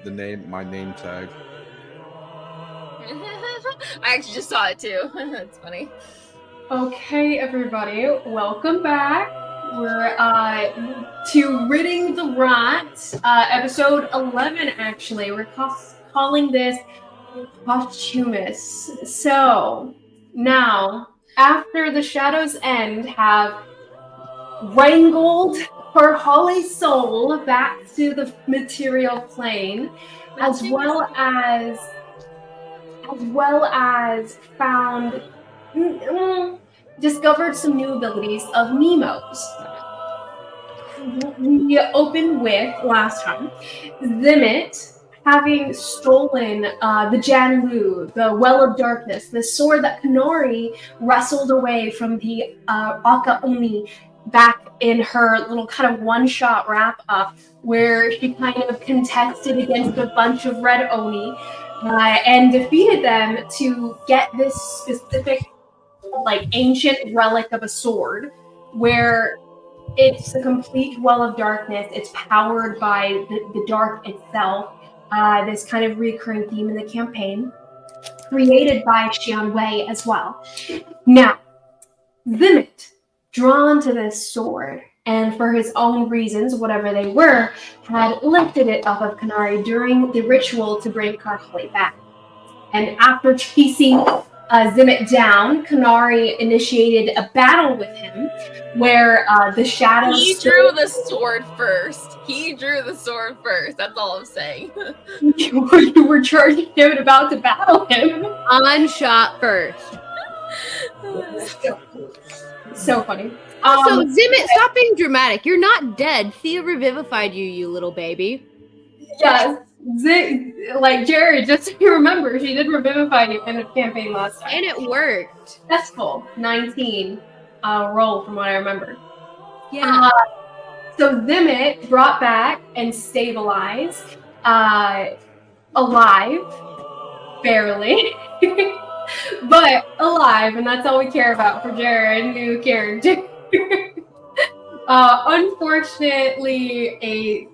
my name tag. I actually just saw it too. That's funny. Okay, everybody, welcome back. We're to Ridding the Rot, episode 11, actually. We're calling this Posthumous. So, now, after the Shadow's End have wrangled Karhalle's soul back to the material plane, as well as found discovered some new abilities of Mnemo's. We opened with, last time, Zimit having stolen the Zhanlu, the Well of Darkness, the sword that Konari wrestled away from the Aka Oni back in her little kind of one-shot wrap-up, where she kind of contested against a bunch of red Oni and defeated them to get this specific ancient relic of a sword, where it's a complete well of darkness. It's powered by the dark itself, this kind of recurring theme in the campaign, created by Xian Wei as well. Now, Zimit, drawn to this sword, and for his own reasons, whatever they were, had lifted it off of Konari during the ritual to bring Karhalle back. And after chasing Zimit down, Konari initiated a battle with him, where the shadows... He drew the sword first. That's all I'm saying. You were charging him and about to battle him. Unshot first. So funny. Also, Zimit, stop being dramatic. You're not dead. Thea revivified you, you little baby. Yes. Jared, just so you remember, she did revivify you in the campaign last time. And it worked. Successful. 19 roll from what I remember. Yeah. So Zimit brought back and stabilized, alive, barely, but alive, and that's all we care about for Jared, new character. Unfortunately, a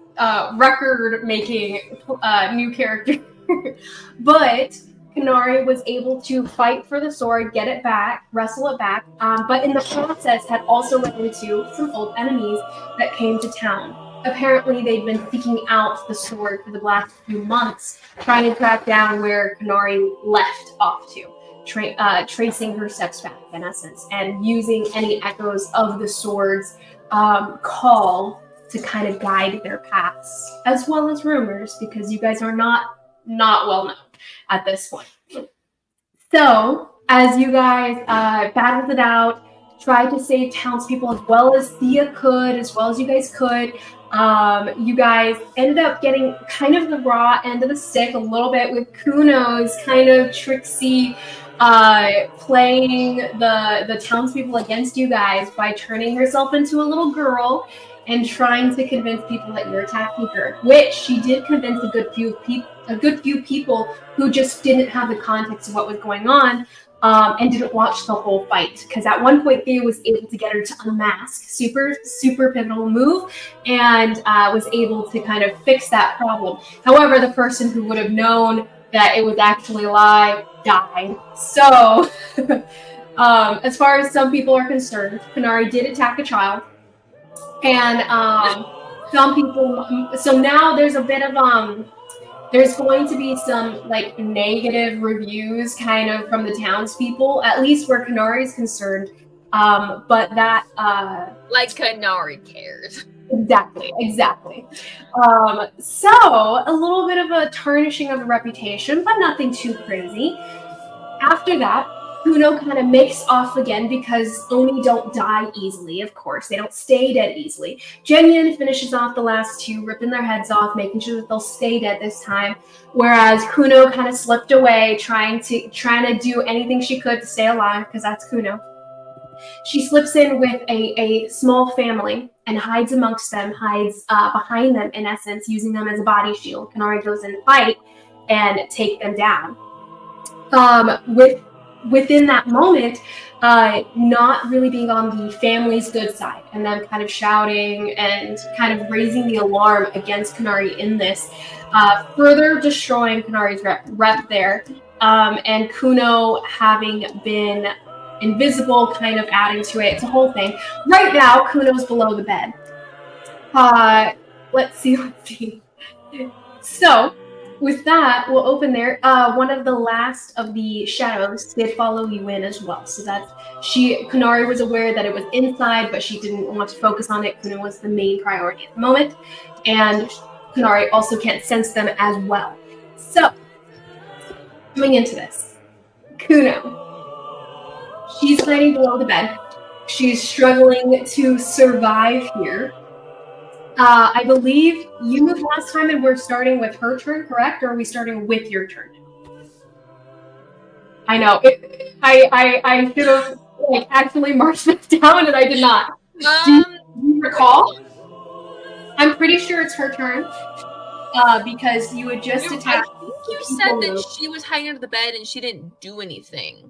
record-making new character, but Konari was able to fight for the sword, get it back, wrestle it back, but in the process had also run into some old enemies that came to town. Apparently, they'd been seeking out the sword for the last few months, trying to track down where Konari left off to, tracing her steps back, in essence, and using any echoes of the sword's call to kind of guide their paths, as well as rumors, because you guys are not well known at this point. So, as you guys battled it out, tried to save townspeople as well as Thea could, as well as you guys could, you guys ended up getting kind of the raw end of the stick a little bit with Kuno's kind of tricksy playing the townspeople against you guys by turning herself into a little girl and trying to convince people that you're attacking her, which she did convince a good few people who just didn't have the context of what was going on, and didn't watch the whole fight. Because at one point, Thea was able to get her to unmask, super pivotal move, and was able to kind of fix that problem. However, the person who would have known that it was actually a lie died. So, as far as some people are concerned, Konari did attack a child. And some people, so now there's a bit of there's going to be some negative reviews kind of from the townspeople, at least where Konari is concerned. But that Konari cares. Exactly. So a little bit of a tarnishing of the reputation, but nothing too crazy. After that, Kuno kind of makes off again because Oni don't die easily, of course. They don't stay dead easily. Genyan finishes off the last two, ripping their heads off, making sure that they'll stay dead this time. Whereas Kuno kind of slipped away, trying to do anything she could to stay alive, because that's Kuno. She slips in with a small family and hides amongst them, hides behind them, in essence, using them as a body shield. Konari goes in to fight and take them down. Within that moment, not really being on the family's good side, and them kind of shouting and kind of raising the alarm against Konari in this, further destroying Konari's rep there, and Kuno having been invisible, kind of adding to it. It's a whole thing. Right now, Kuno's below the bed. Let's see. So, with that, we'll open there. One of the last of the shadows did follow you in as well. So Konari was aware that it was inside, but she didn't want to focus on it. Kuno was the main priority at the moment. And Konari also can't sense them as well. So, coming into this, Kuno. She's hiding below the bed. She's struggling to survive here. I believe you moved last time and we're starting with her turn, correct? Or are we starting with your turn? I know. I should have actually marked this down and I did not. Do you recall? I'm pretty sure it's her turn. Because you had just attacked. You said that she was hiding under the bed and she didn't do anything.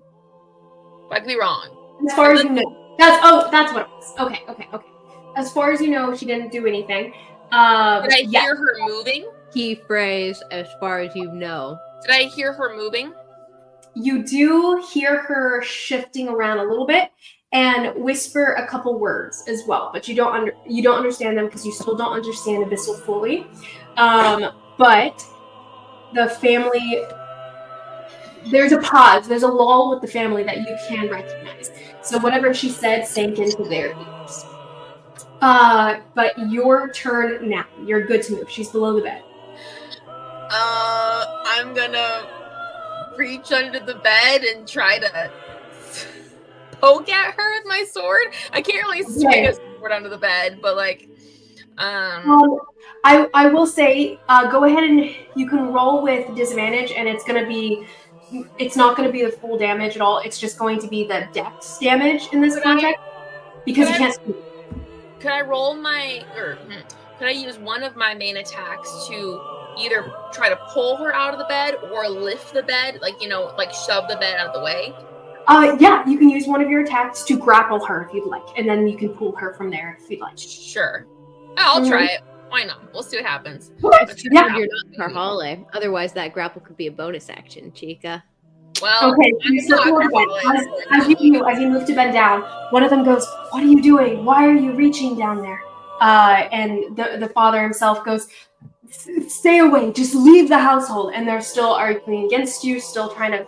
I could be wrong. As far as you know. That's what it was. Okay. As far as you know, she didn't do anything. Did I hear her moving? Key phrase, as far as you know. Did I hear her moving? You do hear her shifting around a little bit and whisper a couple words as well, but you don't understand them because you still don't understand Abyssal fully. But the family, there's a pause, there's a lull with the family that you can recognize. So whatever she said sank into their ears. But your turn now. You're good to move. She's below the bed. I'm gonna reach under the bed and try to poke at her with my sword. I can't really swing a sword under the bed, but I will say, go ahead and you can roll with disadvantage, and it's not going to be the full damage at all. It's just going to be the dex damage in this context because you can't. Could I roll could I use one of my main attacks to either try to pull her out of the bed or lift the bed, shove the bed out of the way? Yeah, you can use one of your attacks to grapple her if you'd like, and then you can pull her from there if you'd like. Sure. I'll try it. Why not? We'll see what happens. Yeah. You're not Karhalle. Otherwise, that grapple could be a bonus action, Chica. Well, okay. As you move to bend down, one of them goes, "What are you doing? Why are you reaching down there?" And the father himself goes, "Stay away. Just leave the household." And they're still arguing against you, still trying to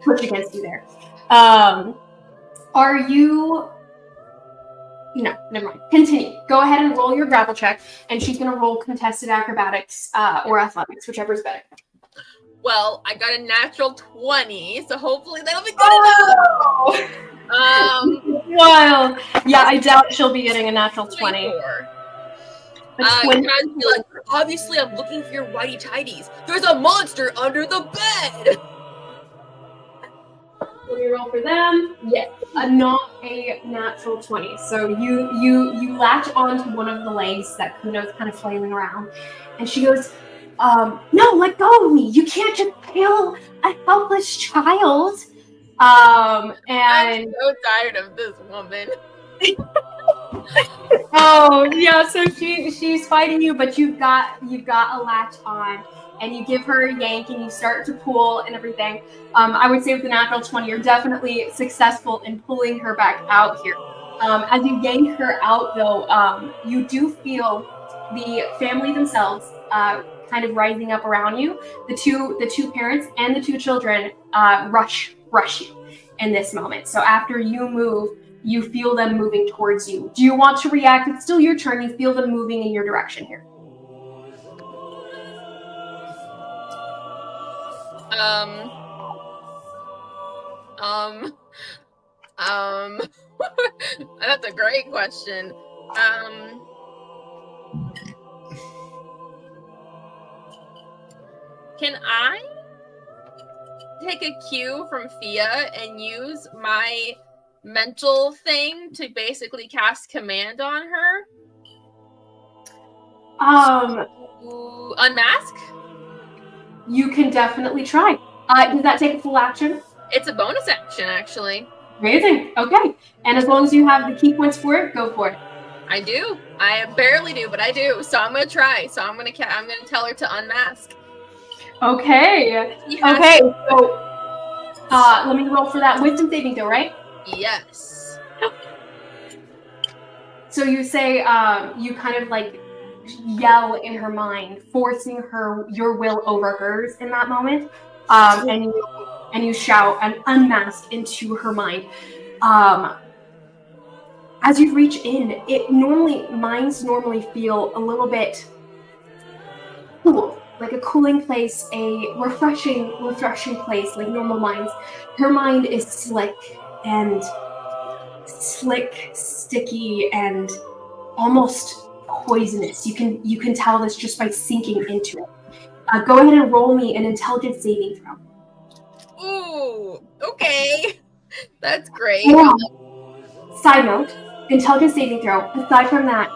push against you there. Are you? No, never mind. Continue. Go ahead and roll your grapple check, and she's going to roll contested acrobatics or athletics, whichever is better. Well, I got a natural 20, so hopefully that'll be good enough. Wild. Yeah, I doubt she'll be getting a natural 20. Obviously, I'm looking for your whitey tidies. There's a monster under the bed. Will you roll for them? Yes. Not a natural 20. So you latch onto one of the legs that Kuno's kind of flailing around, and she goes, "No, let go of me! You can't just kill a helpless child." And I'm so tired of this woman. Oh yeah, so she's fighting you, but you've got a latch on, and you give her a yank, and you start to pull and everything. I would say with the natural 20, you're definitely successful in pulling her back out here. As you yank her out, though, you do feel the family themselves kind of rising up around you. The two parents and the two children rush you in this moment. So after you move, you feel them moving towards you. Do you want to react? It's still your turn. You feel them moving in your direction here. That's a great question. Can I take a cue from Thea and use my mental thing to basically cast command on her? Unmask? You can definitely try. Does that take a full action? It's a bonus action, actually. Amazing. Okay. And as long as you have the key points for it, go for it. I do. I barely do, but I do. So I'm gonna try. So I'm gonna tell her to unmask. Okay. Okay. So, let me roll for that wisdom saving throw, right? Yes. So you say, you kind of like yell in her mind, forcing your will over hers in that moment, and you shout and unmask into her mind. As you reach in, minds normally feel a little bit cool, like a cooling place, a refreshing place, like normal minds. Her mind is slick, sticky, and almost poisonous. You can tell this just by sinking into it. Go ahead and roll me an intelligence saving throw. Ooh, okay. That's great. Side note, intelligence saving throw. Aside from that,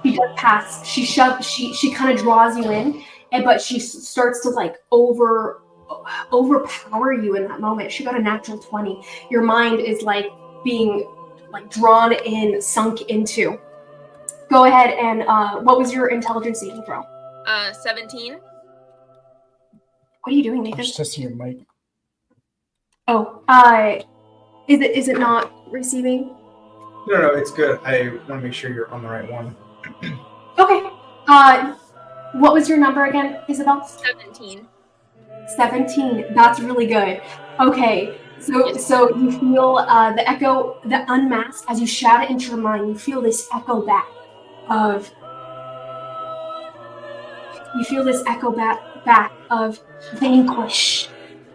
she does pass. She kind of draws you in, but she starts to like overpower you in that moment. She got a natural 20. Your mind is like being like drawn in, sunk into. Go ahead and what was your intelligence saving throw? 17. What are you doing, Nathan? Just testing your mic. Oh, is it not receiving? No, it's good. I want to make sure you're on the right one. Okay. What was your number again, Isabel? 17. 17. That's really good. Okay. So you feel the echo, the unmask, as you shout it into your mind, you feel this echo back of vanquish.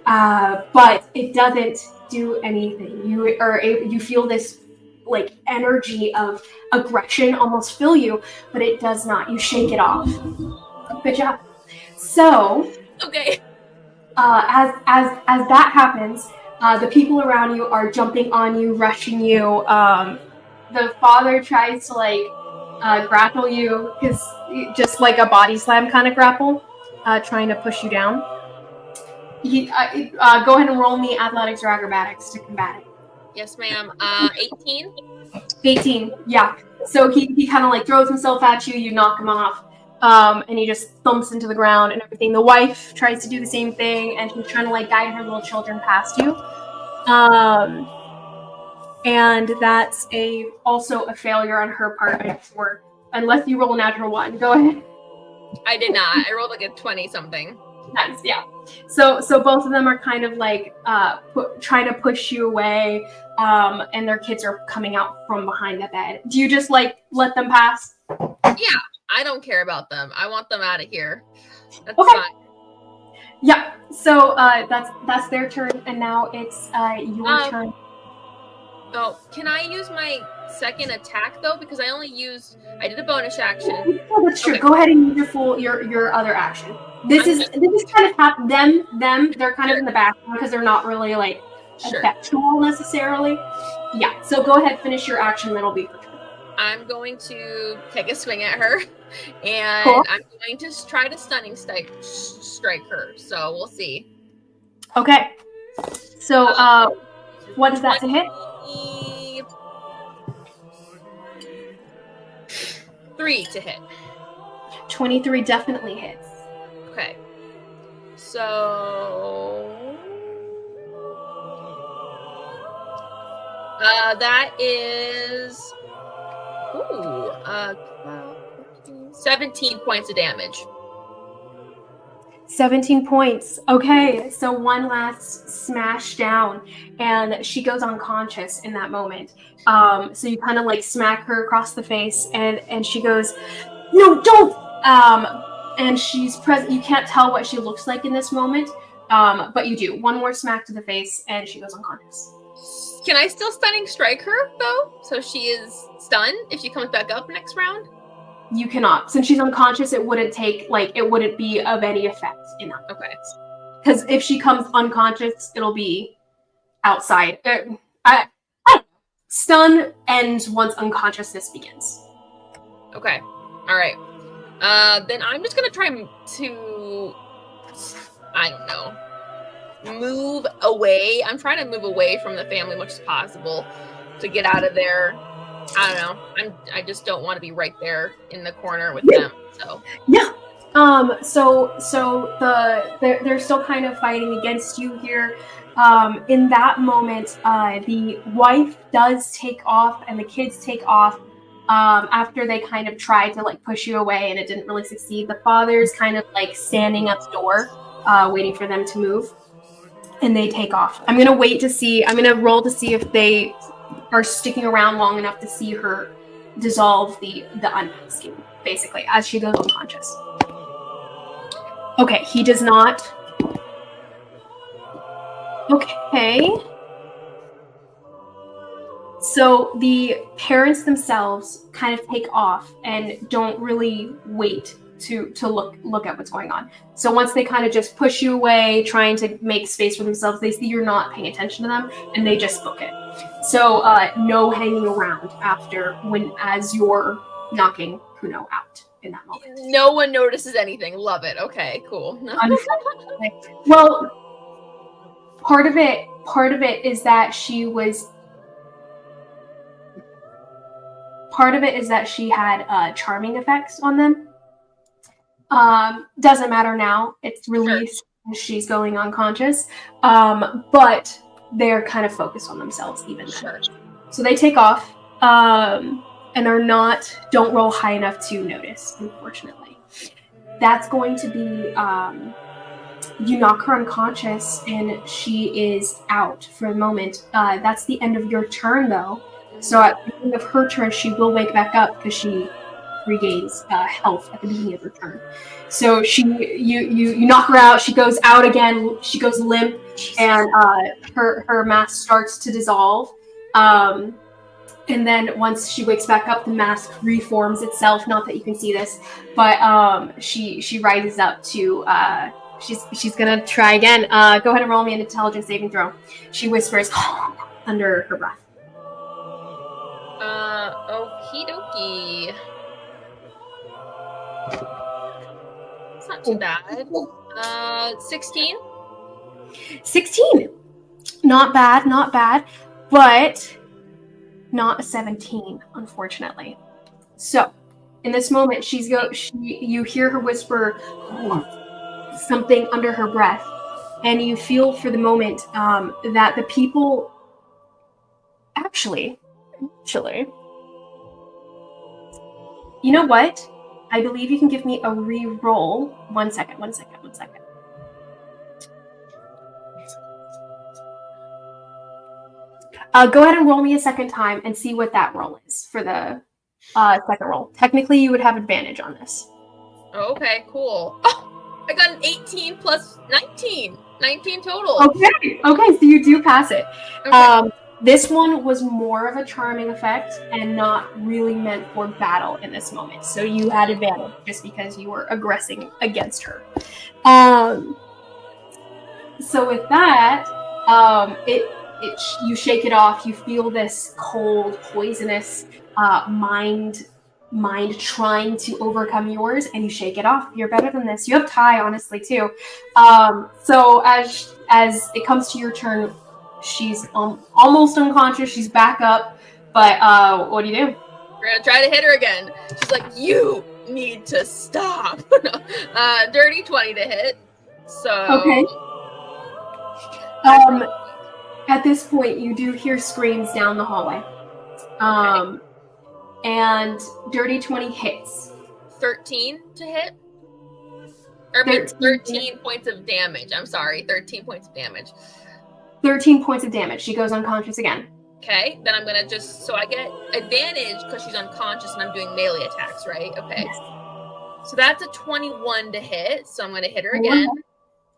But it doesn't do anything. You feel this like energy of aggression almost fill you, but it does not. You shake it off. Good job. So, okay. As that happens, the people around you are jumping on you, rushing you. The father tries to like grapple you, because just like a body slam kind of grapple, trying to push you down. Go ahead and roll me athletics or acrobatics to combat it. Yes, ma'am. 18. 18. Yeah. So he kind of like throws himself at you. You knock him off. And he just thumps into the ground and everything. The wife tries to do the same thing, and she's trying to like guide her little children past you. And that's also a failure on her part, I'm sure. Unless you roll a natural 1. Go ahead. I did not. I rolled like a 20 something. Nice, yeah. So both of them are kind of like trying to push you away, and their kids are coming out from behind the bed. Do you just like let them pass? Yeah, I don't care about them. I want them out of here. That's okay. fine. Yeah. So that's their turn, and now it's your turn. Oh, can I use my second attack though? Because I did a bonus action. Oh, that's true. Okay. Go ahead and use your other action. This is kind of them. They're kind of in the background because they're not really like effectual necessarily. Yeah. So go ahead, finish your action, then I'll be your turn. I'm going to take a swing at her, and cool. I'm going to try to stunning strike her. So we'll see. Okay. So what is that to hit? 3 to hit. 23 definitely hits. Okay. So that is 17 points of damage. 17 points. Okay, so one last smash down, and she goes unconscious in that moment. So you kind of like smack her across the face, and she goes, "No, don't!" And she's present. You can't tell what she looks like in this moment, but you do. One more smack to the face, and she goes unconscious. Can I still stunning strike her though? So she is stunned if she comes back up next round? You cannot. Since she's unconscious, it wouldn't be of any effect in that. Okay. Because if she comes unconscious, it'll be outside. Stun ends once unconsciousness begins. Okay. All right. Then I'm just gonna try to, I don't know, move away. I'm trying to move away from the family as much as possible to get out of there. I don't know. I just don't want to be right there in the corner with them. So yeah. They're still kind of fighting against you here. In that moment, the wife does take off and the kids take off after they kind of tried to like push you away and it didn't really succeed. The father's kind of like standing at the door, waiting for them to move, and they take off. I'm gonna roll to see if they are sticking around long enough to see her dissolve the unmasking, basically, as she goes unconscious. Okay, he does not. Okay. So the parents themselves kind of take off and don't really wait to look at what's going on. So once they kind of just push you away, trying to make space for themselves, they see you're not paying attention to them and they just book it. So no hanging around as you're knocking Kuno out in that moment. no one notices anything. Love it. Okay, cool. Well, part of it is that she had charming effects on them. Doesn't matter now. It's released. Sure. She's going unconscious. But they're kind of focused on themselves even then. Sure. So they take off, and don't roll high enough to notice, unfortunately. That's going to be, you knock her unconscious and she is out for the moment. That's the end of your turn though. So at the end of her turn, she will wake back up because she regains health at the beginning of her turn. So you knock her out. She goes out again. She goes limp, and her mask starts to dissolve. And then once she wakes back up, the mask reforms itself. Not that you can see this, but she rises up to. She's gonna try again. Go ahead and roll me an intelligence saving throw. She whispers under her breath. Okie dokie. It's not too bad. 16? 16. Not bad, but not a 17, unfortunately. So, in this moment, you hear her whisper something under her breath, and you feel for the moment that the people actually, you know what? I believe you can give me a re-roll. One second. Go ahead and roll me a second time and see what that roll is for the second roll. Technically, you would have advantage on this. Okay, cool. Oh, I got an 18 plus 19. 19 total. Okay, so you do pass it. Okay. This one was more of a charming effect and not really meant for battle in this moment. So you had advantage just because you were aggressing against her. So with that, you shake it off. You feel this cold, poisonous mind trying to overcome yours, and you shake it off. You're better than this. You have Ty, honestly, too. So as it comes to your turn, she's almost unconscious. She's back up, but what do? We're gonna try to hit her again. She's like, you need to stop. Dirty 20 to hit. So okay. At this point, you do hear screams down the hallway. Okay. And dirty 20 hits. 13 to hit? Or 13 points of damage. I'm sorry, 13 points of damage. 13 points of damage. She goes unconscious again. Okay, then I'm gonna so I get advantage because she's unconscious and I'm doing melee attacks, right? Okay. Yes. So that's a 21 to hit, so I'm gonna hit her again.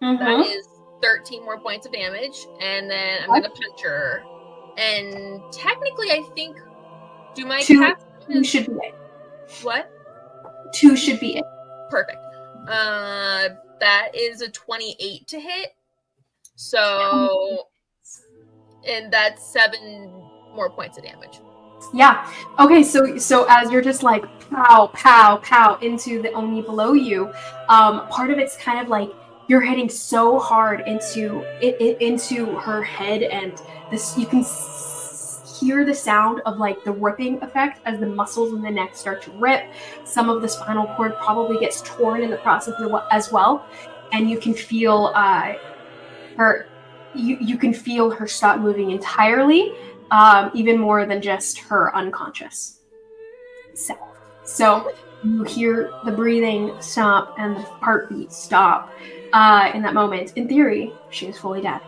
Mm-hmm. That is 13 more points of damage, and then I'm gonna punch her. And technically, I think, do my attacks... 2 should be it. What? 2 should be it. Perfect. That is a 28 to hit. So, and that's 7 more points of damage. Yeah. Okay, so as you're just like pow, pow, pow into the Oni below you, part of it's kind of like you're hitting so hard into her head, and this you can hear the sound of like the ripping effect as the muscles in the neck start to rip. Some of the spinal cord probably gets torn in the process as well, and you can feel her. You can feel her stop moving entirely, even more than just her unconscious self. So you hear the breathing stop and the heartbeat stop in that moment. In theory, she is fully dead.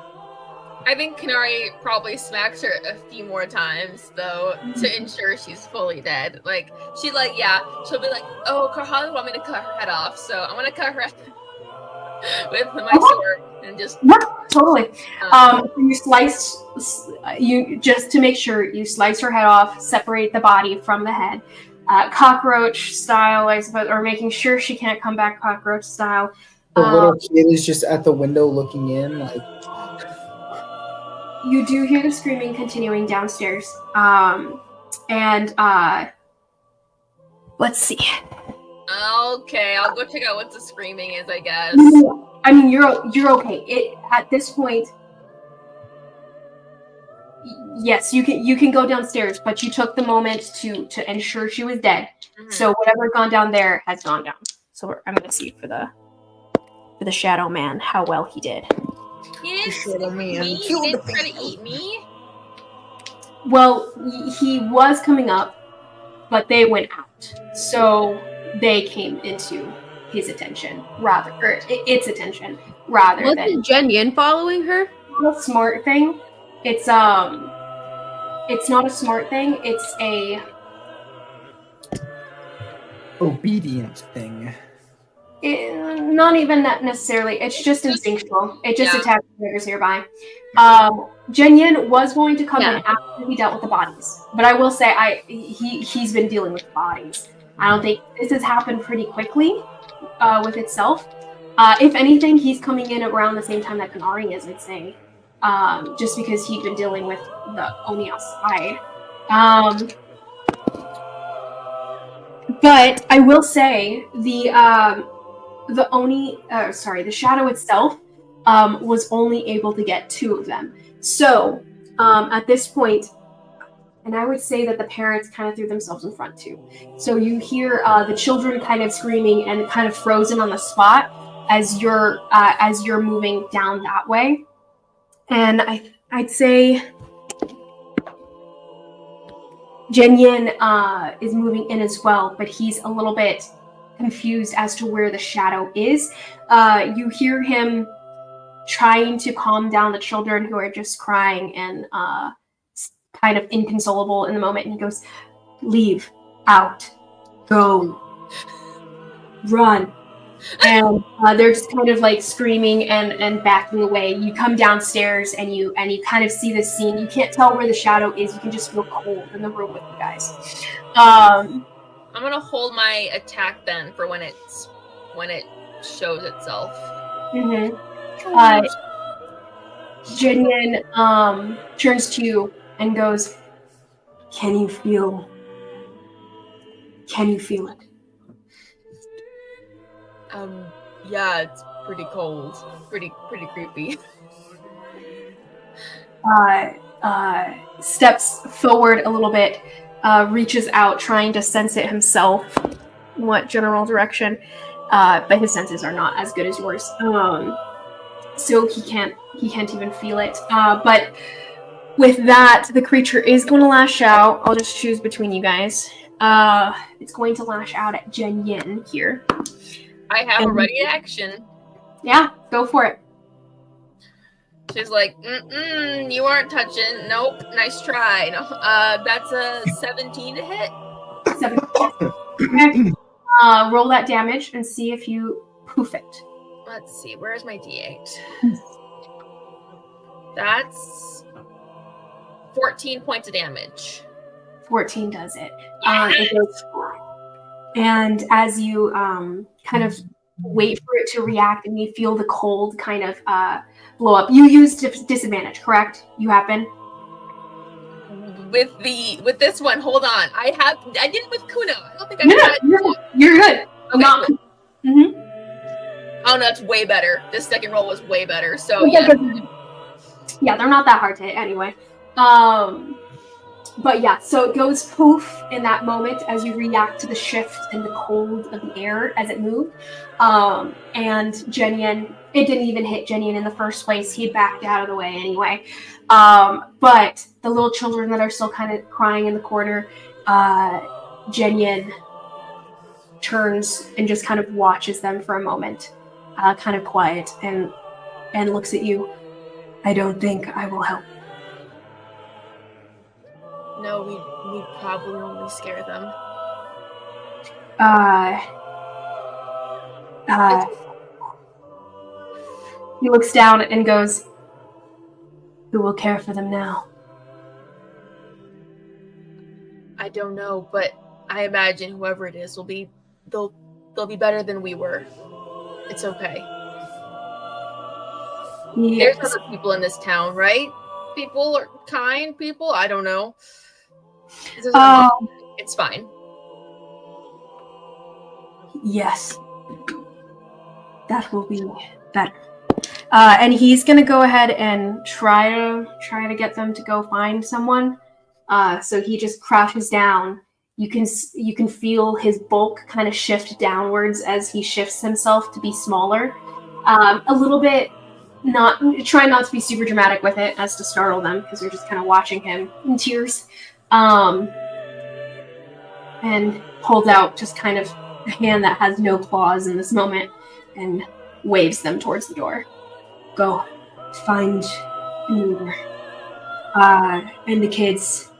I think Konari probably smacks her a few more times, though, to ensure she's fully dead. Like, she'll be like, oh, Karhalle want me to cut her head off, so I'm going to cut her head with my sword and just... Yeah, totally. You just to make sure, you slice her head off, separate the body from the head. Cockroach style, I suppose, or making sure she can't come back cockroach style. The little kid is just at the window looking in, like... You do hear the screaming continuing downstairs. Let's see. Okay, I'll go check out what the screaming is, I guess. I mean, you're okay. At this point, yes, you can go downstairs, but you took the moment to ensure she was dead. Mm-hmm. So whatever's gone down there has gone down. So I'm gonna see for the Shadow Man how well he did. He didn't try to eat me. Well, he was coming up, but they went out. So they came into his attention its attention rather than. Wasn't Jen Yin following her? Not a smart thing. It's not a smart thing. It's a obedient thing. Not even that necessarily. It's just instinctual. It just attacks triggers nearby. Jen Yin was going to come in after he dealt with the bodies, but I will say he's been dealing with the bodies. I don't think this has happened pretty quickly with itself. If anything, he's coming in around the same time that Konari is, I'd say, just because he'd been dealing with the Oni outside. But I will say the shadow itself was only able to get 2 of them. So at this point, and I would say that the parents kind of threw themselves in front too. So you hear the children kind of screaming and kind of frozen on the spot as you're moving down that way. And I'd say Jen Yin is moving in as well, but he's a little bit confused as to where the shadow is. You hear him trying to calm down the children who are just crying and kind of inconsolable in the moment, and he goes, "Leave, out, go, run." And they're just kind of like screaming and backing away. You come downstairs and you kind of see this scene. You can't tell where the shadow is. You can just feel cold in the room with you guys. I'm gonna hold my attack then for when it shows itself. Mm-hmm. Jen Yin turns to you and goes, Can you feel it? Yeah, it's pretty cold. Pretty creepy. Steps forward a little bit, reaches out, trying to sense it himself in what general direction, but his senses are not as good as yours. So he can't even feel it. But with that, the creature is going to lash out. I'll just choose between you guys. It's going to lash out at Jen Yin here. I have a ready action. Yeah, go for it. She's like, you aren't touching. Nope, nice try. No, that's a 17 to hit. 17. Roll that damage and see if you poof it. Let's see, where's my D8? That's 14 points of damage. 14 does it. Yes! And as you kind of wait for it to react and you feel the cold kind of blow up, you used disadvantage, correct? You have been? With this one, hold on. I didn't with Kuno. I don't think I had. You're good. Okay, cool. Mm-hmm. Oh no, it's way better. This second roll was way better. So yeah, they're not that hard to hit anyway. But yeah, so it goes poof in that moment as you react to the shift and the cold of the air as it moved. And Jenyan, it didn't even hit Jenyan in the first place. He backed out of the way anyway. But the little children that are still kind of crying in the corner, Jenyan turns and just kind of watches them for a moment, kind of quiet, and looks at you. I don't think I will help. No, we probably only scare them. He looks down and goes, who will care for them now? I don't know, but I imagine whoever it is will be they'll be better than we were. It's okay. Yes. There's other people in this town, right? People are kind people. I don't know. It's fine. Yes. That will be better. And he's gonna go ahead and try to get them to go find someone. So he just crouches down. You can feel his bulk kind of shift downwards as he shifts himself to be smaller. A little bit. Try not to be super dramatic with it as to startle them, because you're just kind of watching him in tears. And holds out just kind of a hand that has no claws in this moment and waves them towards the door. Go find Mnemo. And the kids,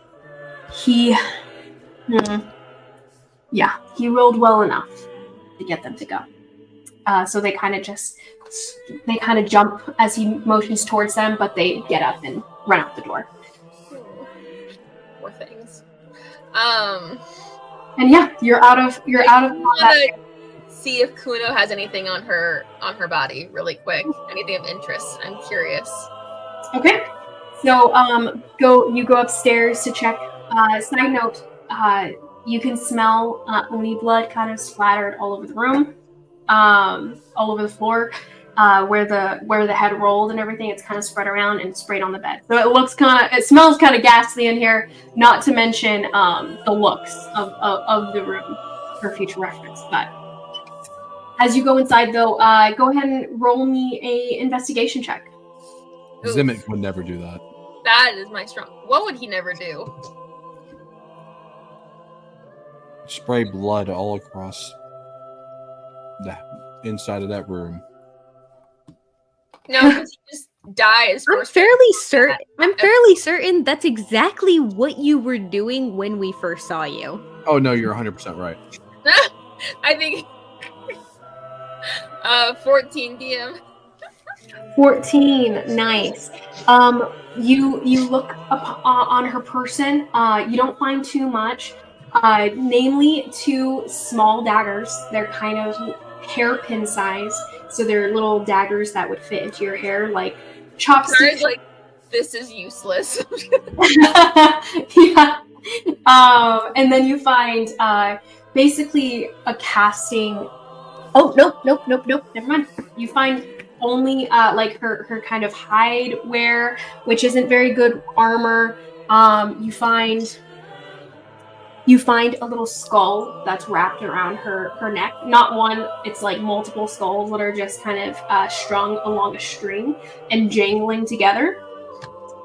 he rolled well enough to get them to go. So they kind of jump as he motions towards them, but they get up and run out the door. Poor things. And yeah, you're out of combat. See if Kuno has anything on her body really quick. Anything of interest. I'm curious. Okay. So you go upstairs to check. Side note, you can smell Oni blood kind of splattered all over the room, all over the floor, where the head rolled and everything. It's kind of spread around and sprayed on the bed. So it smells kind of ghastly in here. Not to mention the looks of the room for future reference. But as you go inside, though, go ahead and roll me a investigation check. Zimic would never do that. That is my strong. What would he never do? Spray blood all across the inside of that room. No, because he just dies. I'm fairly certain that's exactly what you were doing when we first saw you. Oh no, you're 100% right. I think 14 DM. 14, nice. You look up on her person. You don't find too much. Namely, 2 small daggers. They're kind of hairpin sized, so they're little daggers that would fit into your hair, like chopsticks. Like, this is useless. Yeah. And then you find basically a casting. Oh, nope. Never mind. You find only like her kind of hide wear, which isn't very good armor. You find a little skull that's wrapped around her neck. Not one, it's like multiple skulls that are just kind of strung along a string and jangling together.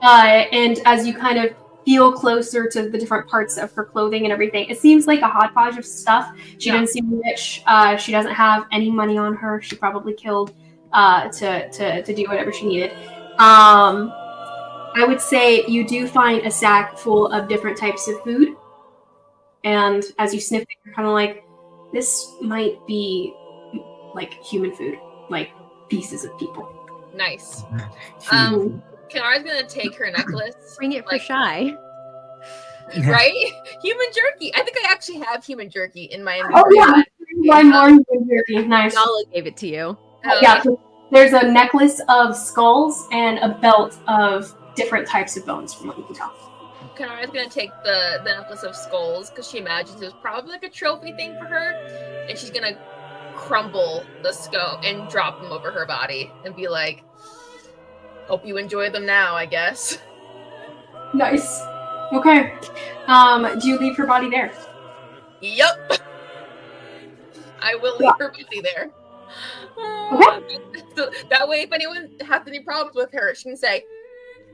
And as you kind of feel closer to the different parts of her clothing and everything, it seems like a hodgepodge of stuff. She doesn't seem rich. She doesn't have any money on her. She probably killed to do whatever she needed. I would say you do find a sack full of different types of food. And as you sniff it, you're kind of like, this might be like human food, like pieces of people. Nice. Konari's gonna take her necklace. Bring it for Shy. Right? Human jerky. I think I actually have human jerky in my inventory. Oh yeah, more human jerky. Nice. Nala gave it to you. Yeah, so there's a necklace of skulls and a belt of different types of bones, from what you can tell. Konari's gonna take the necklace of skulls because she imagines it was probably like a trophy thing for her, and she's gonna crumble the skull and drop them over her body and be like, "Hope you enjoy them now, I guess." Nice. Okay. Do you leave her body there? Yep. I will leave her body there. So that way, if anyone has any problems with her, she can say,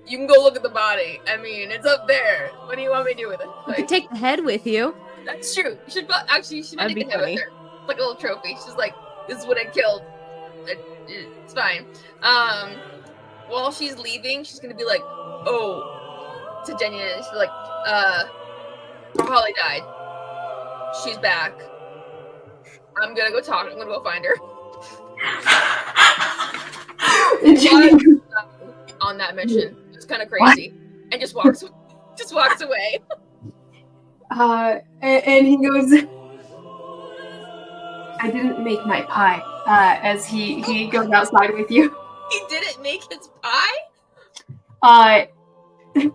"You can go look at the body. I mean, it's up there. What do you want me to do with it?" You could take the head with you. That's true. You should actually take That'd the be head funny. with her, like a little trophy. She's like, "This is what I killed. It's fine." While she's leaving, she's gonna be like, "Oh," to Jenny, she's like, Karhalle died. She's back. I'm gonna go talk. I'm gonna go find her." On that mission, it's kind of crazy, and just walks away. And he goes, "I didn't make my pie." As he goes outside with you. He didn't make his pie? He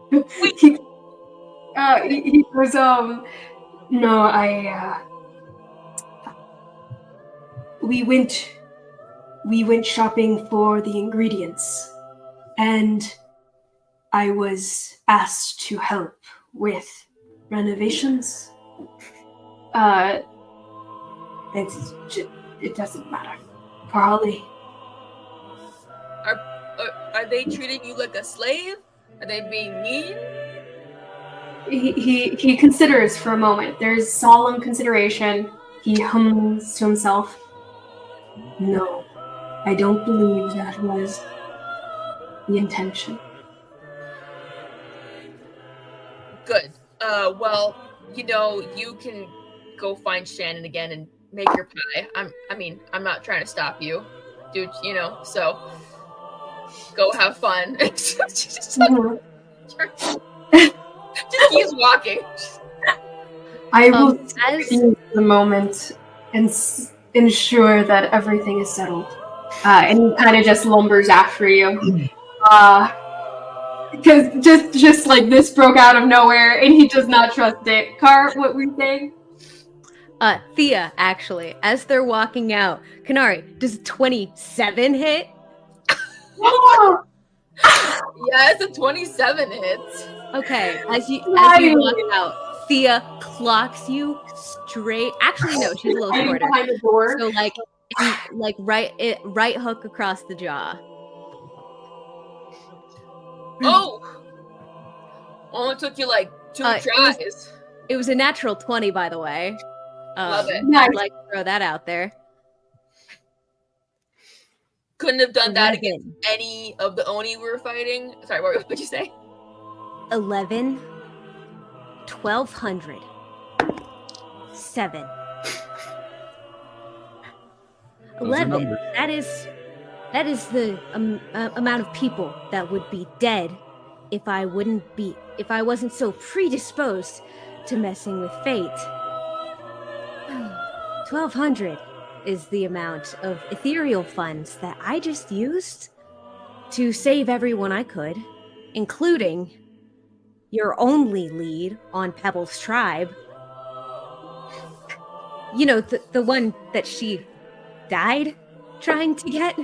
goes, "No, we went shopping for the ingredients, and I was asked to help with renovations. It doesn't matter. Karhalle." Are they treating you like a slave? Are they being mean? He considers for a moment. There's solemn consideration. He hums to himself. "No, I don't believe that was the intention." Good. Well, you can go find Shannon again and make your pie. I'm not trying to stop you, dude. So go have fun. Just keeps walking. I will as seize the moment and ensure that everything is settled. And he kind of just lumbers after you. Because just like this broke out of nowhere, and he does not trust it. Car, what were you saying? Thea, actually, as they're walking out, Konari, does 27 hit? Yes, a 27 hits. Okay, as you walk out, Thea clocks you straight. Actually, no, she's a little shorter. Behind the door. So right hook across the jaw. Oh, only took you like 2 tries. It was a natural 20, by the way. Love it. I'd like to throw that out there. Couldn't have done that against any of the Oni we were fighting. Sorry, what would you say? 11, 1,200, 7. 11. That is the amount of people that would be dead if I wasn't so predisposed to messing with fate. 1,200 is the amount of ethereal funds that I just used to save everyone I could, including your only lead on Pebble's tribe. The one that she died trying to get?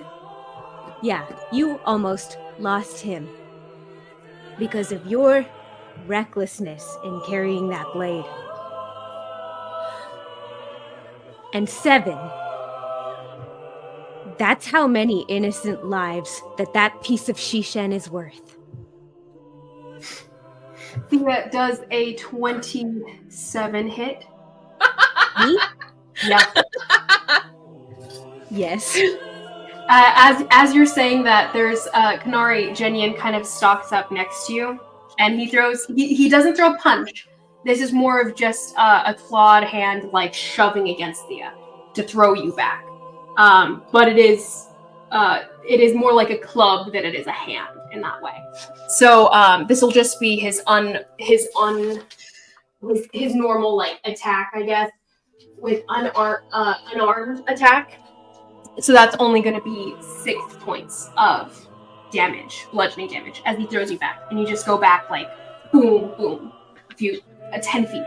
Yeah, you almost lost him because of your recklessness in carrying that blade. And 7, that's how many innocent lives that piece of Shishen is worth. Thea does a 27 hit. Me? Yeah. Yes. As you're saying that, there's Konari Genyan kind of stalks up next to you, and he doesn't throw a punch. This is more of just a clawed hand, like shoving against Thea to throw you back. But it is more like a club than it is a hand in that way. So this will just be his normal like attack, I guess, with unarmed attack. So that's only going to be 6 points of damage, bludgeoning damage, as he throws you back, and you just go back like boom, boom, 10 feet.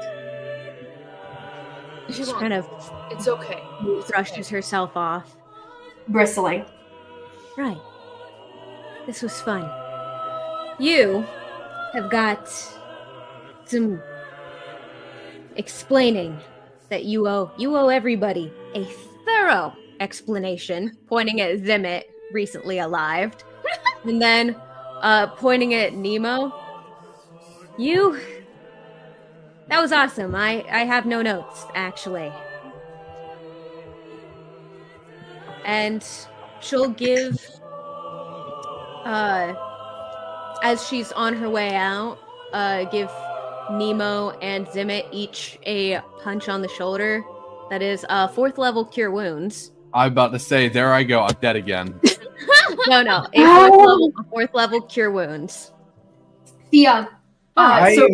She kind of It's okay. brushes herself off. Bristling. Right. This was fun. You have got some explaining that you owe everybody a thorough explanation, pointing at Zimmet, recently arrived, and then pointing at Mnemo. That was awesome. I have no notes, actually. And she'll give, as she's on her way out, give Mnemo and Zimmet each a punch on the shoulder. That is 4th level cure wounds. I'm about to say, there I go. I'm dead again. No. A 4th level cure wounds. Thea. So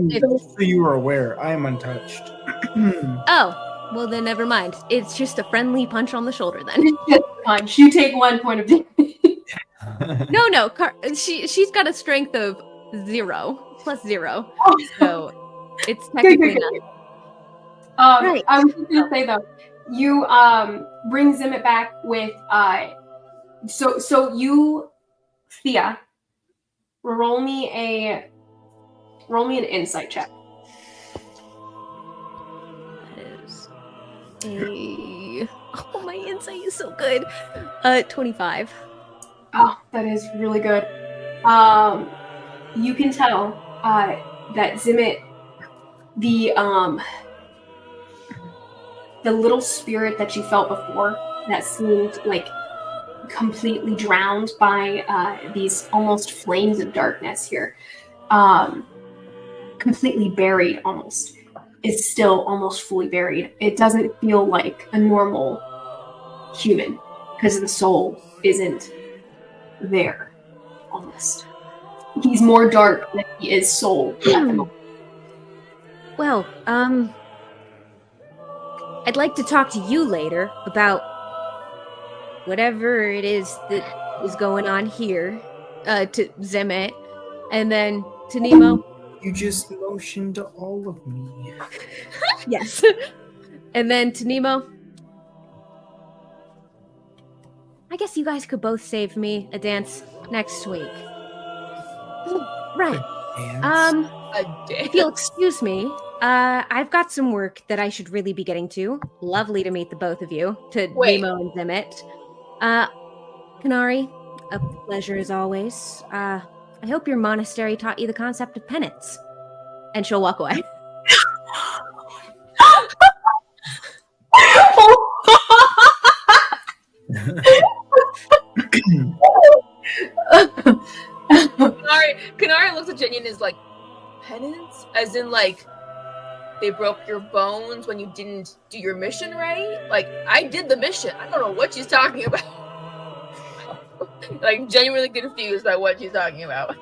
you were aware, I am untouched. Oh, well then never mind. It's just a friendly punch on the shoulder then. Punch. You take 1 point of damage. No. She's got a strength of 0 plus 0, so it's technically not. Right. I was just gonna say though, you bring Zimmet back with so you, Thea, roll me an insight check. That is my insight is so good. 25. Oh, that is really good. You can tell that Zimmet, the little spirit that you felt before that seemed like completely drowned by these almost flames of darkness here, completely buried almost, is still almost fully buried. It doesn't feel like a normal human because the soul isn't there almost. He's more dark than he is soul at the moment. Well, I'd like to talk to you later about whatever it is that is going on here, to Zimmet, and then to Mnemo. You just motioned to all of me. Yes. And then to Mnemo. I guess you guys could both save me a dance next week. Right. If you'll excuse me, I've got some work that I should really be getting to. Lovely to meet the both of you, to Mnemo and Zimmet. Konari, a pleasure as always. I hope your monastery taught you the concept of penance. And she'll walk away. Konari looks at Jenny and is like, penance? As in, like, they broke your bones when you didn't do your mission right? Like, I did the mission. I don't know what she's talking about. Like, genuinely confused by what she's talking about.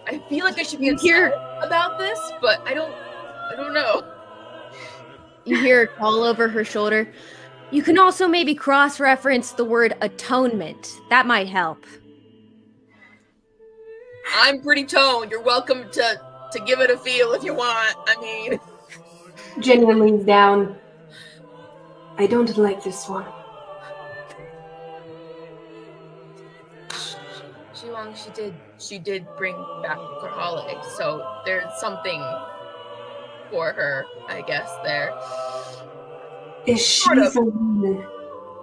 I feel like I should be upset about this, but I don't know. You hear a call over her shoulder. You can also maybe cross-reference the word atonement. That might help. I'm pretty toned. You're welcome to give it a feel if you want. I mean... Jenny leans down. I don't like this one. She did bring back Karhalle, so there's something for her, I guess, there. Is she the woman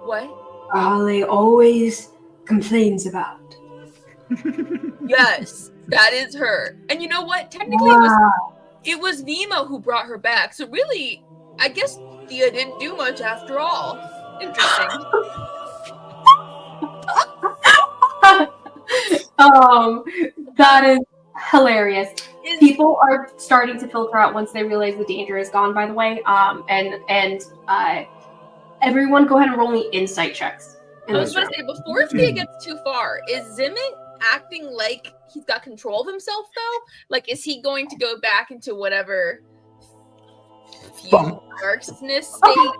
What? Karhalle always complains about? Yes, that is her. And you know what? Technically, it was Mnemo who brought her back. So really, I guess Thea didn't do much after all. Interesting. That is hilarious. People are starting to filter out once they realize the danger is gone, by the way. And everyone go ahead and roll me insight checks. I was going to say, before Thea gets too far, is Zimmet acting like he's got control of himself, though? Like, is he going to go back into whatever darkness state?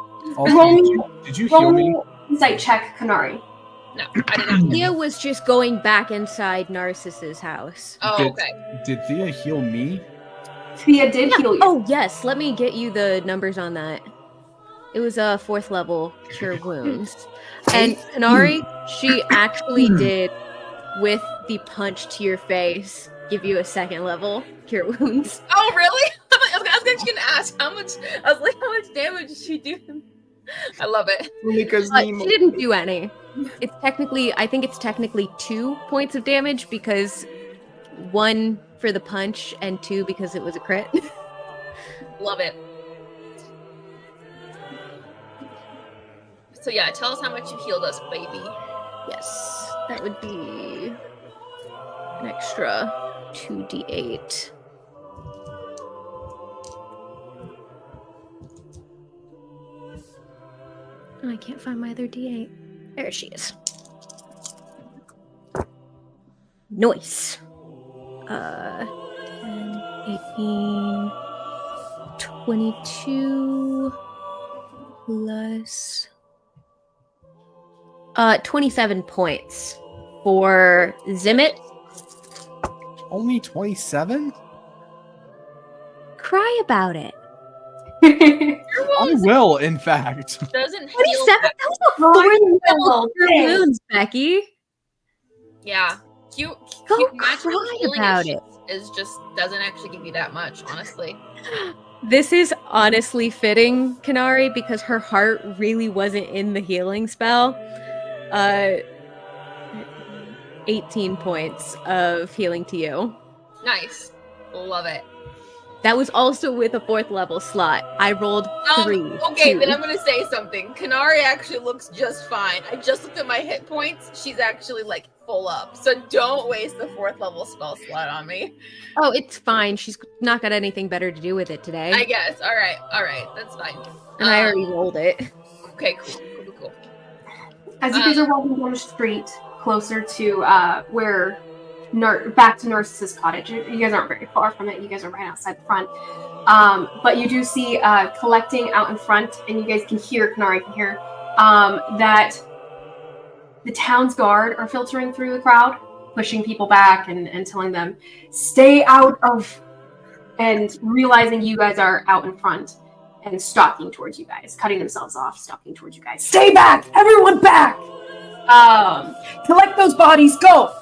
Did you heal me? Insight check, Konari. No, I didn't. Thea was just going back inside Narcissus's house. Oh, okay. Did Thea heal me? Thea did heal you. Oh, yes. Let me get you the numbers on that. It was a 4th level cure wounds. And Konari, she actually did, with the punch to your face, give you a 2nd level cure wounds. Oh, really? I was actually gonna ask how much. I was like, how much damage did she do? I love it. Because She didn't do any. I think it's technically 2 points of damage because 1 for the punch and 2 because it was a crit. Love it. So yeah, tell us how much you healed us, baby. Yes, that would be an extra 2d8. Oh, I can't find my other d8. There she is. Nice. 10, 18, 22 plus 27 points for Zimmet. Only 27? Cry about it. I will, in fact. Doesn't 27? heal. That was a 4th level wounds, Becky. Yeah. Go magical cry healing about it. is just doesn't actually give you that much, honestly. This is honestly fitting, Konari, because her heart really wasn't in the healing spell. 18 points of healing to you. Nice. Love it. That was also with a 4th level slot. I rolled 3. Okay, 2. then I'm gonna say something. Konari actually looks just fine. I just looked at my hit points. She's actually like full up. So don't waste the 4th level spell slot on me. Oh, it's fine. She's not got anything better to do with it today. I guess. All right. That's fine. And I already rolled it. Okay, cool. As you guys are walking down the street closer to where back to Narcissus' cottage. You guys aren't very far from it. You guys are right outside the front. But you do see collecting out in front, and you guys can hear, Konari can hear, that the town's guard are filtering through the crowd, pushing people back and telling them, stay out of, and realizing you guys are out in front and stalking towards you guys, cutting themselves off, stalking towards you guys. Stay back! Everyone back! Collect those bodies, go!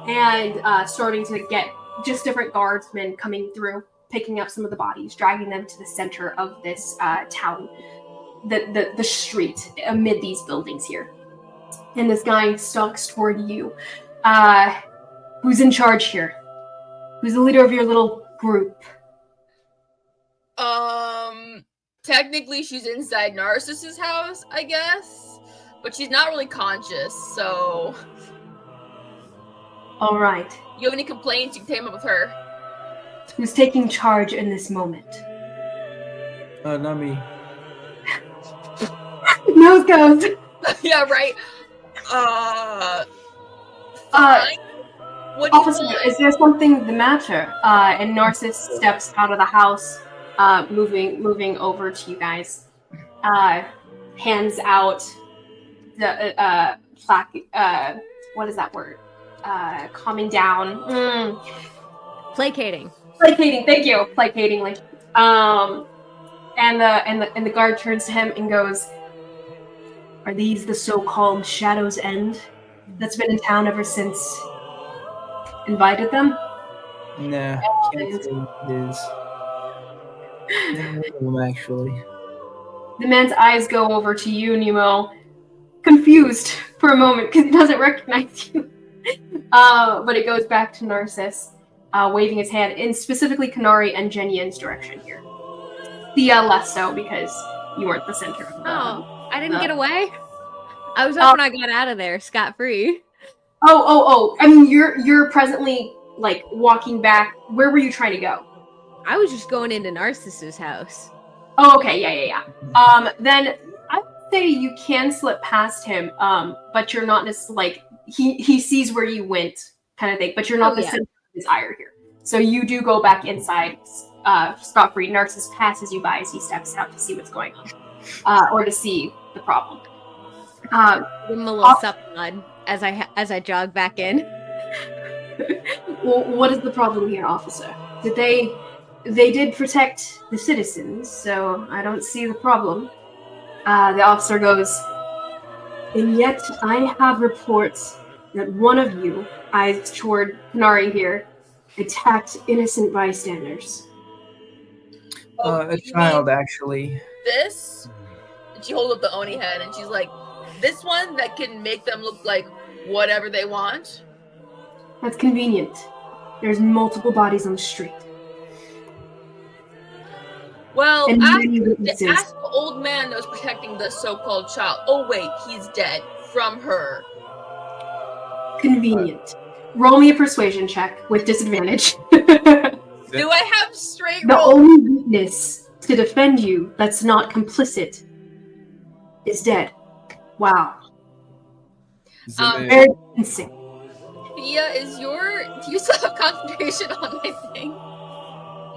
And starting to get just different guardsmen coming through, picking up some of the bodies, dragging them to the center of this town, the street amid these buildings here. And this guy stalks toward you. Who's in charge here? Who's the leader of your little group? Technically she's inside Narcissus' house, I guess. But she's not really conscious, so... All right. You have any complaints, you can take them up with her. Who's taking charge in this moment? Not me. Nose goes. Yeah, right. What do Officer, is there something the matter? And Narcissus steps out of the house, moving over to you guys. Hands out the plaque. What is that word? Calming down. Placating. Thank you. Placatingly. And the guard turns to him and goes, "Are these the so-called Shadow's End that's been in town ever since invited them?" Nah, can't say it is. Actually. The man's eyes go over to you, Mnemo, confused for a moment because he doesn't recognize you. But it goes back to Narcissus, waving his hand in specifically Konari and Jenyin's direction here. Thea less so because you weren't the center of the... Oh, I didn't get away? I was hoping I got out of there scot-free. Oh. I mean, you're presently, like, walking back. Where were you trying to go? I was just going into Narcissus' house. Oh, okay, yeah. Then I would say you can slip past him, but you're not necessarily, like, he sees where you went, kind of thing, but you're not the center of his ire here. So you do go back inside, scot-free. Narcissus passes you by as he steps out to see what's going on, or to see the problem. Give him a little sup nod as I jog back in. Well, what is the problem here, officer? They did protect the citizens, so I don't see the problem. The officer goes, and yet I have reports that one of you, eyes toward Konari here, attacked innocent bystanders. Oh, A you child, mean actually. this? And she holds up the Oni head and she's like, this one that can make them look like whatever they want? That's convenient. There's multiple bodies on the street. Well, And ask many witnesses. the old man that was protecting the so-called child. Oh wait, he's dead from her. Convenient. Roll me a persuasion check with disadvantage. Do I have straight The rolls? only witness to defend you that's not complicit is dead. Wow. Zime, Very convincing. Thea, do you still have concentration on my thing?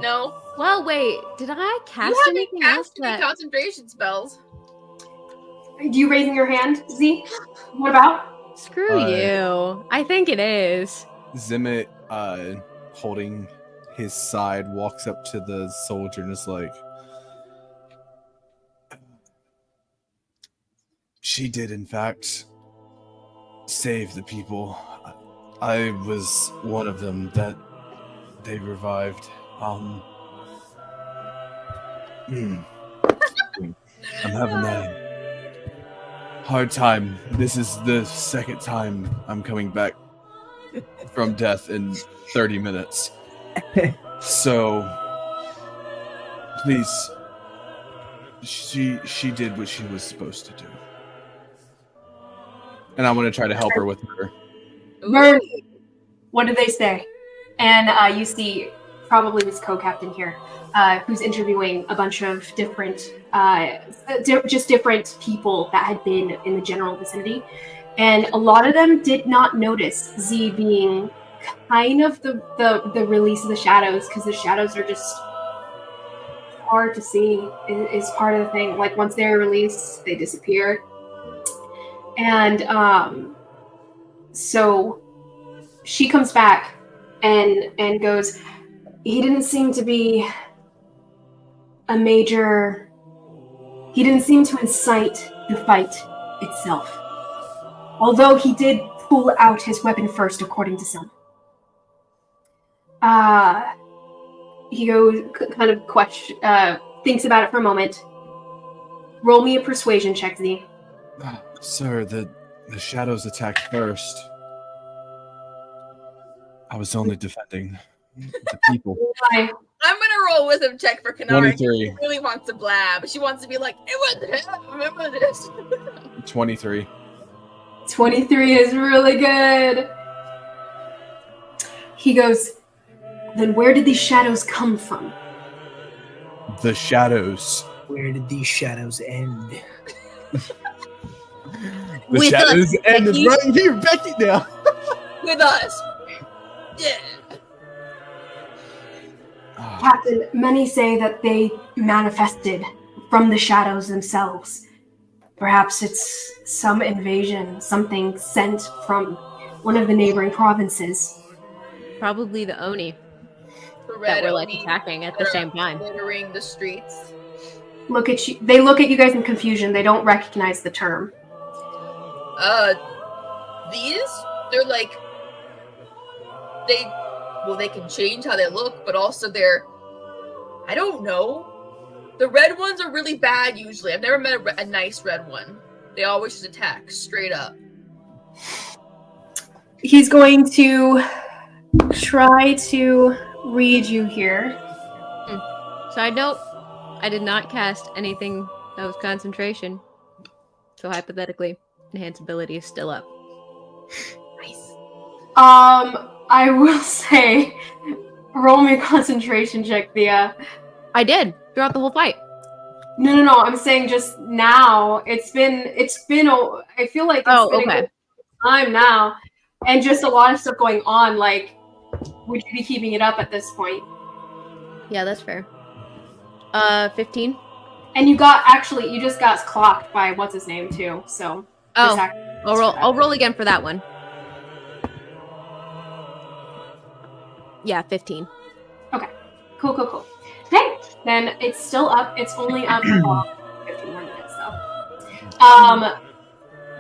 No? Well, wait. Did I cast You haven't anything else? cast any concentration spells. Are you raising your hand, Z? What about? Screw you. I think it is. Zime, holding his side, walks up to the soldier and is like, she did, in fact, save the people. I was one of them that they revived. I'm having a hard time. This is the second time I'm coming back from death in 30 minutes. So, please, she did what she was supposed to do. And I'm going to try to help her with her. Bernie, what did they say? And you see probably this co-captain here, who's interviewing a bunch of different, just different people that had been in the general vicinity. And a lot of them did not notice Z being kind of the release of the shadows, because the shadows are just hard to see, is part of the thing. Like, once they're released, they disappear. And so she comes back and goes, he didn't seem to be a major, he didn't seem to incite the fight itself. Although he did pull out his weapon first, according to some. He goes, kind of thinks about it for a moment. Roll me a persuasion check, Z. Sir, the shadows attacked first. I was only defending the people. I'm gonna roll wisdom check for Konari. 23. She really wants to blab. She wants to be like, it was him. It was this. 23. 23 is really good. He goes, then where did these shadows come from? The shadows. Where did these shadows end? The With shadows us, ended Becky. right here, Becky, now. With us. Yeah. Captain, many say that they manifested from the shadows themselves. Perhaps it's some invasion, something sent from one of the neighboring provinces. Probably the Oni The that red we're like Oni attacking at the that are same time. littering the streets. Look at you. They look at you guys in confusion. They don't recognize the term. These, they're like, they can change how they look, but also I don't know. The red ones are really bad usually. I've never met a nice red one. They always just attack straight up. He's going to try to read you here. Side note, I did not cast anything that was concentration. So hypothetically, enhance ability is still up. Nice. I will say, roll me a concentration check, Thea. I did throughout the whole fight. No. I'm saying just now. I feel like it's been a good time now, and just a lot of stuff going on. Like, would you be keeping it up at this point? Yeah, that's fair. 15. And you just got clocked by what's his name too. So I'll roll again for that one. Yeah, 15. Okay, cool. Okay, then it's still up. It's only up for 15 more minutes though.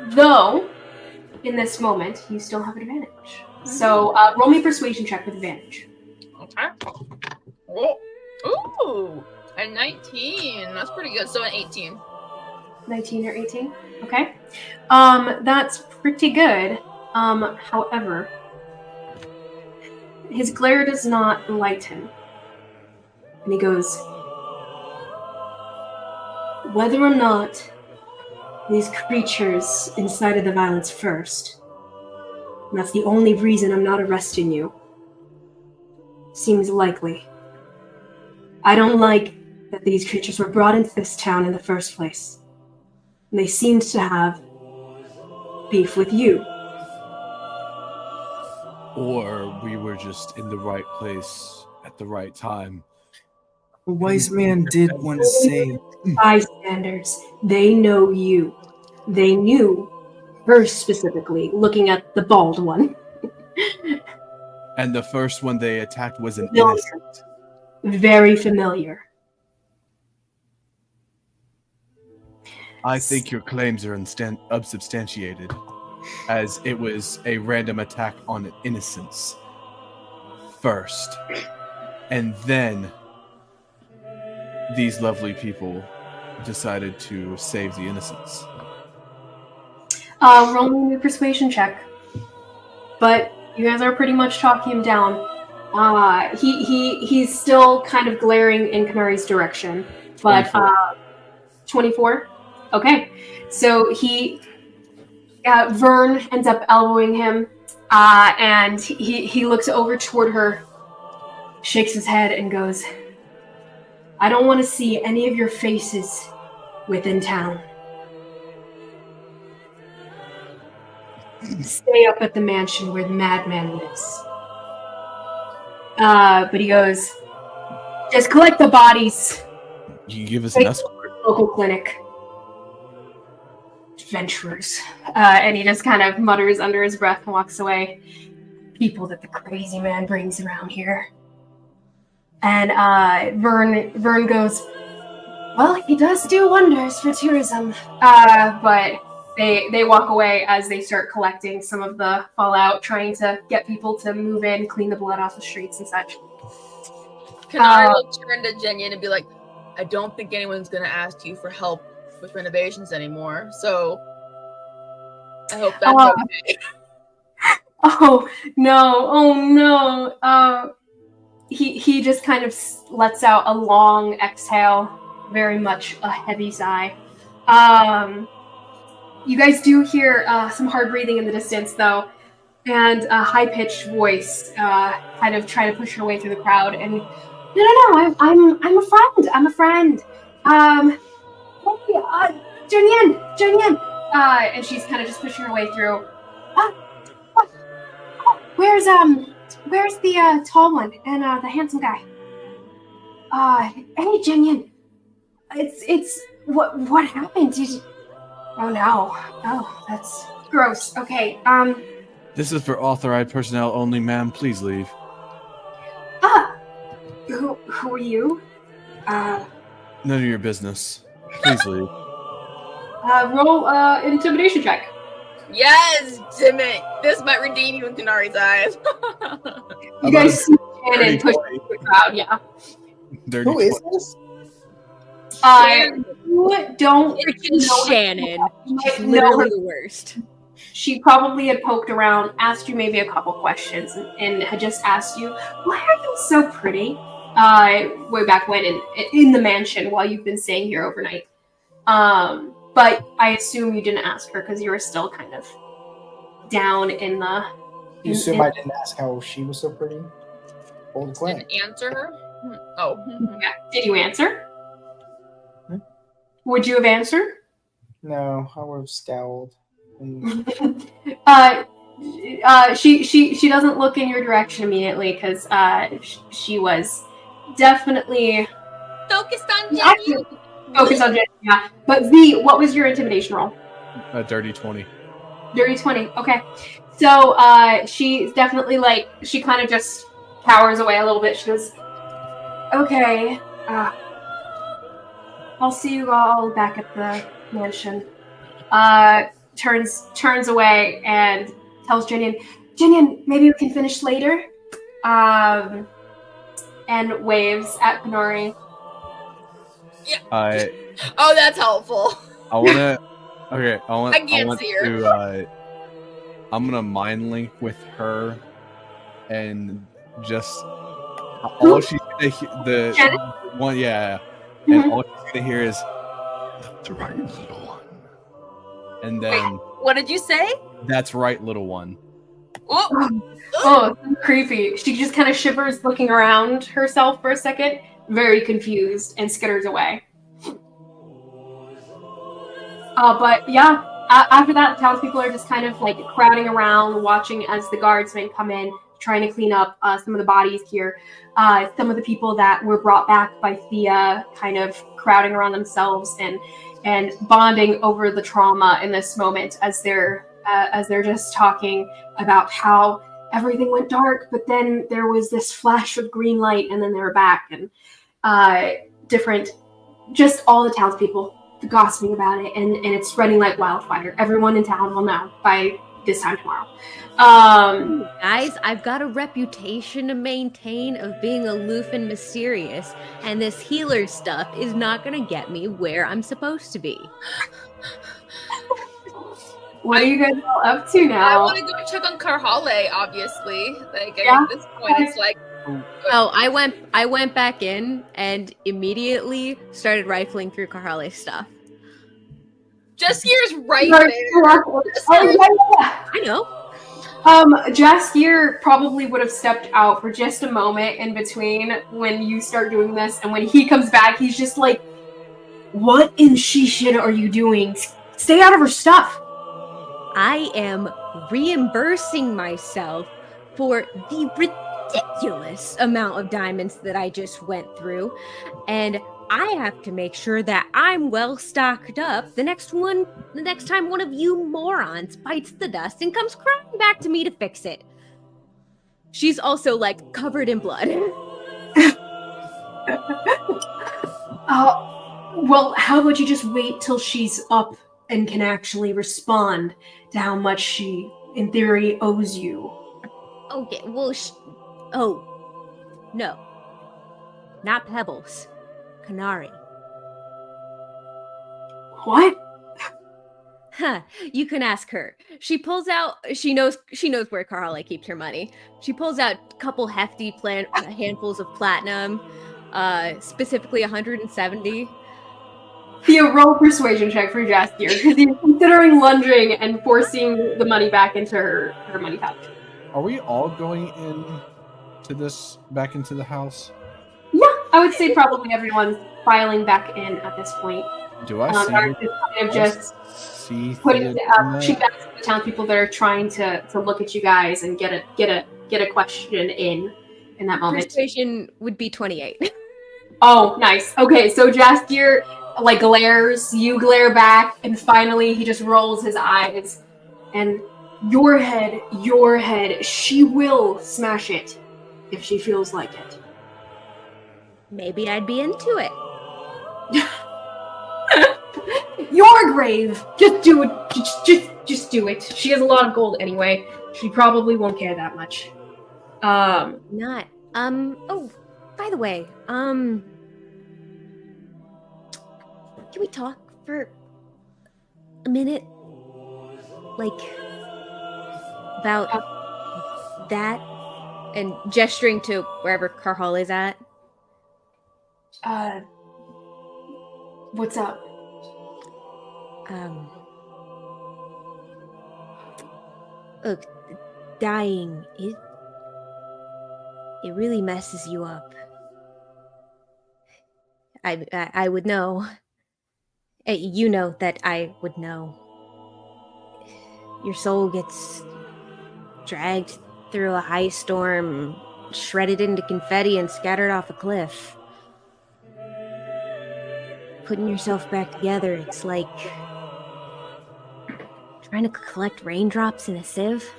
Though in this moment you still have advantage. So roll me a persuasion check with advantage. Okay. Oh. Ooh. A 19. That's pretty good. So an 18. 19 or 18? Okay. That's pretty good. However, his glare does not lighten. And he goes, whether or not these creatures incited the violence first, and that's the only reason I'm not arresting you, seems likely. I don't like that these creatures were brought into this town in the first place. And they seemed to have beef with you. Or we were just in the right place at the right time. The wise man did want to say. Bystanders, they know you. They knew her specifically, looking at the bald one. And the first one they attacked was an innocent. Very familiar. I think your claims are unsubstantiated, as it was a random attack on innocence first. And then these lovely people decided to save the innocents. Roll me a persuasion check. But you guys are pretty much talking him down. He's still kind of glaring in Konari's direction. But 24? Okay. So Vern ends up elbowing him, and he looks over toward her, shakes his head, and goes, I don't want to see any of your faces within town. Stay up at the mansion where the madman lives. But he goes, just collect the bodies. You can give us an escort. Local clinic. Adventurers. And he just kind of mutters under his breath and walks away. People that the crazy man brings around here. And Vern goes, well, he does do wonders for tourism. But they walk away as they start collecting some of the fallout, trying to get people to move in, clean the blood off the streets and such. Konari will turn to Jenyan and be like, I don't think anyone's going to ask you for help with renovations anymore, so I hope that's okay. Oh no. He just kind of lets out a long exhale, very much a heavy sigh. You guys do hear some hard breathing in the distance, though, and a high-pitched voice kind of trying to push her way through the crowd. And no, I'm a friend. Hey, Zhanlu. And she's kind of just pushing her way through. Where's the tall one and the handsome guy? Hey, Zhanlu. It's what happened? Did you... Oh no. Oh, that's gross. Okay, This is for authorized personnel only, ma'am. Please leave. Who are you? None of your business. Please leave. Roll intimidation check. Yes, damn it. This might redeem you in Konari's eyes. You guys see Shannon push through the crowd, yeah. Who is this? You don't Freaking Shannon. You She's might know her. literally the worst. She probably had poked around, asked you maybe a couple questions, and had just asked you, why are you so pretty? Way back when in the mansion while you've been staying here overnight. But I assume you didn't ask her because you were still kind of down in the... You assume I didn't ask how she was so pretty? Old claim. Didn't answer her? Oh. Yeah. Did you answer? Would you have answered? No, I would have scowled. She doesn't look in your direction immediately because she was definitely Focused on Jenny. focused on Jenny. Yeah, but V, what was your intimidation roll? A dirty 20. Dirty 20. Okay, so she's definitely she kind of just cowers away a little bit. She goes, "Okay, I'll see you all back at the mansion." Turns away and tells Jenny, maybe we can finish later. and waves at Konari. Oh, that's helpful. I wanna. Okay, I can't see her. to. I'm gonna mind link with her, and just all she's gonna the one, yeah, and all she's gonna hear is "That's right, little one," and then What did you say? "That's right, little one." Oh, creepy. She just kind of shivers, looking around herself for a second, very confused, and skitters away. But yeah, after that, the townspeople are just kind of like crowding around, watching as the guardsmen come in, trying to clean up some of the bodies here. Some of the people that were brought back by Thea kind of crowding around themselves and bonding over the trauma in this moment as they're just talking about how everything went dark, but then there was this flash of green light, and then they were back, and just all the townspeople gossiping about it, and it's spreading like wildfire. Everyone in town will know by this time tomorrow. Guys, I've got a reputation to maintain of being aloof and mysterious, and this healer stuff is not gonna get me where I'm supposed to be. What are you guys all up to now? I want to go check on Karhalle, obviously. Like at this point, it's like. Oh, I went back in and immediately started rifling through Karhalle's stuff. Jaskier's right there. I know. Jaskier probably would have stepped out for just a moment in between when you start doing this, and when he comes back, he's just like, "What in shit are you doing? Stay out of her stuff." I am reimbursing myself for the ridiculous amount of diamonds that I just went through, and I have to make sure that I'm well stocked up the next time one of you morons bites the dust and comes crying back to me to fix it. She's also like covered in blood. Well, how about you just wait till she's up and can actually respond to how much she, in theory, owes you? Okay, well, no. Not Pebbles. Konari. What? Huh, you can ask her. She pulls out, she knows where Karhalle keeps her money. She pulls out a couple hefty handfuls of platinum, specifically 170. Thea, roll persuasion check for Jaskier, because he's considering lunging and forcing the money back into her money pouch. Are we all going back into the house? Yeah, I would say probably everyone's filing back in at this point. Do I see? Kind of just putting it up. She backs the townspeople that are trying to look at you guys and get a question in that moment. Persuasion would be 28. Oh, nice. Okay, so Jaskier like glares, you glare back, and finally he just rolls his eyes. And your head, she will smash it if she feels like it. Maybe I'd be into it. Your grave! Just do it. Just do it. She has a lot of gold anyway. She probably won't care that much. Not. Oh, by the way, can we talk for a minute? Like, about that? And gesturing to wherever Karhalle is at. What's up? Look, dying, it really messes you up. I would know. You know that I would know. Your soul gets dragged through a high storm, shredded into confetti, and scattered off a cliff. Putting yourself back together, it's like trying to collect raindrops in a sieve.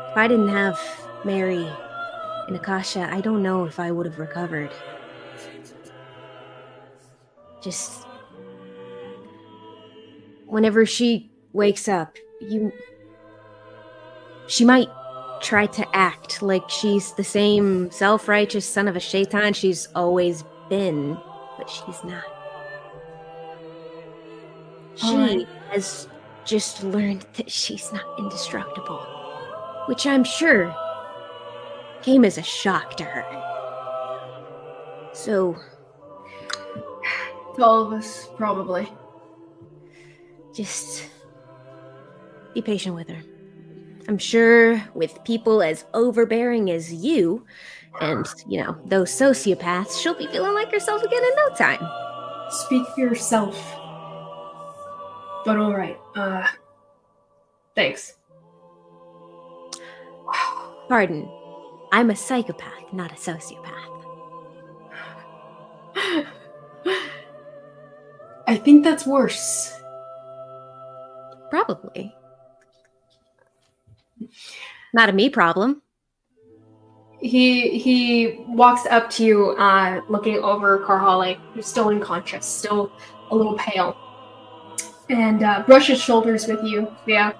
If I didn't have Mary and Akasha, I don't know if I would have recovered. Just whenever she wakes up, she might try to act like she's the same self-righteous son of a shaitan she's always been, but she's not. She has just learned that she's not indestructible, which I'm sure came as a shock to her. So, To all of us, probably. just be patient with her. I'm sure with people as overbearing as you and, those sociopaths, she'll be feeling like herself again in no time. Speak for yourself. But alright, thanks. Pardon, I'm a psychopath, not a sociopath. I think that's worse. Probably. Not a me problem. He walks up to you, looking over Karhalle, who's still unconscious, still a little pale, and brushes shoulders with you, Thea.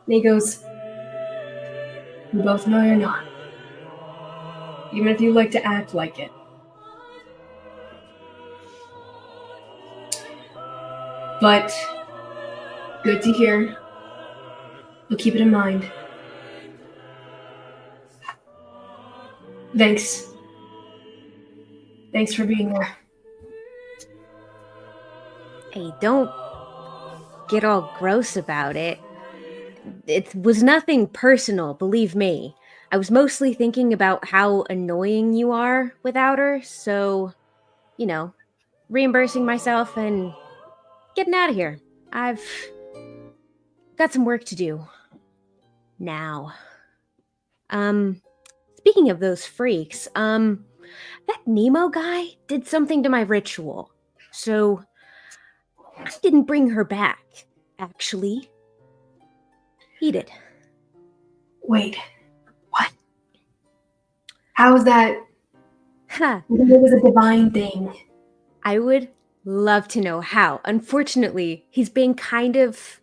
And he goes, "You both know you're not, even if you like to act like it. But good to hear. We'll keep it in mind. Thanks. Thanks for being there." Hey, don't get all gross about it. It was nothing personal, believe me. I was mostly thinking about how annoying you are without her, so, reimbursing myself and getting out of here. I've got some work to do. Now. Speaking of those freaks, that Mnemo guy did something to my ritual. So, I didn't bring her back, actually. He did. Wait, what? How is that? Ha! It was a divine thing. I would love to know how. Unfortunately, he's being kind of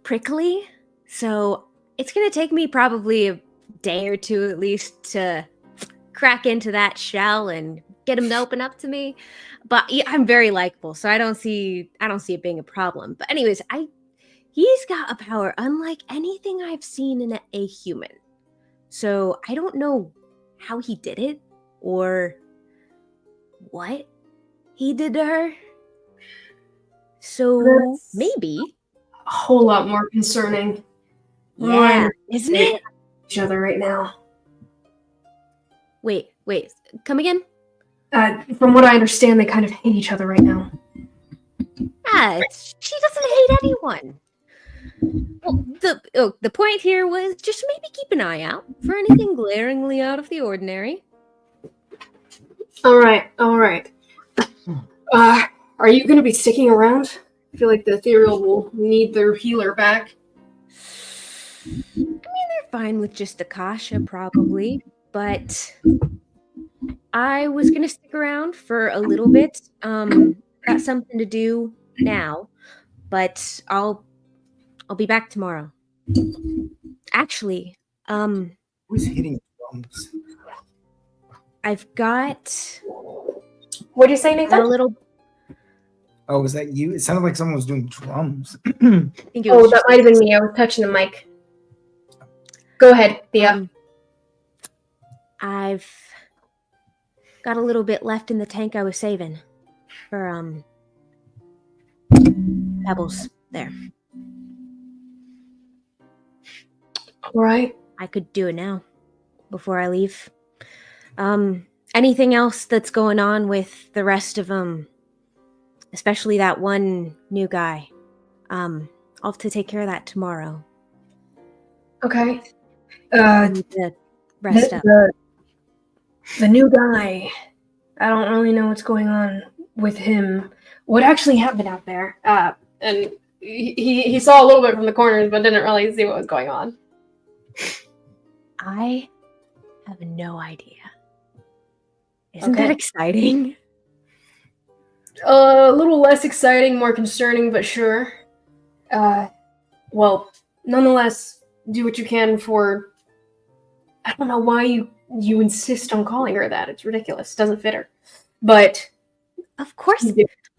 prickly, so it's gonna take me probably a day or two at least to crack into that shell and get him to open up to me. But yeah, I'm very likable, so I don't see it being a problem. But anyways, he's got a power unlike anything I've seen in a human. So I don't know how he did it or what he did to her. So That's maybe a whole lot more concerning. yeah, isn't it? Each other right now. Wait, come again? From what I understand, they kind of hate each other right now. She doesn't hate anyone. Well, the point here was just maybe keep an eye out for anything glaringly out of the ordinary. All right. Are you going to be sticking around? I feel like the ethereal will need their healer back. I mean, they're fine with just Akasha, probably, but I was gonna stick around for a little bit. Got something to do now, but I'll be back tomorrow. Actually, Who's hitting drums? I've got What did you say, a Nathan? little. Oh, was that you? It sounded like someone was doing drums. I think it Oh, was that just- might have been me. I was touching the mic. Go ahead, Thea. I've got a little bit left in the tank I was saving for pebbles there. All right. I could do it now before I leave. Anything else that's going on with the rest of them, especially that one new guy? I'll have to take care of that tomorrow. Okay. I need to rest up. The new guy. I don't really know what's going on with him. What actually happened out there? And he saw a little bit from the corners, but didn't really see what was going on. I have no idea. Isn't that exciting? A little less exciting, more concerning, but sure. Well, nonetheless, do what you can for I don't know why you insist on calling her that. It's ridiculous. Doesn't fit her. But Of course.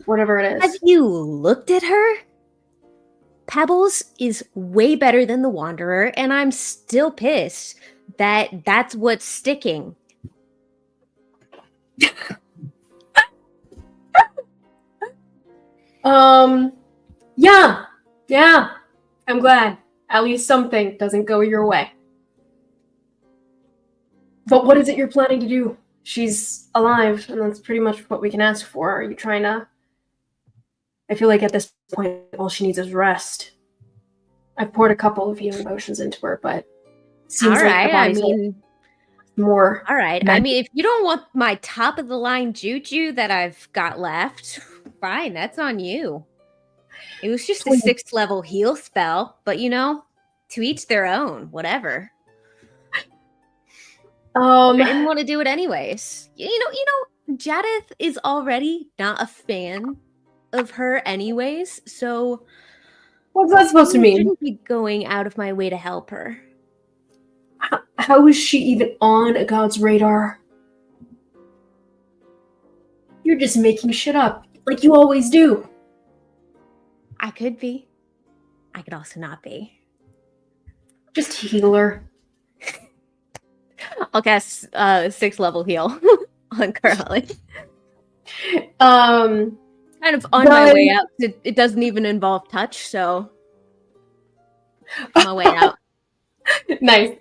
whatever it Have is. you looked at her? Pebbles is way better than the Wanderer, and I'm still pissed that that's what's sticking. Yeah. I'm glad. At least something doesn't go your way. But what is it you're planning to do? She's alive, and that's pretty much what we can ask for. Are you trying to... I feel like at this point, all she needs is rest. I've poured a couple of healing potions into her, but seems All like right, her body's more... all right. I mean, if you don't want my top-of-the-line juju that I've got left, fine, that's on you. It was just a 6th level heal spell, but to each their own, whatever. I didn't want to do it anyways. Jadith is already not a fan of her anyways, so what's that supposed to I mean? shouldn't be going out of my way to help her. How is she even on a god's radar? You're just making shit up, like you always do. I could be. I could also not be. Just heal her. I'll cast 6th level heal on Karhalle. Um, Kind of on my way out. It doesn't even involve touch, so on my way out. Nice.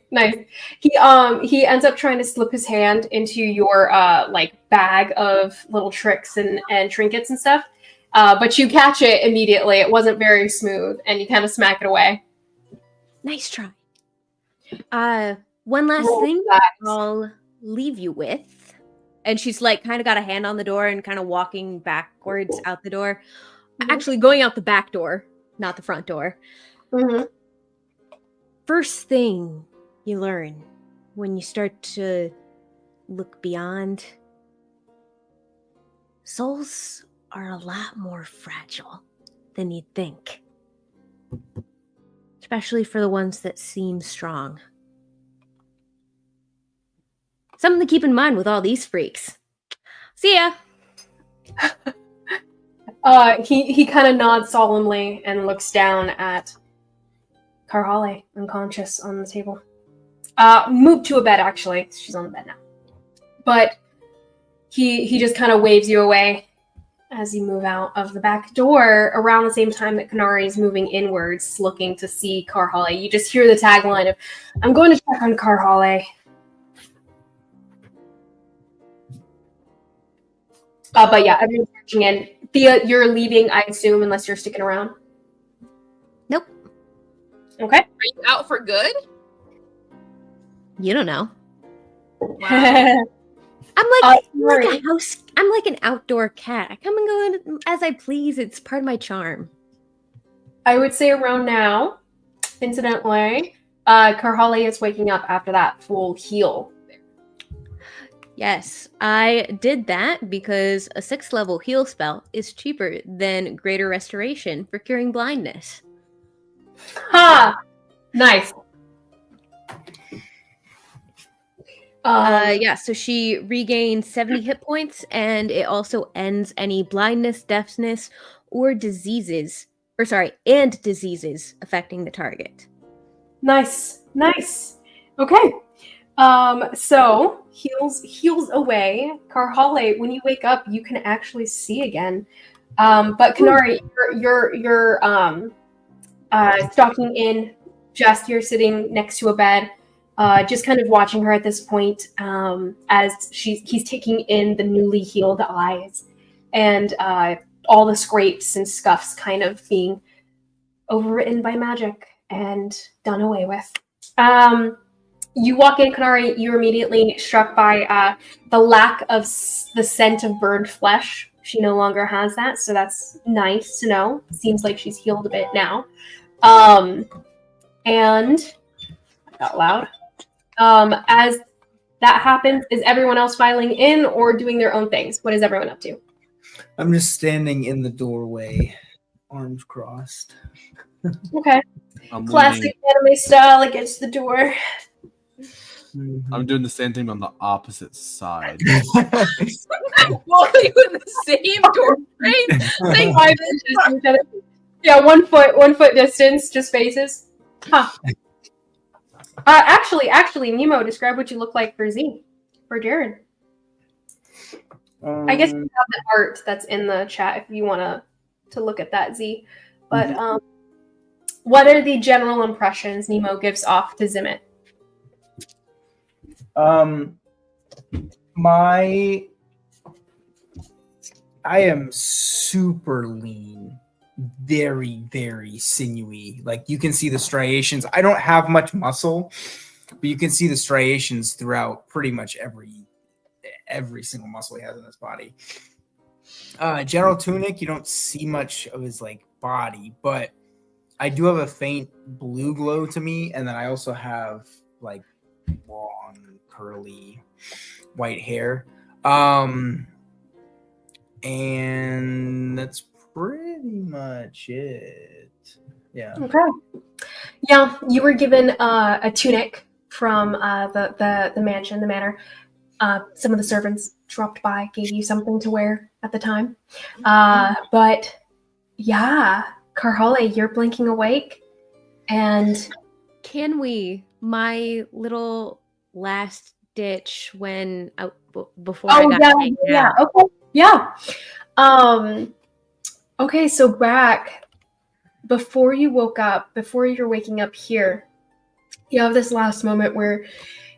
He ends up trying to slip his hand into your bag of little tricks and trinkets and stuff. But you catch it immediately. It wasn't very smooth, and you kind of smack it away. Nice try. One last thing I'll leave you with. And she's kind of got a hand on the door and kind of walking backwards out the door. Mm-hmm. Actually, going out the back door, not the front door. Mm-hmm. First thing you learn when you start to look beyond, souls are a lot more fragile than you'd think. Especially for the ones that seem strong. Something to keep in mind with all these freaks. See ya! He kind of nods solemnly and looks down at Karhalle, unconscious on the table. Moved to a bed, actually. She's on the bed now. But he just kind of waves you away as you move out of the back door around the same time that Konari is moving inwards, looking to see Karhalle. You just hear the tagline of, "I'm going to check on Karhalle." But yeah, everyone's marching in. Thea, you're leaving, I assume, unless you're sticking around. Nope. Okay. Are you out for good? You don't know. Wow. I'm like right. a house. I'm like an outdoor cat. I come and go as I please. It's part of my charm. I would say around now, incidentally, Karhalle is waking up after that full heal. Yes, I did that because a 6th level heal spell is cheaper than Greater Restoration for curing blindness. Ha! Nice. So she regains 70 hit points, and it also ends any blindness, deafness, or diseases affecting the target. Nice. Okay. So heals away. Karhalle, when you wake up, you can actually see again. But Konari, you're stalking in. Just you're sitting next to a bed. Just kind of watching her at this point as he's taking in the newly healed eyes and all the scrapes and scuffs kind of being overwritten by magic and done away with. You walk in, Konari, you're immediately struck by the lack of the scent of burned flesh. She no longer has that, so that's nice to know. Seems like she's healed a bit now. And out loud. As that happens, is everyone else filing in or doing their own things? What is everyone up to? I'm just standing in the doorway, arms crossed. Okay. I'm Classic anime style against the door. I'm doing the same thing on the opposite side. Both of you in the same door frame. Same 5 inches from each other. Yeah, 1 foot distance, just faces. Huh. Actually, Mnemo, describe what you look like for Z, for Jared. I guess you have the art that's in the chat if you want to look at that, Z. But what are the general impressions Mnemo gives off to Zimmet? I am super lean, very, very sinewy. Like you can see the striations. I don't have much muscle, but you can see the striations throughout pretty much every single muscle he has in his body. General tunic, you don't see much of his like body, but I do have a faint blue glow to me, and then I also have like long, curly, white hair. And that's pretty much it. Yeah. Okay. Yeah, you were given a tunic from the mansion, the manor. Some of the servants dropped by, gave you something to wear at the time. But yeah, Karhalle, you're blinking awake, and Can we, my little last ditch when before I got taken out. Okay. Yeah. Okay, so back before you woke up, before you're waking up here, you have this last moment where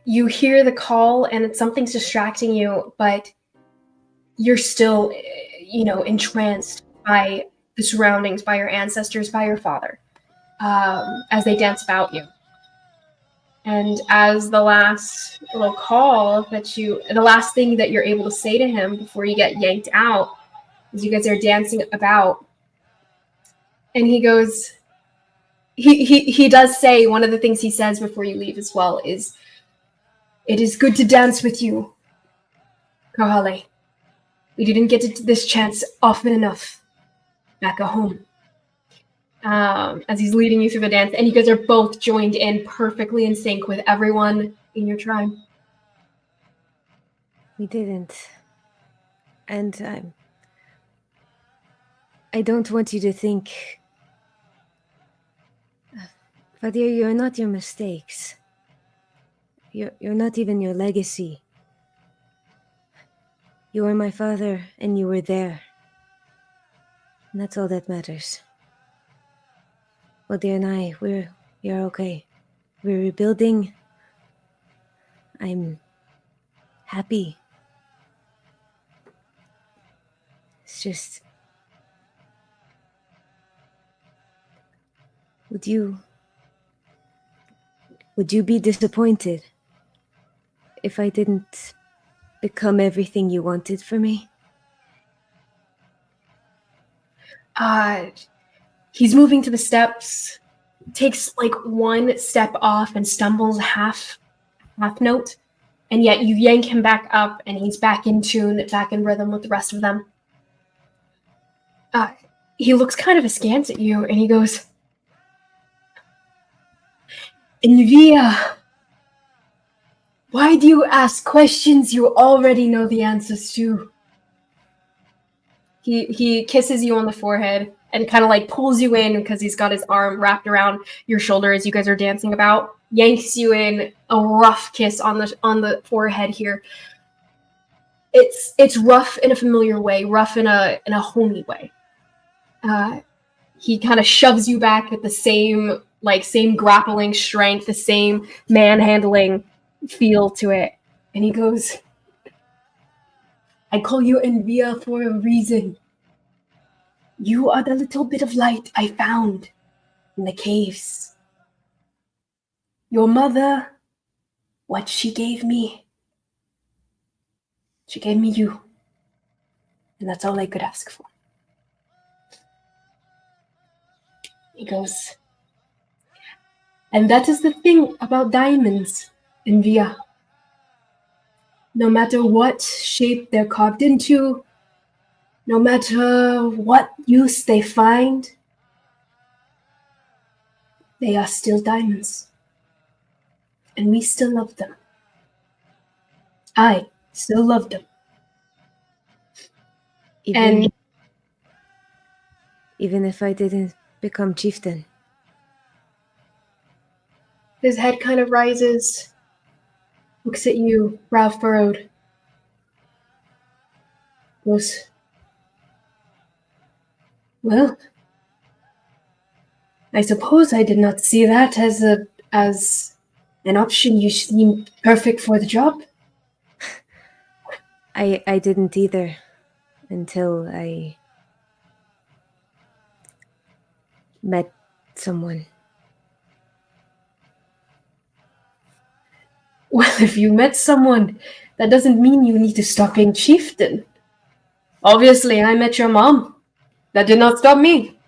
you hear the call and something's distracting you, but you're still, entranced by the surroundings, by your ancestors, by your father, as they dance about you. And as the last little call the last thing that you're able to say to him before you get yanked out, as you guys are dancing about, and he goes, he does say, one of the things he says before you leave as well is, "It is good to dance with you, Karhalle. We didn't get this chance often enough back at home." As he's leading you through the dance, and you guys are both joined in perfectly in sync with everyone in your tribe. We didn't. And I don't want you to think, Vadir, you're not your mistakes. You're not even your legacy. You were my father, and you were there. And that's all that matters. Vadir and I, we're okay. We're rebuilding. I'm happy. It's just... Would you be disappointed if I didn't become everything you wanted for me? He's moving to the steps, takes like one step off and stumbles half note, and yet you yank him back up and he's back in tune, back in rhythm with the rest of them. He looks kind of askance at you and he goes, "Envia, why do you ask questions you already know the answers to?" He kisses you on the forehead and kind of like pulls you in because he's got his arm wrapped around your shoulder as you guys are dancing about, yanks you in, a rough kiss on the forehead here. It's rough in a familiar way, rough in a homey way. He kind of shoves you back with the same grappling strength, the same manhandling feel to it. And he goes, "I call you Envia for a reason. You are the little bit of light I found in the caves. Your mother, what she gave me you. And that's all I could ask for." He goes, "And that is the thing about diamonds, Envia. No matter what shape they're carved into, no matter what use they find, they are still diamonds. And we still love them. I still loved him. Even if I didn't become chieftain. His head kind of rises, looks at you, Ralph Burrowed. Goes, well, I suppose I did not see that as an option. You seem perfect for the job. I didn't either until I met someone. Well, if you met someone, that doesn't mean you need to stop being chieftain. Obviously, I met your mom. That did not stop me.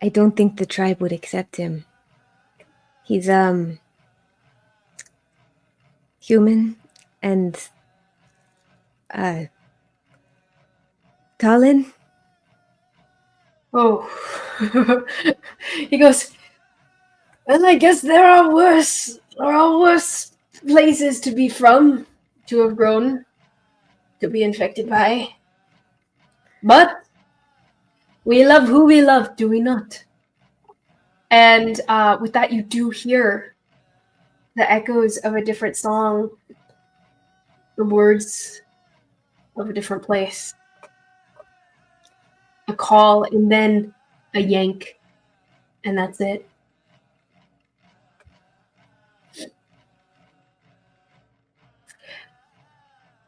I don't think the tribe would accept him. He's human and Talon? Oh. He goes, well, I guess there are worse places to be from, to have grown, to be infected by. But we love who we love, do we not? And with that, you do hear the echoes of a different song, the words of a different place. A call, and then a yank, and that's it.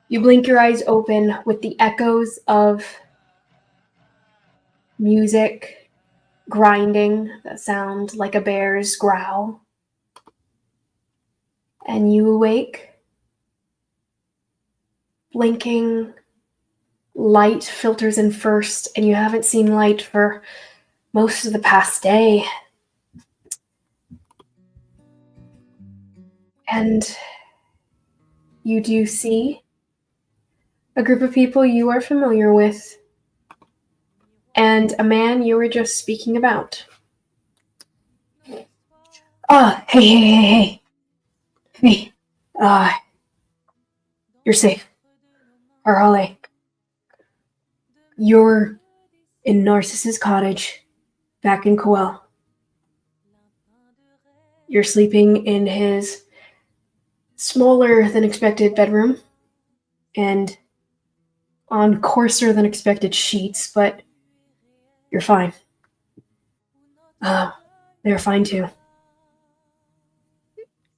You blink your eyes open with the echoes of music grinding that sound like a bear's growl. And you awake, blinking, light filters in first, and you haven't seen light for most of the past day. And you do see a group of people you are familiar with, and a man you were just speaking about. Hey. You're safe. Karhalle. You're in Narcissus' cottage, back in Coel. You're sleeping in his smaller than expected bedroom, and on coarser than expected sheets, but you're fine. They're fine too.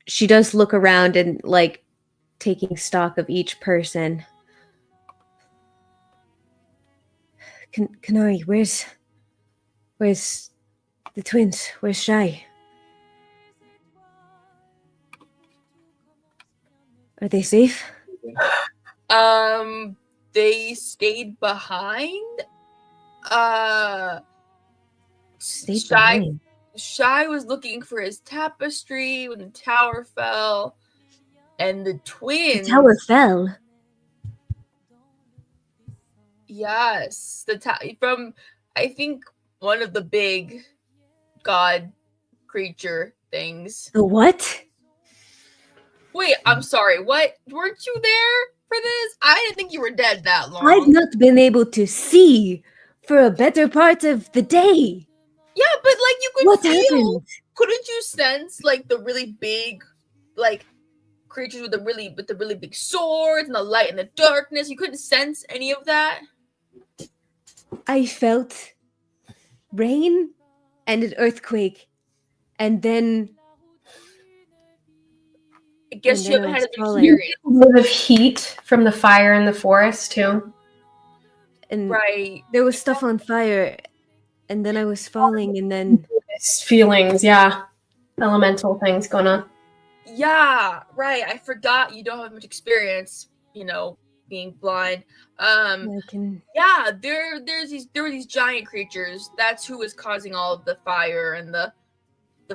She does look around and, like, taking stock of each person. Konari, where's the twins? Where's Shai? Are they safe? They stayed behind. Stayed behind. Shai was looking for his tapestry when the tower fell, and the twins. The tower fell. Yes, from I think one of the big god creature things. The what? Wait, I'm sorry. What? Weren't you there for this? I didn't think you were dead that long. I've not been able to see for a better part of the day. Yeah, but like you could What feel. happened? Couldn't you sense like the really big, like creatures with the really big swords and the light and the darkness? You couldn't sense any of that. I felt rain and an earthquake, and then I guess you then haven't I had was an falling. experience, A little bit of heat from the fire in the forest too. And right? there was stuff on fire, and then I was falling, and then Feelings, yeah. Elemental things going on. Yeah, right. I forgot you don't have much experience, being blind. I can. Yeah, there were these giant creatures. That's who was causing all of the fire and the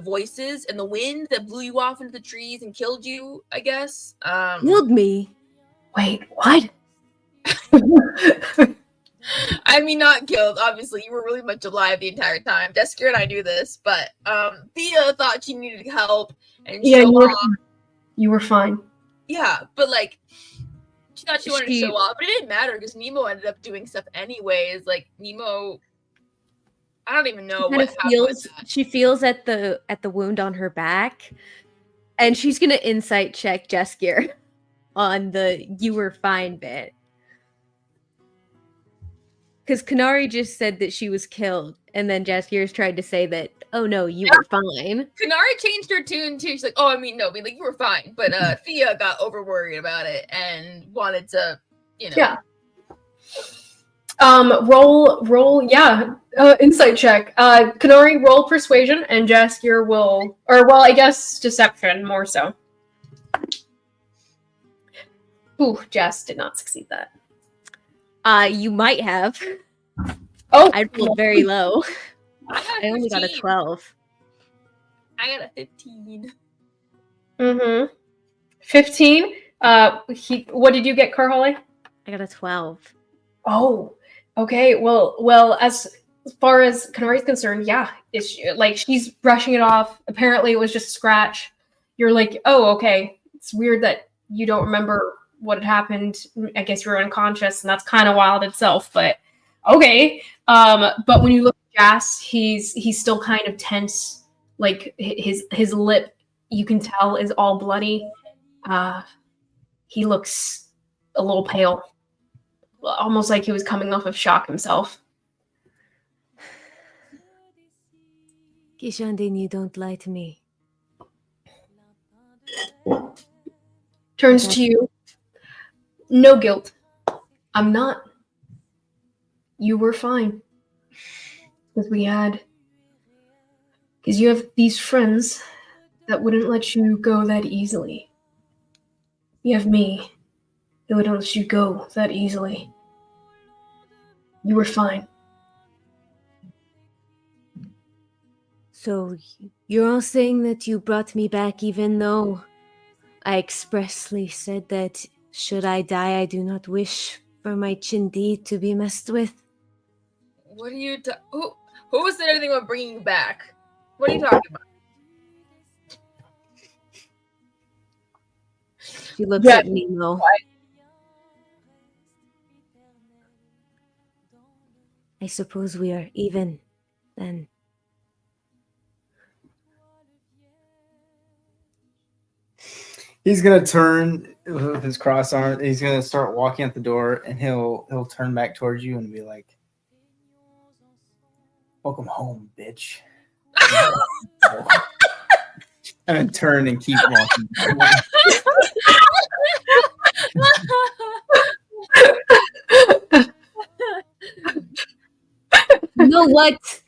voices and the wind that blew you off into the trees and killed you, I guess. Killed me. Wait, what? I mean, not killed. Obviously, you were really much alive the entire time. Jessica and I knew this, but Thea thought she needed help, and Yeah, show off. you were fine. Yeah, but like, she thought she wanted to show off, but it didn't matter because Mnemo ended up doing stuff anyways. Like Mnemo, I don't even know what happened with that. She feels at the wound on her back, and she's gonna insight check Jessica on the "you were fine" bit. Because Konari just said that she was killed, and then Jaskier's tried to say that, oh no, you were fine. Konari changed her tune too. She's like, oh, I mean, no, like you were fine. But Thea got over worried about it and wanted to, you know. Yeah. Roll, yeah. Insight check. Konari, roll persuasion, and Jaskier will, or well, I guess deception more so. Ooh, Jas did not succeed that. You might have. Oh, I rolled very low. I only got a 12. I got a 15. 15. What did you get, Karhalle? I got a 12. Oh, okay. Well, as far as Konari's concerned, yeah, she's brushing it off. Apparently, it was just a scratch. You're like, oh, okay. It's weird that you don't remember what had happened. I guess you were unconscious, and that's kind of wild itself. But okay. But when you look at Jas, he's still kind of tense. Like his lip, you can tell, is all bloody. He looks a little pale, almost like he was coming off of shock himself. Kishandin, you don't lie to me. Turns to you. No guilt. I'm not. You were fine. Because you have these friends that wouldn't let you go that easily. You have me that wouldn't let you go that easily. You were fine. So you're all saying that you brought me back even though I expressly said that should I die, I do not wish for my Chindi to be messed with? What are you who said anything about bringing you back? What are you talking about? She looks at Mnemo. I suppose we are even, then. He's gonna turn with his cross arm. He's gonna start walking at the door, and he'll turn back towards you and be like, "Welcome home, bitch." And then turn and keep walking. You know what?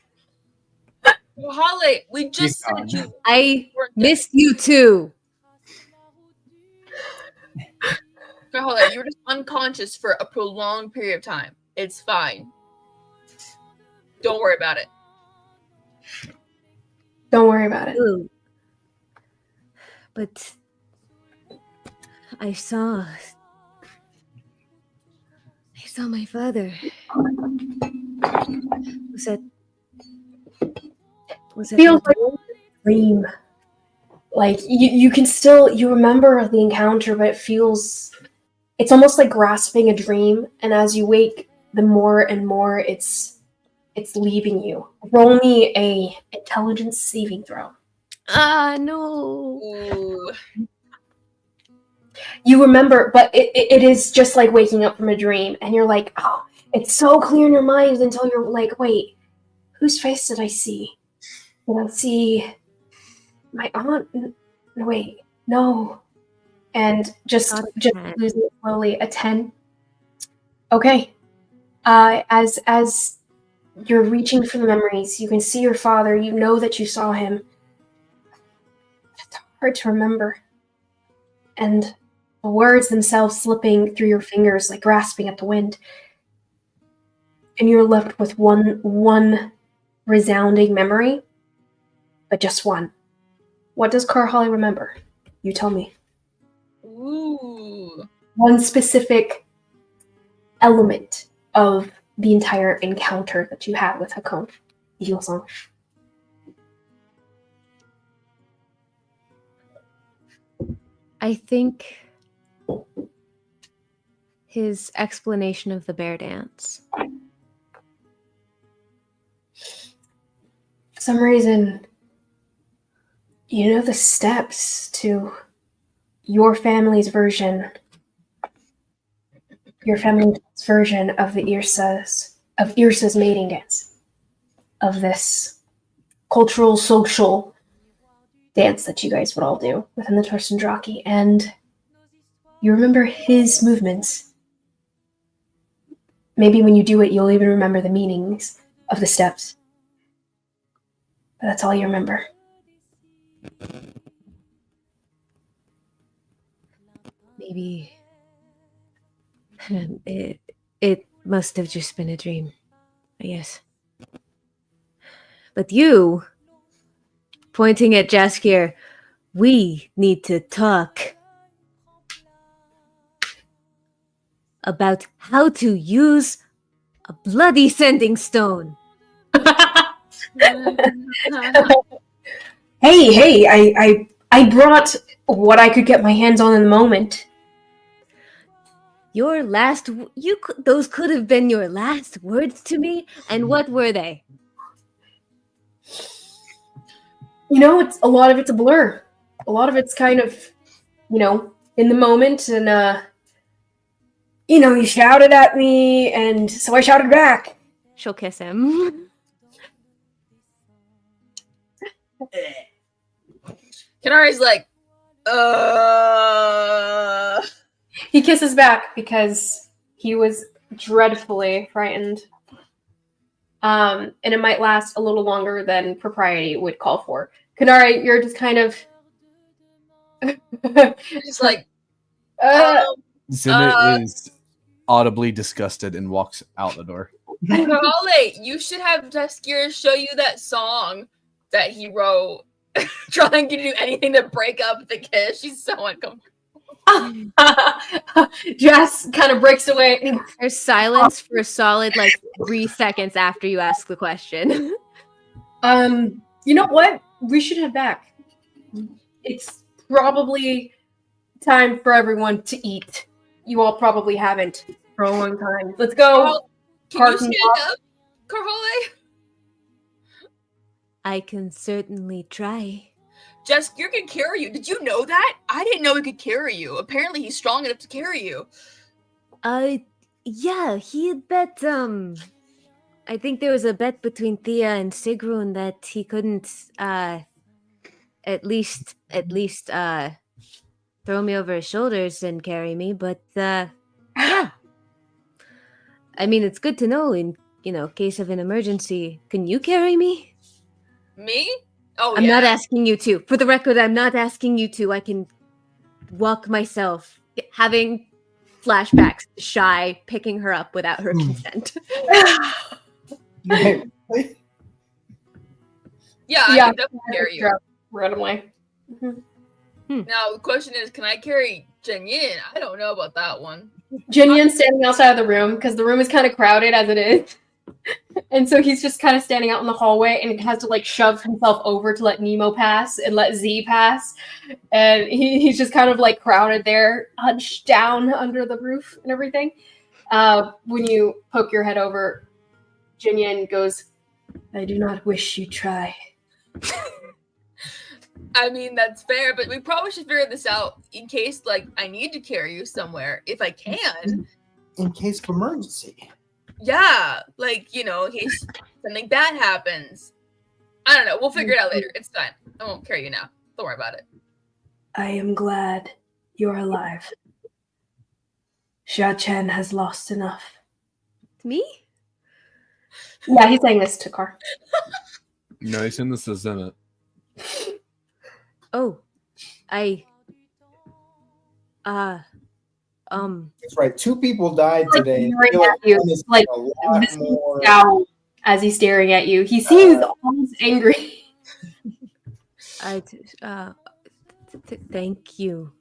Karhalle, we just said you. I missed you too. Karhalle, you were just unconscious for a prolonged period of time. It's fine. Don't worry about it. Don't worry about it. Ooh. But I saw my father. Was that Feels like a dream. Like you can still remember the encounter, but it's almost like grasping a dream, and as you wake, the more and more it's leaving you. Roll me a intelligence saving throw. No. Ooh. You remember, but it is just like waking up from a dream, and you're like, oh, it's so clear in your mind until you're like, wait, whose face did I see? Did I see my aunt? No, wait, no. And just losing it slowly. A 10. Okay. As you're reaching for the memories, you can see your father. You know that you saw him. It's hard to remember. And the words themselves slipping through your fingers, like grasping at the wind. And you're left with one resounding memory, but just one. What does Karhalle remember? You tell me. Ooh. One specific element of the entire encounter that you had with Hakon. Ilsong. I think his explanation of the bear dance. For some reason, you know the steps to your family's version of the Irsa's mating dance, of this cultural, social dance that you guys would all do within the Torstendraki, and you remember his movements. Maybe when you do it, you'll even remember the meanings of the steps. But that's all you remember. Maybe it must have just been a dream, I guess. But you, pointing at Jaskier, we need to talk about how to use a bloody sending stone. Hey, I brought what I could get my hands on in the moment. Those could have been your last words to me, and what were they? You know, a lot of it's a blur. A lot of it's kind of, in the moment, and you shouted at me, and so I shouted back. She'll kiss him. Konari's like, He kisses back because he was dreadfully frightened. And it might last a little longer than propriety would call for. Konari, you're just kind of... just like, Zenit is audibly disgusted and walks out the door. Karhalle, you should have Jaskier show you that song that he wrote, trying to do anything to break up the kiss. She's so uncomfortable. Jess kind of breaks away. There's silence for a solid 3 seconds after you ask the question. You know what? We should head back. It's probably time for everyone to eat. You all probably haven't for a long time. Let's go. Can you stand up, Karhalle? I can certainly try. Jaskier can carry you. Did you know that? I didn't know he could carry you. Apparently he's strong enough to carry you. Yeah, he had bet, I think there was a bet between Thea and Sigrun that he couldn't, at least, throw me over his shoulders and carry me, but, yeah. I mean, it's good to know in, case of an emergency. Can you carry me? Me? Oh, I'm not asking you to. For the record, I'm not asking you to. I can walk myself. Having flashbacks to Shy picking her up without her consent. Yeah, I can definitely carry you. Randomly. Now, the question is, can I carry Jinyin? I don't know about that one. Jinyin's standing outside of the room because the room is kind of crowded as it is. And so he's just kind of standing out in the hallway and has to shove himself over to let Mnemo pass and let Z pass. And he's just kind of crowded there, hunched down under the roof and everything. When you poke your head over, Jinyin goes, I do not wish you try. I mean, that's fair, but we probably should figure this out in case, I need to carry you somewhere, if I can. In case of emergency. Yeah, in case something bad happens. I don't know. We'll figure it out later. It's fine. I won't carry you now. Don't worry about it. I am glad you're alive. Xia Chen has lost enough. Me? Yeah, he's saying this to Kar. No, he's saying this to Zenit. Oh, That's right. 2 people died today. Down as he's staring at you. He seems almost angry. Thank you.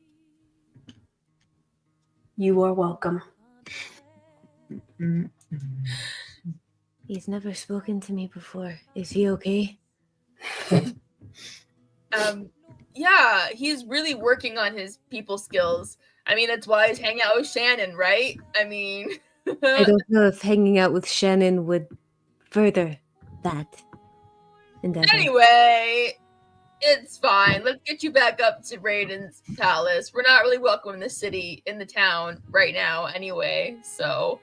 You are welcome. He's never spoken to me before. Is he okay? Yeah, he's really working on his people skills. I mean, that's why he's hanging out with Shannon, right? I mean, I don't know if hanging out with Shannon would further that endeavor. Anyway, it's fine. Let's get you back up to Raiden's palace. We're not really welcome in the city, in the town right now anyway, so...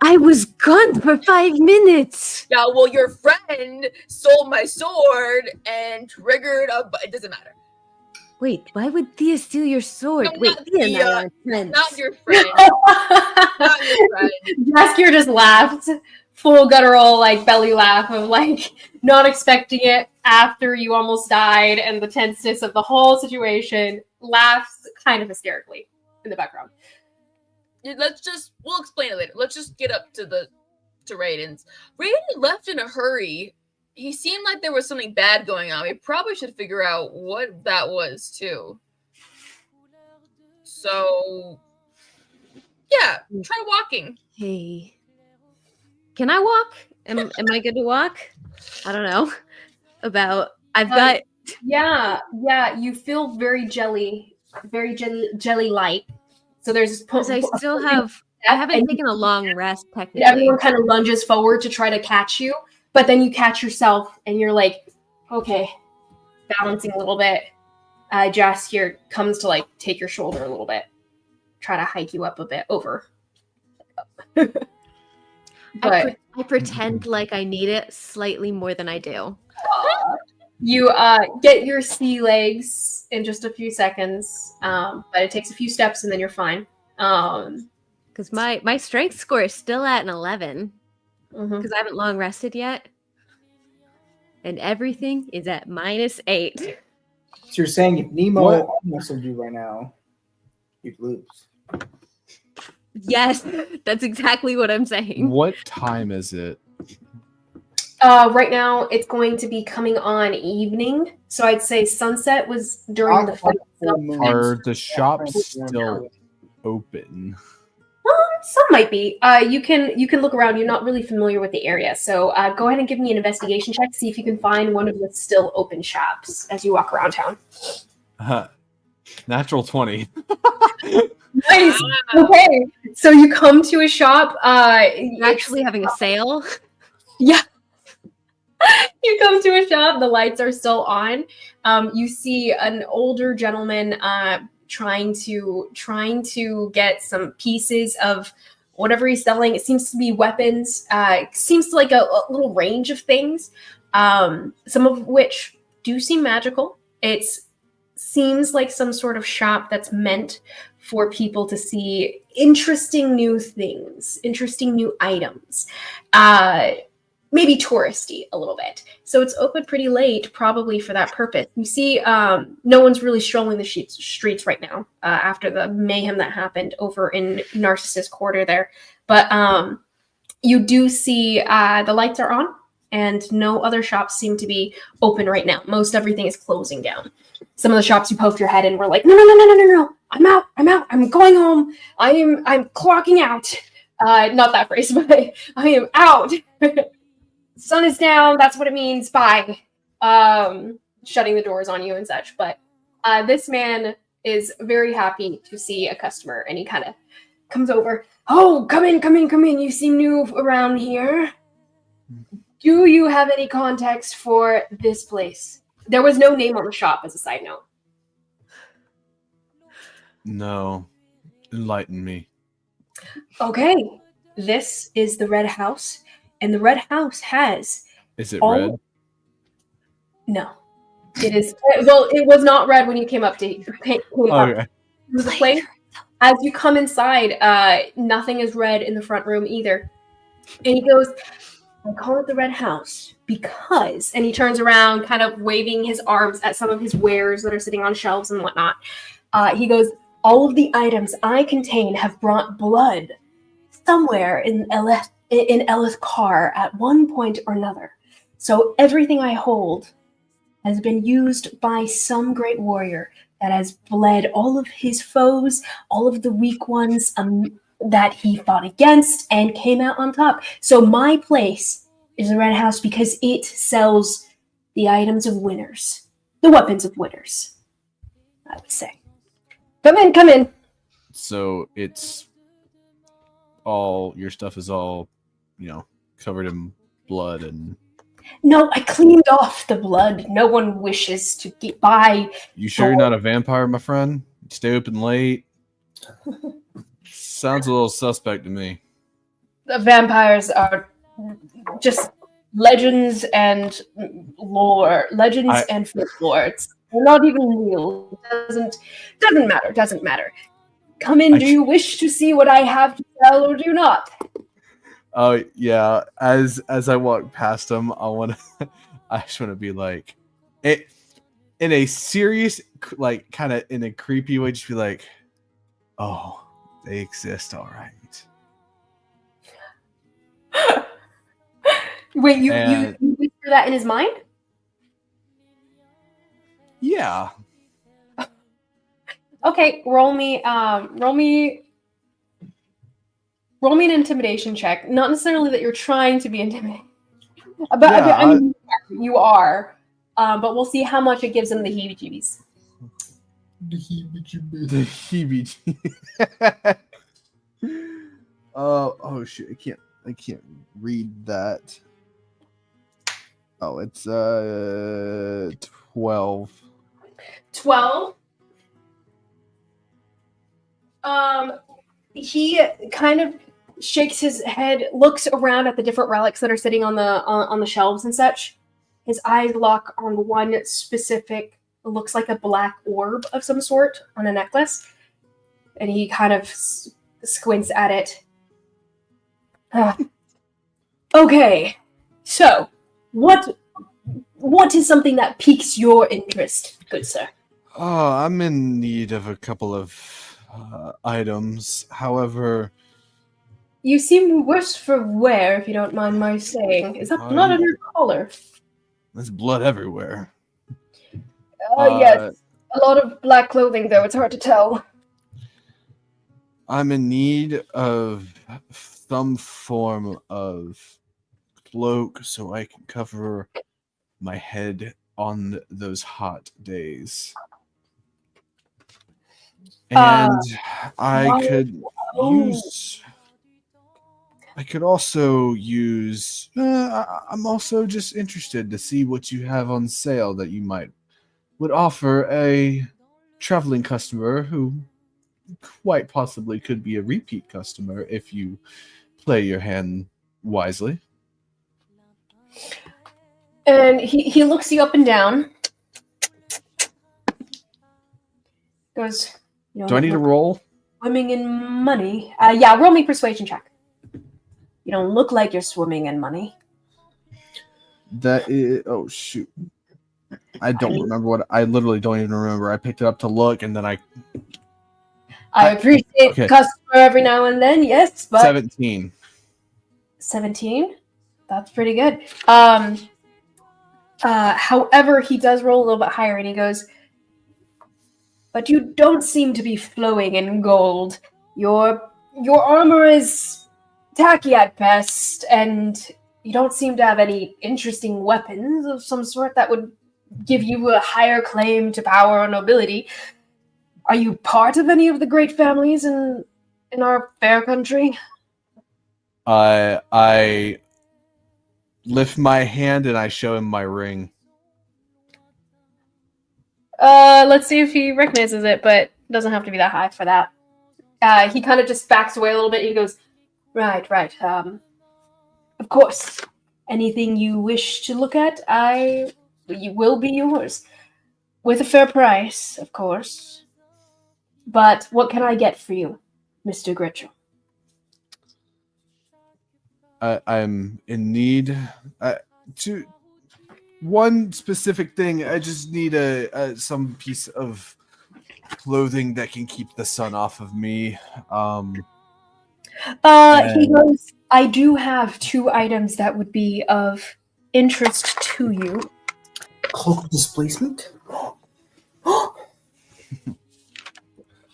I was gone for 5 minutes! Yeah, well, your friend sold my sword and triggered a... It doesn't matter. Wait, why would Thea steal your sword? No, Wait, Thea and I aren't friends. Not your friend. Not your friend. Jaskier just laughed. Full guttural, like, belly laugh of, like, not expecting it after you almost died and the tenseness of the whole situation. Laughs kind of hysterically in the background. We'll explain it later. Let's just get up to Raiden's. Raiden left in a hurry. He seemed like there was something bad going on. We probably should figure out what that was, too. So, yeah, try walking. Hey. Can I walk? Am I good to walk? I don't know. I've got... Yeah, you feel very jelly-like. So there's... Because I still have... I haven't taken a long rest, technically. Everyone kind of lunges forward to try to catch you, but then you catch yourself, and you're like, okay, balancing a little bit. Jaskier comes to, like, take your shoulder a little bit. Try to hike you up a bit over. But I pretend like I need it slightly more than I do. You get your sea legs in just a few seconds, but it takes a few steps and then you're fine. Because my strength score is still at an 11. Because I haven't long rested yet. And everything is at -8. So you're saying if Mnemo muscled you right now, you'd lose. Yes, that's exactly what I'm saying. What time is it? Right now, it's going to be coming on evening. So I'd say sunset was during the fight. Are the shops still open? Some might be. You can look around. You're not really familiar with the area. So go ahead and give me an investigation check. See if you can find one of the still open shops as you walk around town. Natural 20. Nice. Okay. So you come to a shop. You're actually having a sale? Yeah. You come to a shop. The lights are still on. You see an older gentleman trying to get some pieces of whatever he's selling. It seems to be weapons. It seems like a little range of things. Some of which do seem magical. It seems like some sort of shop that's meant for people to see interesting new things, interesting new items, maybe touristy a little bit. So it's open pretty late, probably for that purpose. You see, no one's really strolling the streets right now after the mayhem that happened over in Narcissus Quarter there. But you do see the lights are on, and no other shops seem to be open right now. Most everything is closing down. Some of the shops you poked your head in were like, no. I'm out. I'm going home. I'm clocking out. Not that phrase, but I am out. Sun is down. That's what it means. Bye. Shutting the doors on you and such. But this man is very happy to see a customer, and he kind of comes over. Oh, come in. You seem new around here. Do you have any context for this place? There was no name on the shop, as a side note. No. Enlighten me. Okay. This is the Red House, and the Red House has... Is it red? No. It is... Well, it was not red when you came up to... Okay. It was a plain... As you come inside, nothing is red in the front room either. And he goes... I call it the Red House because, and he turns around, kind of waving his arms at some of his wares that are sitting on shelves and whatnot. He goes, all of the items I contain have brought blood somewhere in Ellis Car at one point or another. So everything I hold has been used by some great warrior that has bled all of his foes, all of the weak ones, that he fought against and came out on top. So my place is the Red House because it sells the items of winners, the weapons of winners, I would say. Come in, come in. So it's all your stuff is all, covered in blood and. No, I cleaned off the blood. No one wishes to get by. You sure you're not a vampire, my friend? You stay open late. Sounds a little suspect to me. The vampires are just legends and lore, and folklore. They're not even real. Doesn't matter. Come in. Do you wish to see what I have to sell, or do not? Oh yeah. As I walk past them, I just want to be like, it in a serious, like, kind of in a creepy way. Just be like, oh, they exist, all right. Wait, you whisper that in his mind? Yeah. Okay, roll me an intimidation check. Not necessarily that you're trying to be intimidating, but Yeah, I mean, you are. But we'll see how much it gives him the heebie-jeebies. The heebie-jeebies. Oh shit! I can't read that. Oh, it's 12. 12. He kind of shakes his head, looks around at the different relics that are sitting on the shelves and such. His eyes lock on one specific, looks like a black orb of some sort on a necklace, and he kind of squints at it. Okay, so what is something that piques your interest, good sir? Oh, I'm in need of a couple of items. However, you seem worse for wear, if you don't mind my saying. Is that blood on your collar? There's blood everywhere. Yes. A lot of black clothing, though. It's hard to tell. I'm in need of some form of cloak so I can cover my head on those hot days. And I could also use. I'm also just interested to see what you have on sale that you would offer a traveling customer who quite possibly could be a repeat customer if you play your hand wisely. And he looks you up and down. Goes. Do I need to roll? Swimming in money. Yeah, roll me persuasion check. You don't look like you're swimming in money. That is. Oh shoot! I don't remember what. I literally don't even remember. I picked it up to look, and then I appreciate customer every now and then. Yes, but 17. 17. That's pretty good. However, he does roll a little bit higher, and he goes, "But you don't seem to be flowing in gold. Your armor is tacky at best, and you don't seem to have any interesting weapons of some sort that would give you a higher claim to power or nobility. Are you part of any of the great families in our fair country?" I lift my hand and I show him my ring. Let's see if he recognizes it, but it doesn't have to be that high for that. He kind of just backs away a little bit. He goes, Right. Of course, anything you wish to look at, will be yours. With a fair price, of course. But what can I get for you, Mr. Gritchell? I'm in need to one specific thing. I just need some piece of clothing that can keep the sun off of me. He goes, I do have 2 items that would be of interest to you. Cloak displacement?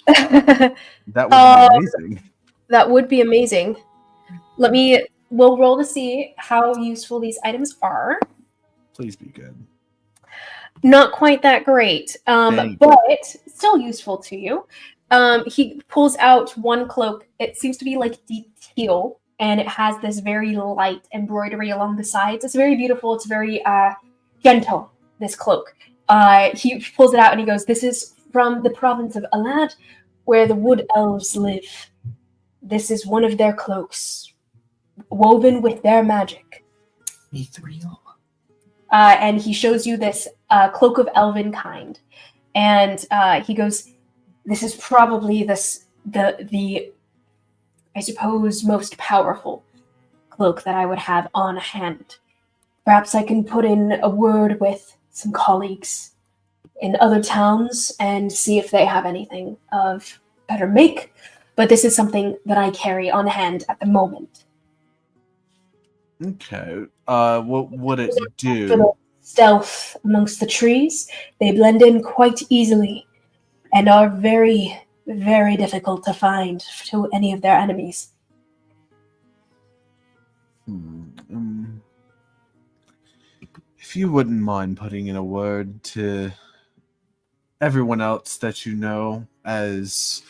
That would be amazing. That would be amazing. We'll roll to see how useful these items are. Please be good. Not quite that great, but still useful to you. He pulls out one cloak. It seems to be like deep teal, and it has this very light embroidery along the sides. It's very beautiful. It's very gentle, this cloak. He pulls it out and he goes, "This is from the province of Alad, where the wood elves live. This is one of their cloaks, woven with their magic." Mithril. And he shows you this cloak of elven kind. And he goes, "This is probably the I suppose, most powerful cloak that I would have on hand. Perhaps I can put in a word with some colleagues in other towns and see if they have anything of better make. But this is something that I carry on hand at the moment." Okay. What would it For do? the stealth amongst the trees, they blend in quite easily and are very, very difficult to find to any of their enemies. If you wouldn't mind putting in a word to everyone else that you know, as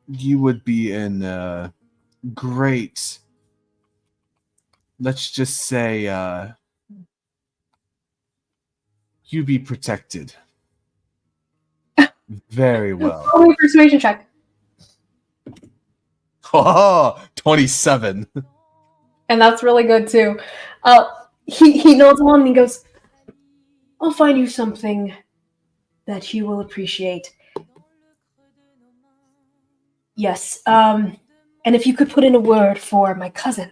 you would be in a great, let's just say, you be protected very well. Roll me a persuasion check. Oh, 27. And that's really good too. He nods along and he goes, "I'll find you something that you will appreciate. Yes, and if you could put in a word for my cousin.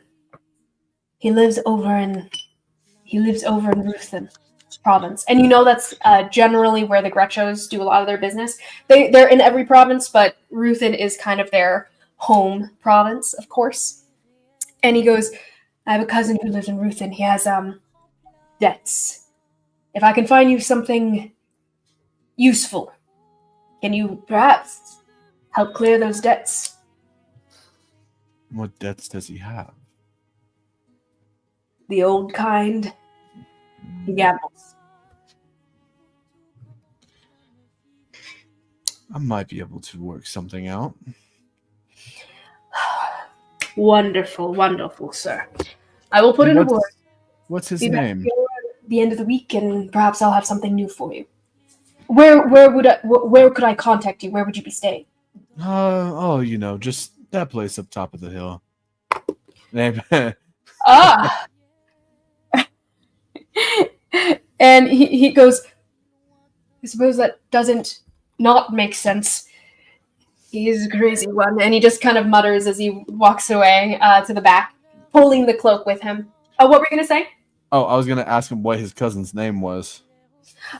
He lives over in Ruthen province." And you know that's generally where the Grechos do a lot of their business. They're in every province, but Ruthen is kind of their home province, of course. And he goes, "I have a cousin who lives in Ruthen. He has debts. If I can find you something useful, can you perhaps help clear those debts?" What debts does he have? The old kind. He gambles. I might be able to work something out. Wonderful, wonderful, sir. I will put in a word. What's his Be back name? here at the end of the week, and perhaps I'll have something new for you. Where could I contact you? Where would you be staying? Just that place up top of the hill. Ah. And he goes, "I suppose that doesn't not make sense. He's a crazy one." And he just kind of mutters as he walks away to the back, pulling the cloak with him. Oh, what were you going to say? Oh, I was going to ask him what his cousin's name was.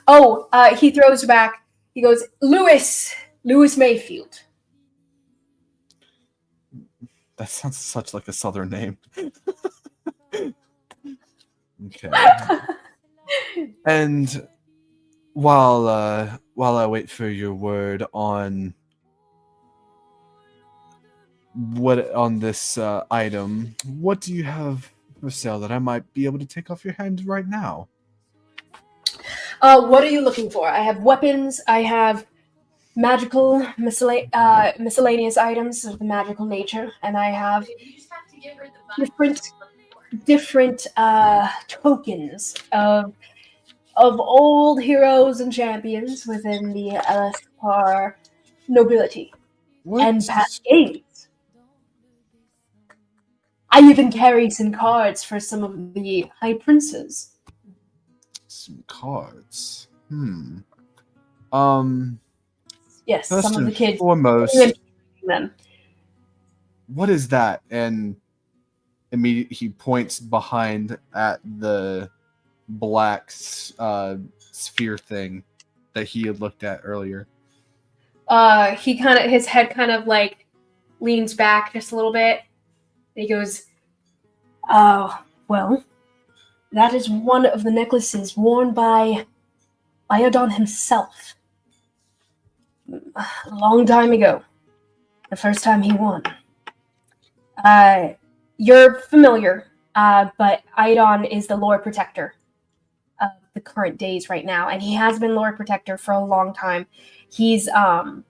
Oh, he throws back. He goes, Lewis Mayfield. That sounds such like a southern name. Okay. And while I wait for your word on this item, what do you have for sale that I might be able to take off your hands right now? What are you looking for? I have weapons. I have magical miscellaneous items of the magical nature, and I have different tokens of old heroes and champions within the Elespar nobility and past games. I even carry some cards for some of the high princes. Some cards. Yes, First some of the kids. Foremost, them. What is that? And immediately he points behind at the black sphere thing that he had looked at earlier. His head kind of like leans back just a little bit. And he goes, "Oh, well, that is one of the necklaces worn by Iodon himself a long time ago. the first time he won. You're familiar, but Idon is the Lord Protector of the current days right now, and he has been Lord Protector for a long time. He's an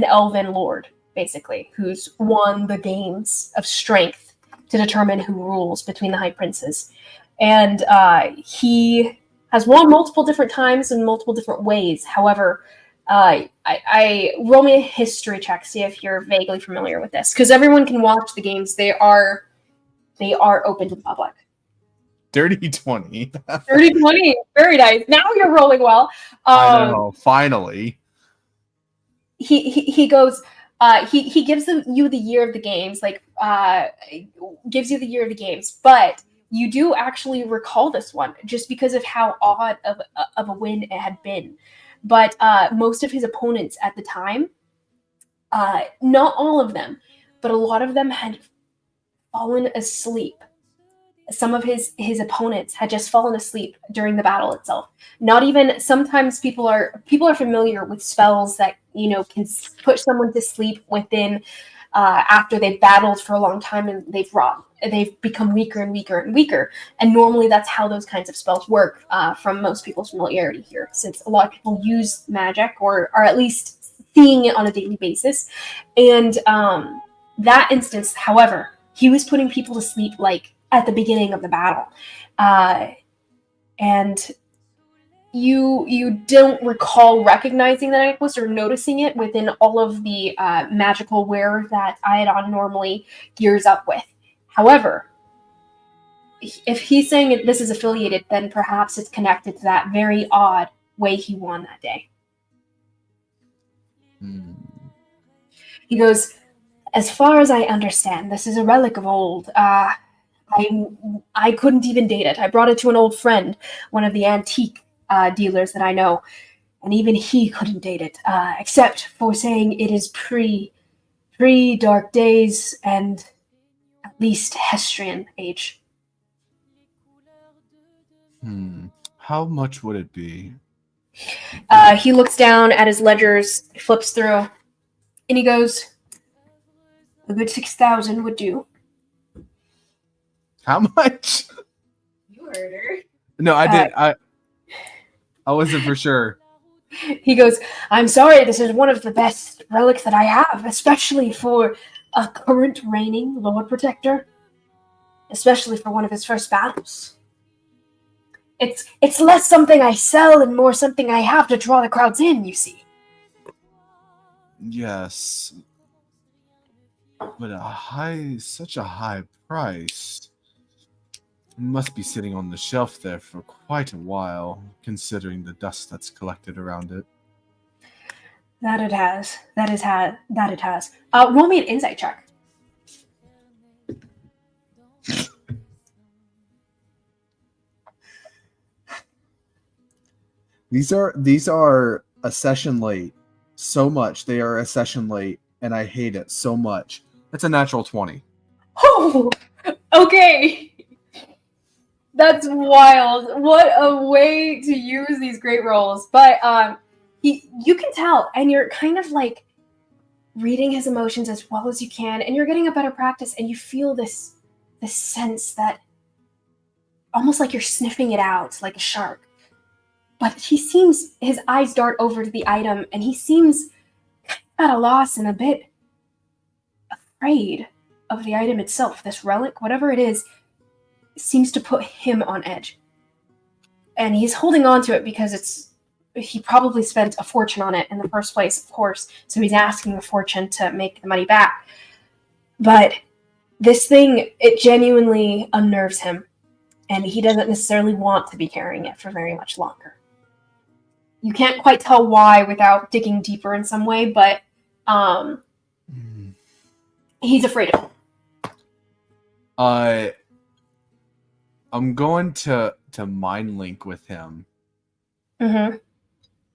elven lord, basically, who's won the games of strength to determine who rules between the High Princes. And he has won multiple different times in multiple different ways. However, I roll me a history check, see if you're vaguely familiar with this, because everyone can watch the games. They are open to the public. Dirty 20. Dirty 20, very nice. Now you're rolling well. I know, finally. He goes. He gives you the year of the games, gives you the year of the games, but you do actually recall this one just because of how odd of a win it had been. But most of his opponents at the time, not all of them, but a lot of them had fallen asleep. Some of his opponents had just fallen asleep during the battle itself. Not even, sometimes people are familiar with spells that, can put someone to sleep within after they've battled for a long time and they've become weaker and weaker and weaker. And normally that's how those kinds of spells work from most people's familiarity here, since a lot of people use magic or are at least seeing it on a daily basis. And that instance, however, he was putting people to sleep at the beginning of the battle. And you don't recall recognizing the necklace or noticing it within all of the magical wear that Iadon normally gears up with. However, if he's saying this is affiliated, then perhaps it's connected to that very odd way he won that day. He goes, as far as I understand, this is a relic of old. I couldn't even date it. I brought it to an old friend, one of the antique dealers that I know, and even he couldn't date it, except for saying it is pre-Dark Days and at least Hestrian age. How much would it be? He looks down at his ledgers, flips through, and he goes, a good 6,000 would do. How much? You heard her. No, I did. I wasn't for sure. He goes, I'm sorry, this is one of the best relics that I have, especially for a current reigning Lord Protector, especially for one of his first battles. It's less something I sell and more something I have to draw the crowds in, you see. Yes. But such a high price. It must be sitting on the shelf there for quite a while, considering the dust that's collected around it. That it has. Roll me an insight check. These are a session late. So much. They are a session late, and I hate it so much. That's a natural 20. Oh, okay. That's wild. What a way to use these great rolls. But you can tell, and you're kind of reading his emotions as well as you can, and you're getting a better practice, and you feel this sense that almost like you're sniffing it out like a shark. But his eyes dart over to the item, and he seems at a loss and a bit afraid of the item itself. This relic, whatever it is, seems to put him on edge. And he's holding on to it because he probably spent a fortune on it in the first place, of course, so he's asking a fortune to make the money back. But this thing, it genuinely unnerves him, and he doesn't necessarily want to be carrying it for very much longer. You can't quite tell why without digging deeper in some way, but he's afraid of it. I'm going to mind link with him. Mm-hmm.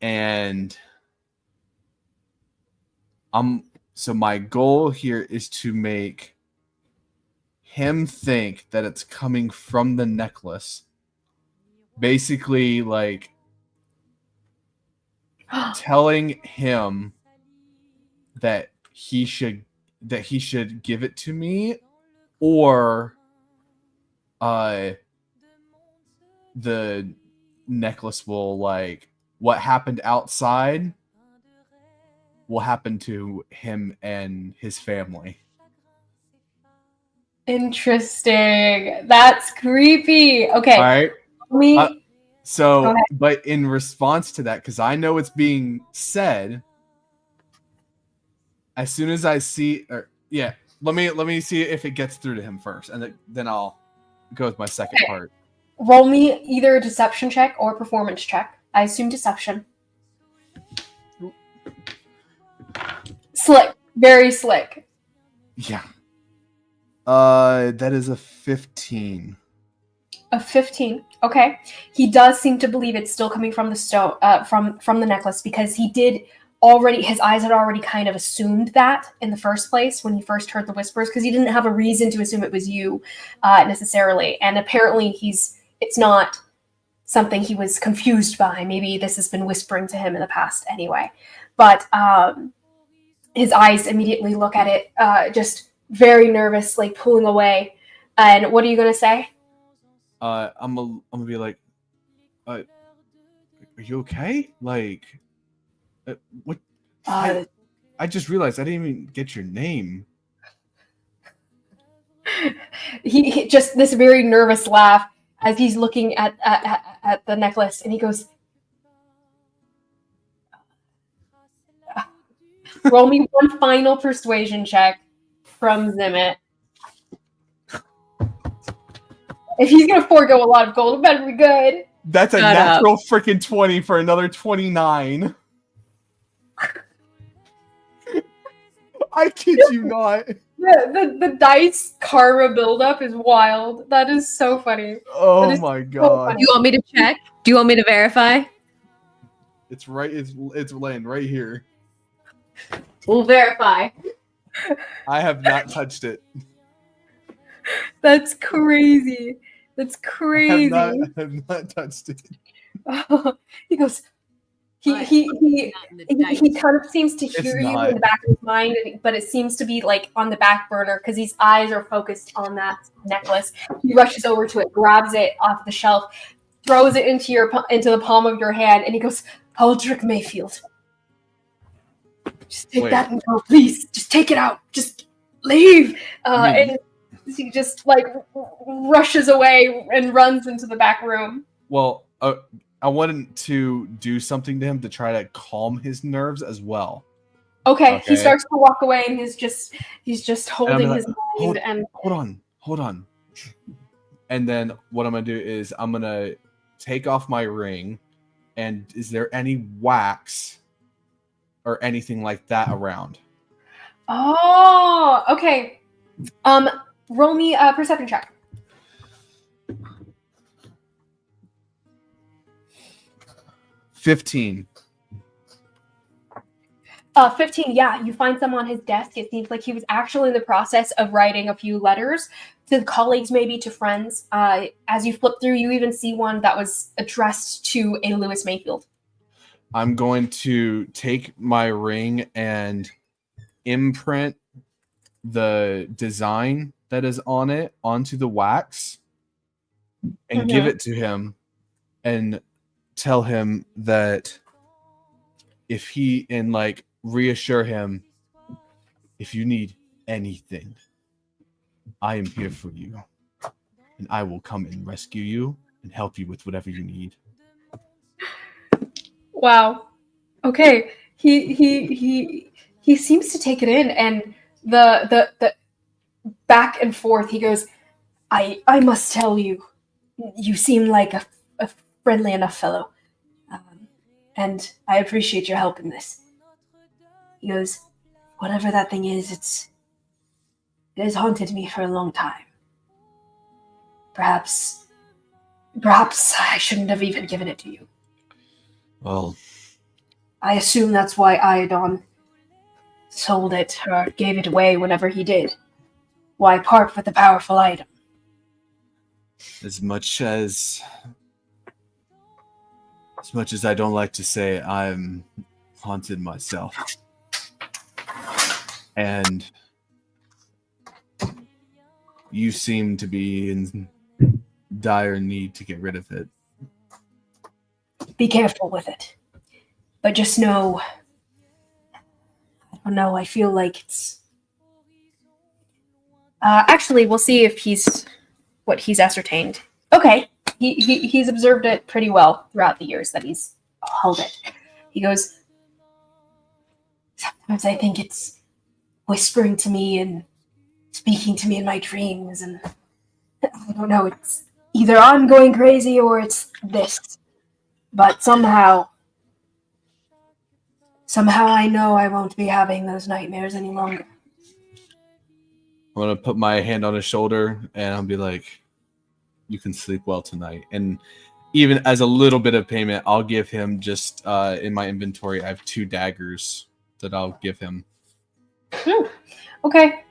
And so my goal here is to make him think that it's coming from the necklace. Basically, telling him that he should that he should give it to me, or the necklace will, like, what happened outside will happen to him and his family. Interesting. That's creepy. Okay. All right. Me. So, but in response to that, because I know it's being said, as soon as I see, let me see if it gets through to him first, and then I'll go with my second part. Roll me either a deception check or a performance check. I assume deception. Slick. Very slick. Yeah. That is a 15. A 15. Okay. He does seem to believe it's still coming from the stone, from the necklace, because he did already, his eyes had already kind of assumed that in the first place when he first heard the whispers, because he didn't have a reason to assume it was you necessarily. And apparently it's not something he was confused by. Maybe this has been whispering to him in the past anyway. But his eyes immediately look at it, just very nervous, like pulling away. And what are you gonna say? I'm gonna be like, are you okay? Like, what? I just realized I didn't even get your name. He just this very nervous laugh as he's looking at the necklace, and he goes, roll me one final persuasion check from Zimmet. If he's gonna forego a lot of gold, it better be good. That's a natural freaking 20 for another 29. I kid you not. The dice karma buildup is wild. That is so funny. Oh my god. Do you want me to check? Do you want me to verify? It's right. It's laying right here. We'll verify. I have not touched it. That's crazy. That's crazy. I have not touched it. He goes. He kind of seems to hear you in the back of his mind, but it seems to be like on the back burner because his eyes are focused on that necklace. He rushes over to it, grabs it off the shelf, throws it into the palm of your hand, and he goes, "Aldrich Mayfield, just take that and go, please. Just take it out. Just leave." And he just like rushes away and runs into the back room. Well, I wanted to do something to him to try to calm his nerves as well. Okay. He starts to walk away, and he's just holding his mind. Hold on. And then what I'm gonna do is I'm gonna take off my ring. And is there any wax or anything like that around? Oh, okay. Roll me a perception check. 15. 15, yeah. You find some on his desk. It seems like he was actually in the process of writing a few letters to colleagues, maybe to friends. As you flip through, you even see one that was addressed to a Lewis Mayfield. I'm going to take my ring and imprint the design that is on it onto the wax and give it to him and tell him that if he and like reassure him, if you need anything, I am here for you, and I will come and rescue you and help you with whatever you need. Wow. Okay. He seems to take it in, and the back and forth he goes, I must tell you, you seem like a friendly enough fellow, and I appreciate your help in this. He goes, whatever that thing is, it has haunted me for a long time. Perhaps I shouldn't have even given it to you. Well, I assume that's why Iodon sold it or gave it away whenever he did. Why part with a powerful item? As much as I don't like to say, I'm haunted myself. And you seem to be in dire need to get rid of it. Be careful with it. But just know, I don't know, I feel like it's... actually, we'll see if what he's ascertained. Okay, he's observed it pretty well throughout the years that he's held it. He goes, sometimes I think it's whispering to me and speaking to me in my dreams, and I don't know, it's either I'm going crazy or it's this. But somehow I know I won't be having those nightmares any longer. I'm going to put my hand on his shoulder and I'll be like, you can sleep well tonight. And even as a little bit of payment, I'll give him just in my inventory, I have 2 daggers that I'll give him. Okay.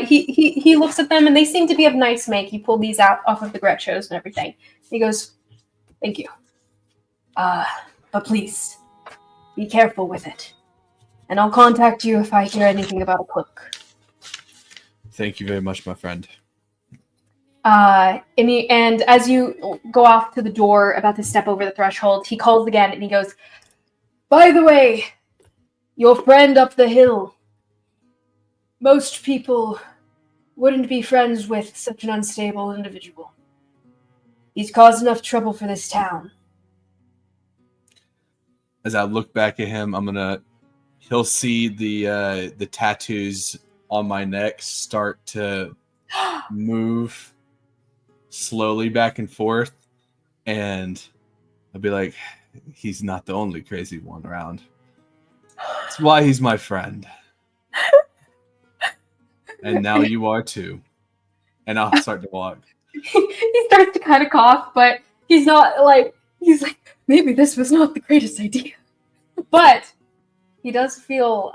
He looks at them and they seem to be of nice make. He pulled these out off of the Gretchos and everything. He goes, thank you. But please, be careful with it. And I'll contact you if I hear anything about a cloak. Thank you very much, my friend. And as you go off to the door, about to step over the threshold, he calls again and he goes, by the way, your friend up the hill. Most people wouldn't be friends with such an unstable individual. He's caused enough trouble for this town. As I look back at him, he'll see the tattoos on my neck start to move slowly back and forth, and I'll be like, he's not the only crazy one around. That's why he's my friend. And now you are too. And I'll start to walk. He starts to kind of cough, but he's like, maybe this was not the greatest idea. But he does feel,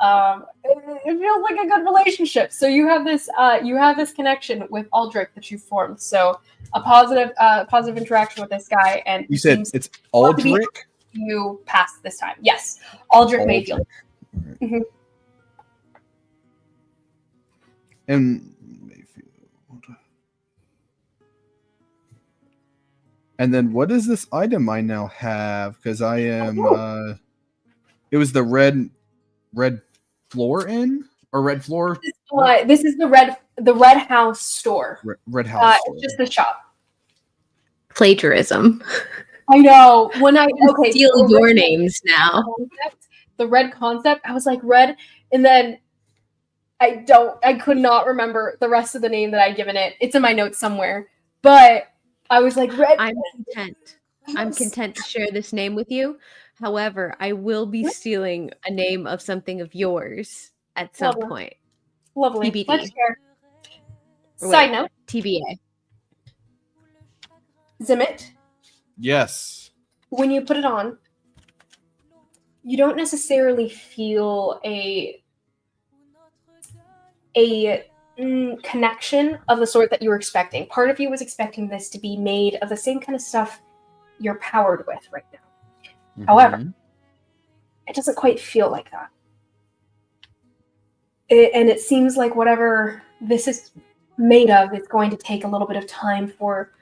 it feels like a good relationship. So you have this connection with Aldrich that you formed. So a positive interaction with this guy. And you said it's Aldrich? You passed this time. Yes. Aldrich Mayfield. Right. Mm-hmm. And Mayfield. And then what is this item I now have? Because I am it was the red floor inn or red floor. This is the red house store. Red house. It's just a shop. Plagiarism. I know. Steal your names now. The red concept. I was like red, and then I could not remember the rest of the name that I'd given it. It's in my notes somewhere, but I was like red. I'm content. I'm content to share this name with you. However, I will be stealing a name of something of yours at some point. Lovely. TBD. Let's share. Side note. TBA. Zimit. Yes. When you put it on, you don't necessarily feel a connection of the sort that you were expecting. Part of you was expecting this to be made of the same kind of stuff you're powered with right now. Mm-hmm. However, it doesn't quite feel like that. And it seems like whatever this is made of, it's going to take a little bit of time for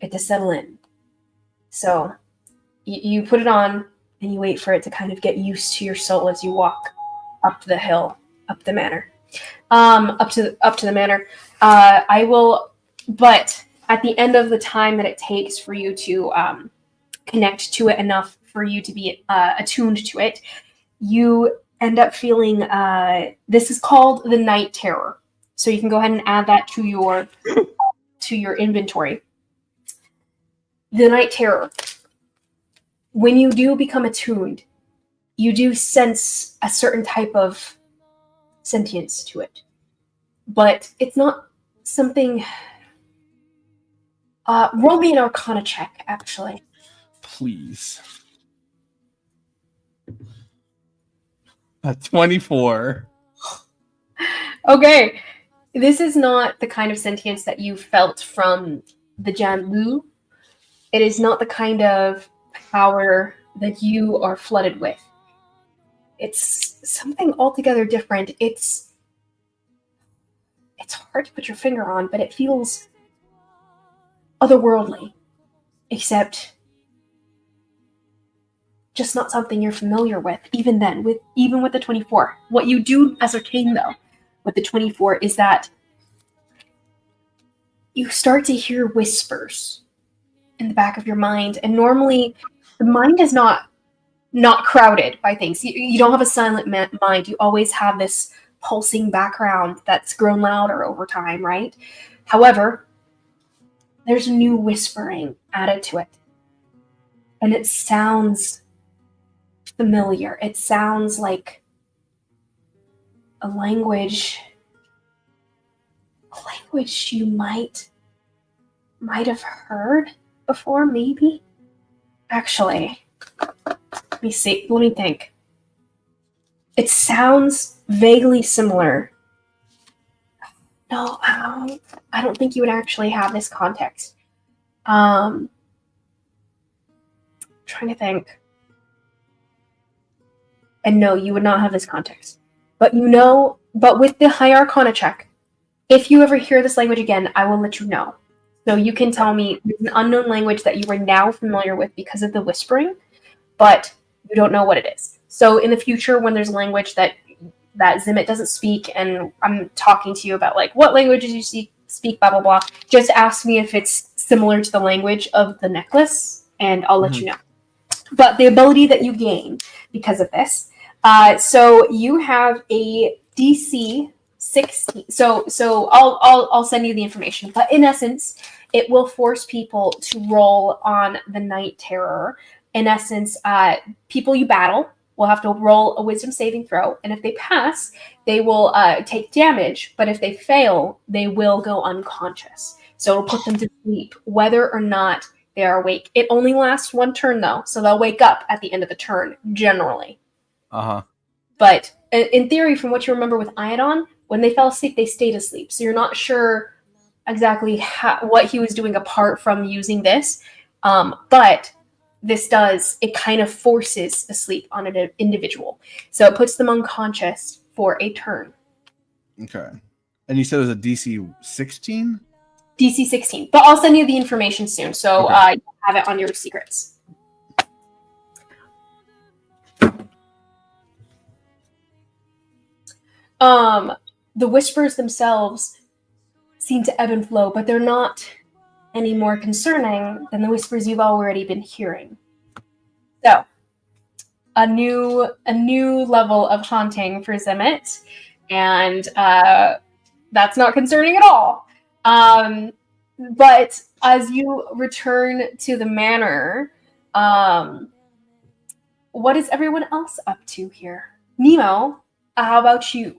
it to settle in. So you put it on and you wait for it to kind of get used to your soul as you walk up the hill, up the manor. Up to the manor. I will, but at the end of the time that it takes for you to connect to it enough for you to be attuned to it, you end up feeling, this is called the Night Terror. So you can go ahead and add that to your inventory. The Night Terror. When you do become attuned, you do sense a certain type of sentience to it. But it's not something... roll me an Arcana check, actually. Please. 24. Okay. This is not the kind of sentience that you felt from the Zhanlu. It is not the kind of power that you are flooded with. It's something altogether different. It's it's hard to put your finger on, but it feels otherworldly, except just not something you're familiar with, even then, even with the 24. What you do ascertain, though, with the 24 is that you start to hear whispers in the back of your mind, and normally the mind is not crowded by things. You don't have a silent mind. You always have this pulsing background that's grown louder over time, right? However, there's new whispering added to it, and it sounds familiar. It sounds like a language you might have heard before, maybe. Actually, let me think. It sounds vaguely similar. No, I don't think you would actually have this context. Trying to think. And no, you would not have this context. But with the High Arcana check, if you ever hear this language again, I will let you know. So you can tell me it's an unknown language that you are now familiar with because of the whispering, but you don't know what it is. So in the future, when there's a language that Zimmet doesn't speak, and I'm talking to you about like what languages you speak, blah blah blah, just ask me if it's similar to the language of the necklace, and I'll let you know. But the ability that you gain because of this, so you have a DC 16. So I'll send you the information. But in essence, it will force people to roll on the Night Terror. In essence, people you battle will have to roll a wisdom saving throw, and if they pass, they will take damage, but if they fail, they will go unconscious. So it'll put them to sleep, whether or not they are awake. It only lasts one turn, though, so they'll wake up at the end of the turn, generally. But in theory, from what you remember with Iodon, when they fell asleep, they stayed asleep. So you're not sure exactly what he was doing apart from using this, but this it kind of forces a sleep on an individual. So it puts them unconscious for a turn. Okay. And you said it was a DC 16? DC 16. But I'll send you the information soon, so okay. You have it on your secrets. The whispers themselves seem to ebb and flow, but they're not any more concerning than the whispers you've already been hearing. So, a new level of haunting for Zimmet, and that's not concerning at all. But as you return to the manor, what is everyone else up to here? Mnemo, how about you?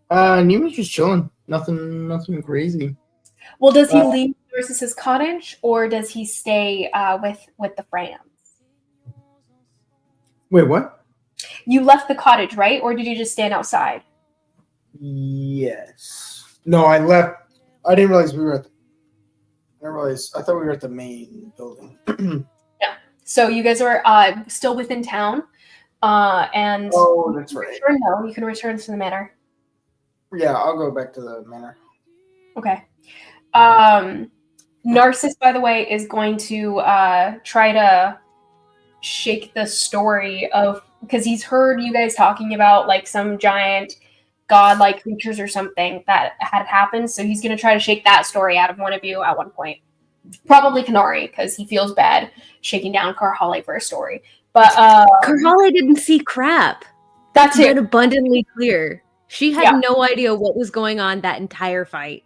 Nemo's just chilling. Nothing crazy. Well, does he leave versus cottage, or does he stay with the Frams? Wait, what? You left the cottage, right? Or did you just stand outside? Yes. No, I left. I didn't realize we were at I thought we were at the main building. Yeah. So you guys are still within town. And oh, that's right. You can return to the manor. Yeah, I'll go back to the manor. Okay. Narcissus, by the way, is going to try to shake the story of, because he's heard you guys talking about like some giant godlike creatures or something that had happened. So he's going to try to shake that story out of one of you at one point. Probably Konari, because he feels bad shaking down Karhalle for a story. But Karhalle didn't see crap. That's been abundantly clear. She had Yeah. no idea what was going on that entire fight.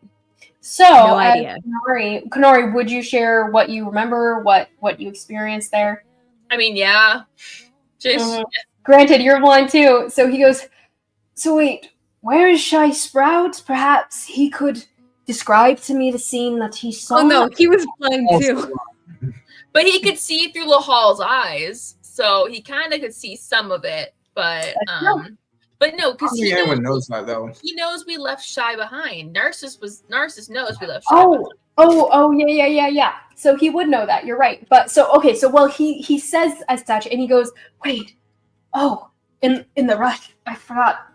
So, No idea. Konari, would you share what you remember, what you experienced there? I mean, yeah. Just Granted, you're blind too. So he goes, so wait, where is Shy Sprout? Perhaps he could describe to me the scene that he saw. Oh no, he was blind too. But he could see through Lahal's eyes, so he kind of could see some of it. But no, because everyone knows that though. He knows we left Shy behind. Narcissus knows we left Shy behind. Oh, yeah. So he would know that. You're right. But he says as such, and he goes, wait, in the rush, I forgot.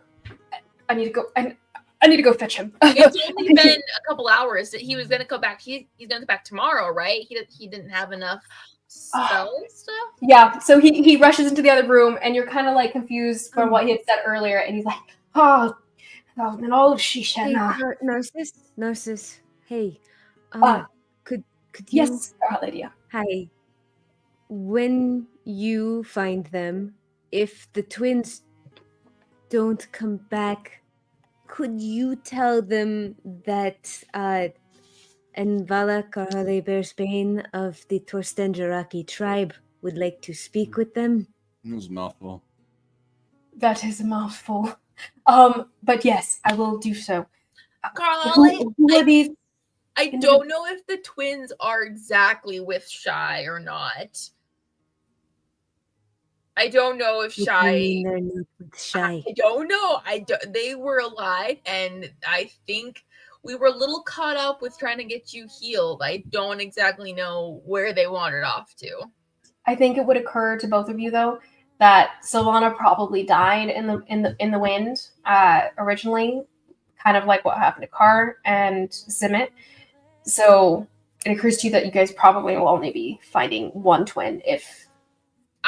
I need to go. I need to go fetch him. It's only been a couple hours. He was gonna come back. He's gonna come back tomorrow, right? He didn't have enough spell stuff. Yeah. So he rushes into the other room, and you're kind of like confused for what he had said earlier, and he's like, "Oh, and all of Shishena." Hey, Narcissus. Hey, could you? Yes, Lydia. Hi. When you find them, if the twins don't come back, could you tell them that Envala Karhalle Bearsbane of the Torstenjaraki tribe would like to speak with them? It was a mouthful. That is a mouthful. But yes, I will do so. Karhalle, who are these? I don't know if the twins are exactly with Shy or not. I don't know if Shy. They're not with Shy. I don't know. They were alive, and I think we were a little caught up with trying to get you healed. I don't exactly know where they wandered off to. I think it would occur to both of you though that Sylvana probably died in the wind originally, kind of like what happened to Kar and Zimmet. So it occurs to you that you guys probably will only be finding one twin if.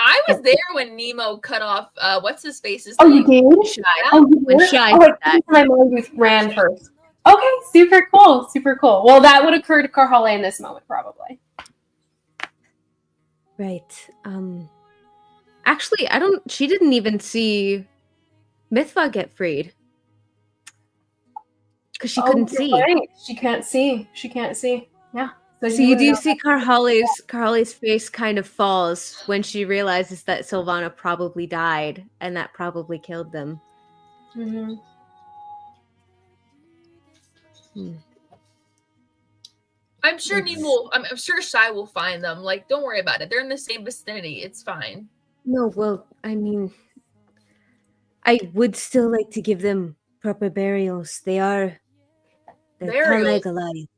I was there when Mnemo cut off what's his face's Oh, name? you did? Shy. When Shy did did that. My mind ran first. Okay, super cool, super cool. Well, that would occur to Karhalle in this moment, probably. Right. Actually, she didn't even see Mithva get freed. Because she couldn't see. Right. She can't see. Yeah. So you do see Karhalle's face kind of falls when she realizes that Sylvana probably died, and that probably killed them. Mm-hmm. I'm sure I'm sure Shy will find them. Like, don't worry about it. They're in the same vicinity. It's fine. No, well, I mean, I would still like to give them proper burials. They're Burials? Goliath.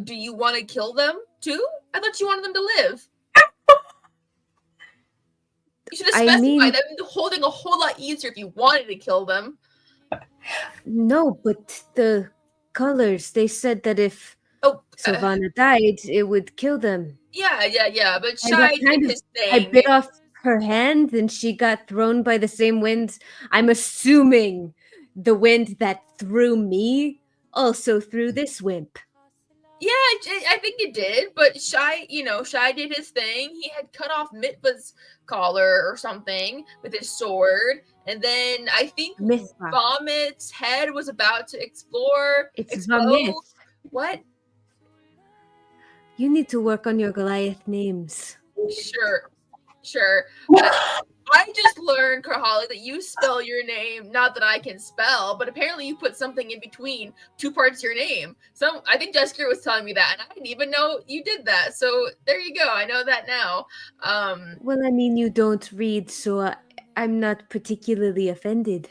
Do you want to kill them too? I thought you wanted them to live. You should have specified that would be holding a whole lot easier if you wanted to kill them. No, but the colors, they said that if Sylvana died, it would kill them. Yeah. But Shy did his thing. I bit off her hand and she got thrown by the same wind. I'm assuming the wind that threw me also threw this wimp. Yeah, I think it did, but Shy did his thing. He had cut off Mitva's collar or something with his sword, and then I think Vomit's head was about to explode. Vomit. What? You need to work on your Goliath names. Sure. I just learned, Karhalle, that you spell your name, not that I can spell, but apparently you put something in between two parts of your name. So I think Jessica was telling me that, and I didn't even know you did that. So there you go. I know that now. Well, I mean, you don't read, so I'm not particularly offended.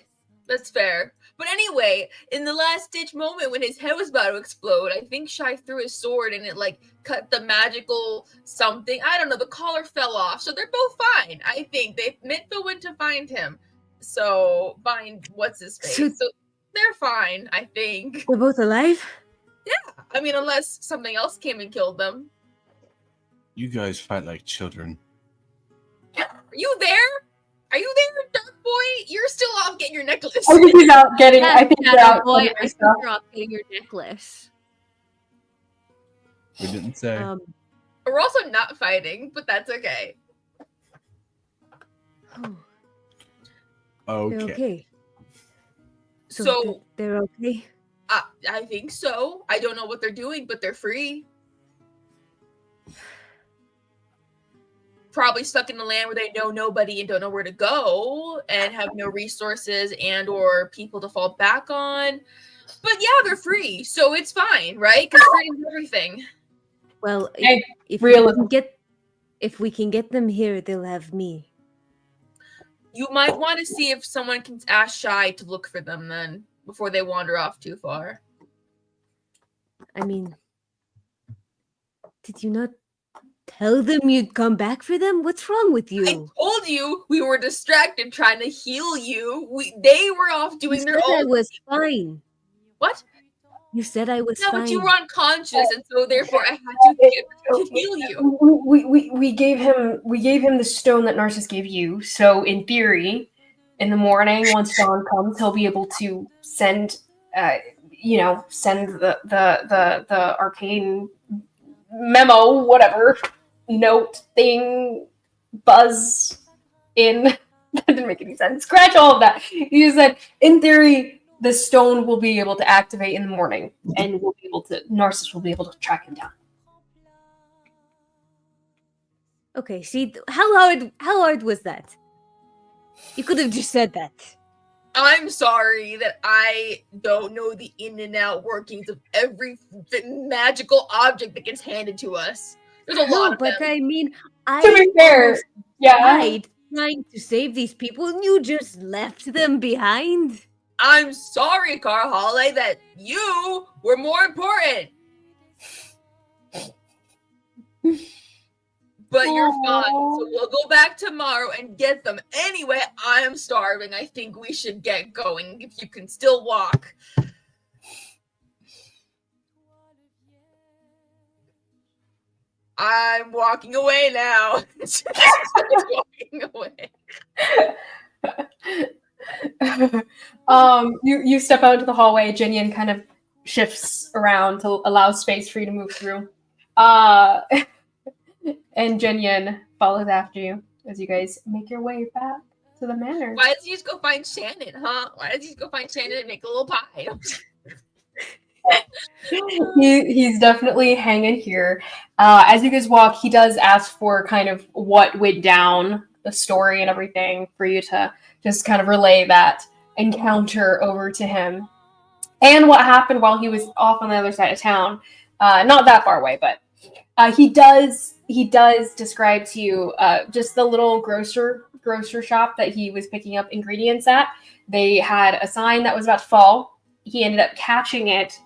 That's fair. But anyway, in the last-ditch moment when his head was about to explode, I think Shy threw his sword and it, cut the magical something. I don't know. The collar fell off. So they're both fine, I think. Mitva went to find him. So, find what's-his-face. So they're fine, I think. They're both alive? Yeah. I mean, unless something else came and killed them. You guys fight like children. Are you there? Are you there, Dark Boy? You're still off getting your necklace. I think he's out getting. Yeah, I think you're out. Boy, I think you're off getting your necklace. We didn't say. We're also not fighting, but that's okay. Okay. They're okay. So they're okay. I think so. I don't know what they're doing, but they're free. Probably stuck in the land where they know nobody and don't know where to go and have no resources and or people to fall back on. But yeah, they're free, so it's fine, right? Because freedom's everything. Well, if we can get them here, they'll have me. You might want to see if someone can ask Shy to look for them then before they wander off too far. I mean, did you not tell them you'd come back for them? What's wrong with you? I told you we were distracted trying to heal you. They were off doing their own. I was fine. What? You said I was no, fine. But you were unconscious, and so therefore I had to heal you. We gave him the stone that Narcissus gave you. So in theory, in the morning, once dawn comes, he'll be able to send the arcane memo, whatever, note thing, buzz in. That didn't make any sense. Scratch all of that. You said, in theory, the stone will be able to activate in the morning, and Narcissus will be able to track him down. Okay, see, how hard was that? You could have just said that. I'm sorry that I don't know the in and out workings of every magical object that gets handed to us. There's a lot of but them. I mean, to be fair, died trying to save these people, and you just left them behind. I'm sorry, Karhalle, that you were more important. But you're fine, so we'll go back tomorrow and get them. Anyway, I am starving. I think we should get going if you can still walk. I'm walking away now. Walking away. You step out into the hallway. Jinyan kind of shifts around to allow space for you to move through. And Jinyan follows after you as you guys make your way back to the manor. Why does he just go find Shannon, huh? Why does he just go find Shannon and make a little pie? He's definitely hanging here. As you guys walk, he does ask for kind of what went down, the story and everything, for you to just kind of relay that encounter over to him. And what happened while he was off on the other side of town. Not that far away, but he does describe to you just the little grocer shop that he was picking up ingredients at. They had a sign that was about to fall. He ended up catching it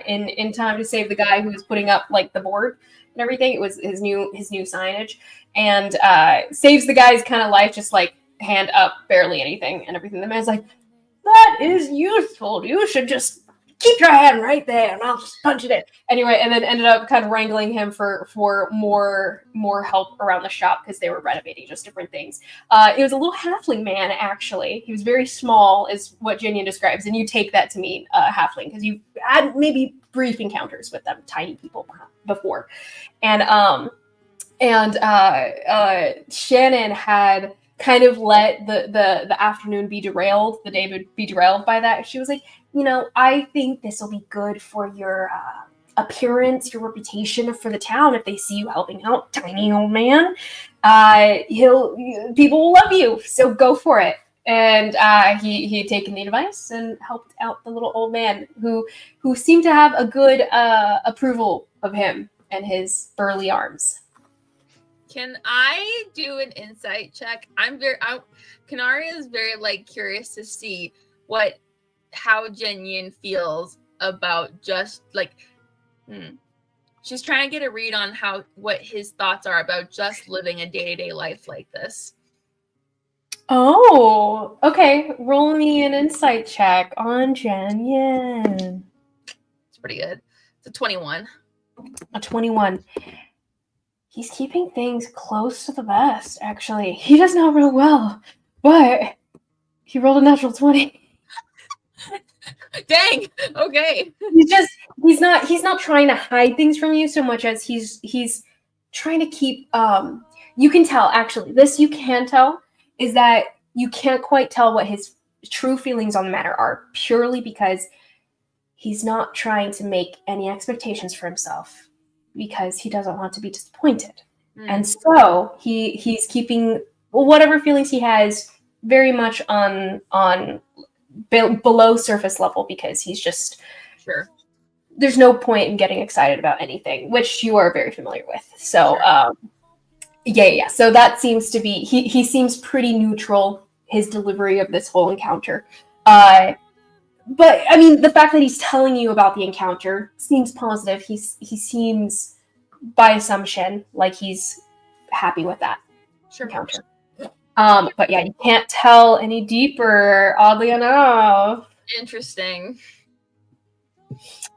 in time to save the guy who was putting up like the board and everything. It was his new signage, and saves the guy's kind of life, just like hand up, barely anything and everything. The man's like, "That is useful. You should just keep your hand right there, and I'll just punch it in." Anyway, and then ended up kind of wrangling him for more help around the shop because they were renovating just different things. It was a little halfling man, actually. He was very small, is what Jinyan describes, and you take that to mean halfling because you've had maybe brief encounters with them, tiny people before, and Shannon had kind of let the afternoon be derailed, the day would be derailed by that. She was like, I think this will be good for your appearance, your reputation for the town. If they see you helping out tiny old man, people will love you. So go for it. And he had taken the advice and helped out the little old man who seemed to have a good approval of him and his burly arms. Can I do an insight check? Konari is very curious to see how Jinyan feels about just she's trying to get a read on what his thoughts are about just living a day-to-day life like this. Oh, okay. Roll me an insight check on Jinyan. It's pretty good. It's a 21. A 21. He's keeping things close to the vest, actually. He does not roll well, but he rolled a natural 20. Dang. Okay. He's not trying to hide things from you so much as he's trying to keep you can tell, actually. This you can tell is that you can't quite tell what his true feelings on the matter are, purely because he's not trying to make any expectations for himself, because he doesn't want to be disappointed. And so he's keeping whatever feelings he has very much on below surface level, because he's just sure. There's no point in getting excited about anything, which you are very familiar with. So yeah. So that seems to be he seems pretty neutral, his delivery of this whole encounter. But I mean, the fact that he's telling you about the encounter seems positive. He seems by assumption, like he's happy with that encounter. But yeah, you can't tell any deeper, oddly enough. Interesting.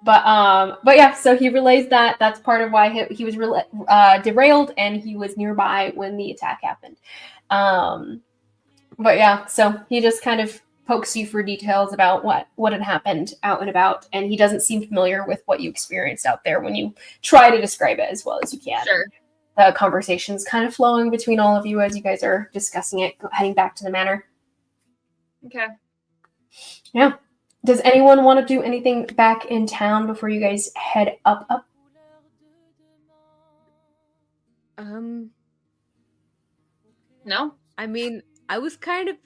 But yeah, so he relays that. That's part of why he was derailed, and he was nearby when the attack happened. But yeah, so he just kind of pokes you for details about what had happened out and about, and he doesn't seem familiar with what you experienced out there when you try to describe it as well as you can. Sure. The conversation's kind of flowing between all of you as you guys are discussing it, heading back to the manor. Okay. Yeah. Does anyone want to do anything back in town before you guys head up? No? I mean, I was kind of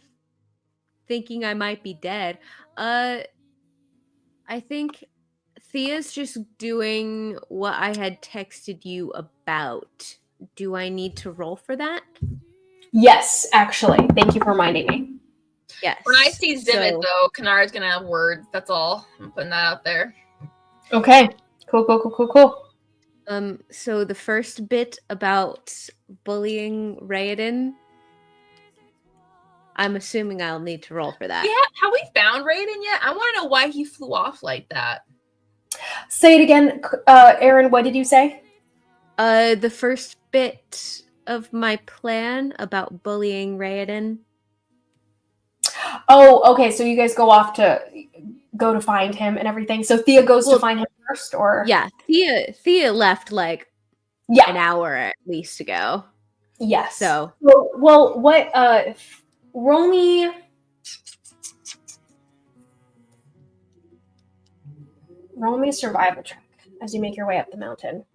thinking I might be dead. I think Thea's just doing what I had texted you about. Do I need to roll for that? Yes, actually. Thank you for reminding me. Yes. When I see Zimmet, though, Konari's gonna have words. That's all. I'm putting that out there. Okay. Cool. So the first bit about bullying Raiden, I'm assuming I'll need to roll for that. Yeah, have we found Raiden yet? I want to know why he flew off like that. Say it again, Aaron. What did you say? The first bit of my plan about bullying Raiden. Oh, okay. So you guys go off to go to find him and everything. So Thea goes to find him first, or yeah, Thea left like an hour at least ago. Yes. So well, what? Roll me a survival check as you make your way up the mountain.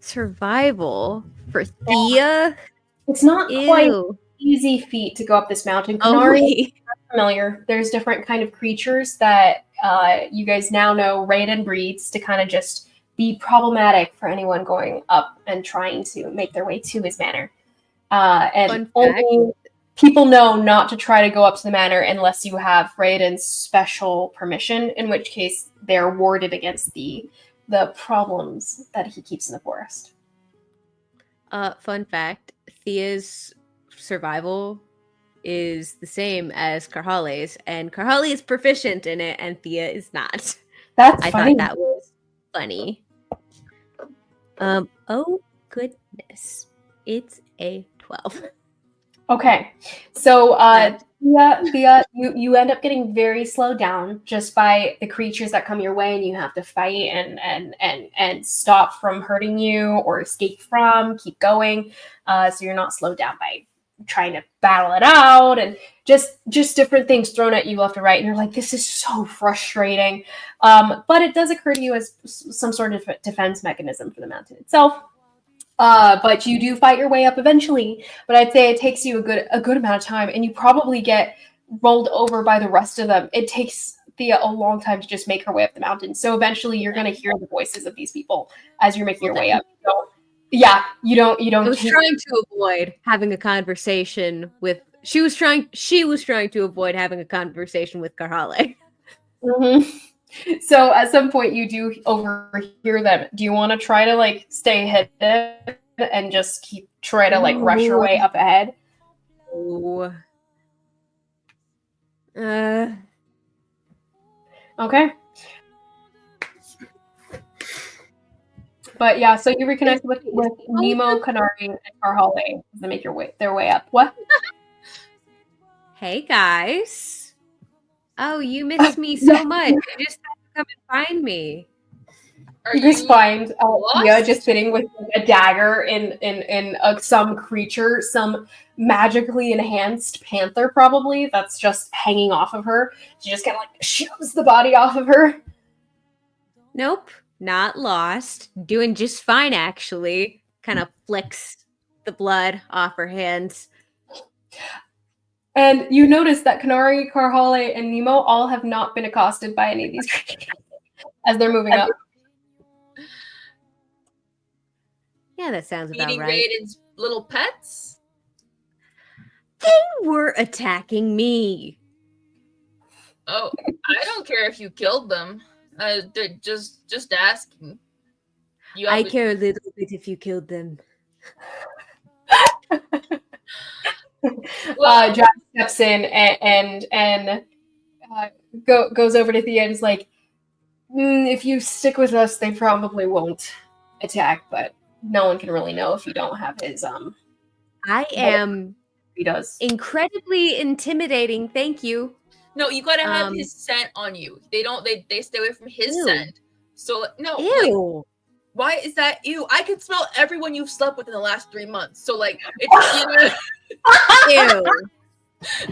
Survival for Thea? It's not quite an easy feat to go up this mountain. Konari, familiar. There's different kind of creatures that you guys now know Raiden breeds to kind of just be problematic for anyone going up and trying to make their way to his manor. And only people know not to try to go up to the manor unless you have Raiden's special permission, in which case they're warded against the problems that he keeps in the forest. Fun fact, Thea's survival is the same as Karhalle's, and Karhalle is proficient in it, and Thea is not. That's funny. I thought that was funny. Oh goodness. It's a 12. Okay. So Thea, you end up getting very slowed down just by the creatures that come your way, and you have to fight and stop from hurting you or escape from, keep going. So you're not slowed down by trying to battle it out, and just different things thrown at you left and right, and you're like, this is so frustrating. But it does occur to you as some sort of defense mechanism for the mountain itself. But you do fight your way up eventually. But I'd say it takes you a good amount of time, and you probably get rolled over by the rest of them. It takes Thea a long time to just make her way up the mountain. So eventually you're going to hear the voices of these people as you're making your way up. So, yeah, you don't. I was trying to avoid having a conversation with. She was trying to avoid having a conversation with Karhalle. Mm-hmm. So at some point you do overhear them. Do you want to try to stay hidden and just try to rush your way up ahead? Ooh. Okay. But yeah, so you reconnect with Mnemo, Konari, and Karhalle to make their way up. What? Hey guys. Oh, you missed me so much. You just have to come and find me. You just find Thea just sitting with a dagger in some creature, some magically enhanced panther probably, that's just hanging off of her. She just kind of shoves the body off of her. Nope, not lost. Doing just fine, actually. Kind of flicks the blood off her hands. And you notice that Konari, Karhalle, and Mnemo all have not been accosted by any of these creatures as they're moving up. Yeah, that sounds about Eating right. Raiden's little pets? They were attacking me. Oh, I don't care if you killed them. They're just asking. I care a little bit if you killed them. Jack steps in and goes over to Thea and is like, if you stick with us, they probably won't attack, but no one can really know if you don't have his I am he does. incredibly intimidating, thank you. No, you gotta have his scent on you. They stay away from his scent. So no, ew. Like, why is that ew? I can smell everyone you've slept with in the last 3 months. So like it's Ew.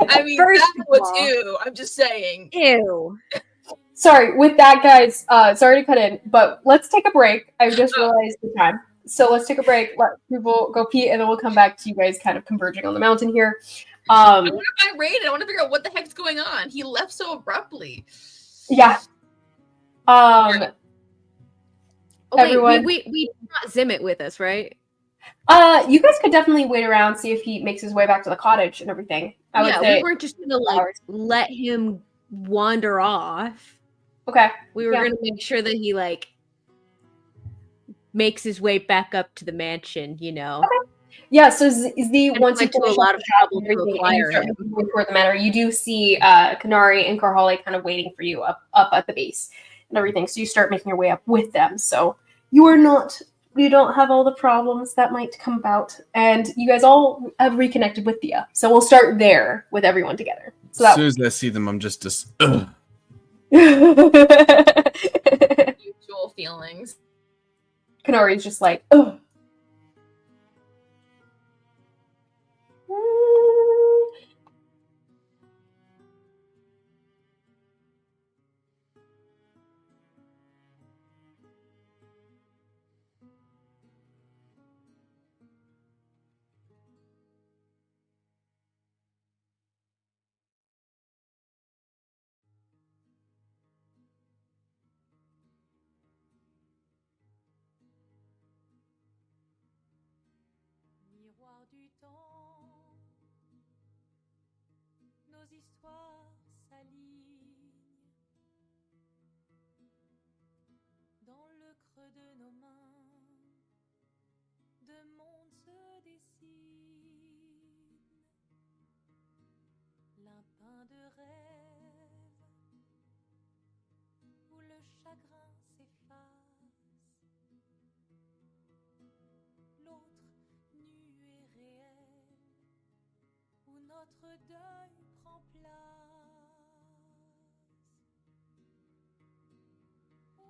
I mean, First that's what's ew. I'm just saying. Ew. Sorry, with that, guys, sorry to cut in, but let's take a break. I just realized the time. So let's take a break, let people go pee, and then we'll come back to you guys kind of converging on the mountain here. I want to find Raiden. I want to figure out what the heck's going on. He left so abruptly. Yeah. Oh, everyone. Wait, we not Zimmet with us, right? You guys could definitely wait around, see if he makes his way back to the cottage and everything. I would say we weren't just gonna like let him wander off. Okay. We were gonna make sure that he like makes his way back up to the mansion, you know. Okay. Yeah, so Z, once you went to a lot of trouble to acquire him toward the manor, you do see Konari and Karhalle kind of waiting for you up at the base and everything. So you start making your way up with them. So you don't have all the problems that might come about, and you guys all have reconnected with Thea. So we'll start there with everyone together. So as soon as I see them, I'm just Usual feelings. Konari's just like, ugh. Miroir du temps, nos histoires s'alignent dans le creux de nos mains, deux mondes se dessinent, l'un peint de rêve où le chagrin s'efface, l'autre nu et réel, où notre deuil prend place. Au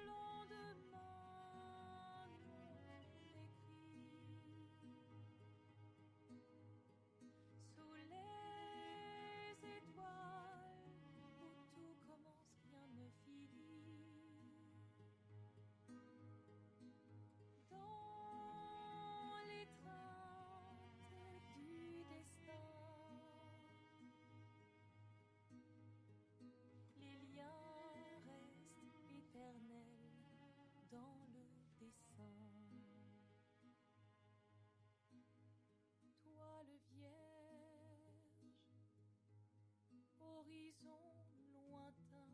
lendemain non écrit, sous les étoiles, où tout commence, rien ne finit. Dans l'étreinte du destin, les liens restent éternels dans le dessin. Toile vierge, horizon lointain,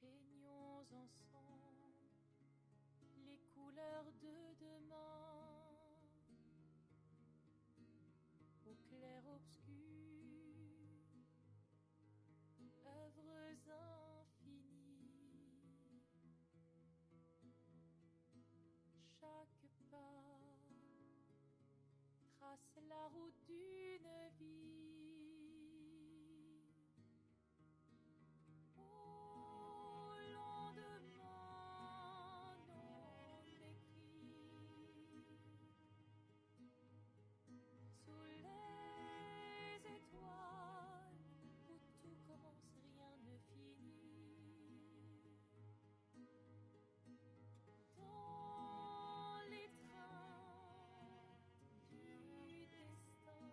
peignons ensemble les couleurs de demain, au clair-obscur, œuvres infinies. Chaque pas trace la route d'une vie. Au lendemain non écrit, sous les étoiles, où tout commence, rien ne finit. Dans l'étreinte du destin, les liens restent éternels dans le dessin. Toile vierge, horizon lointain,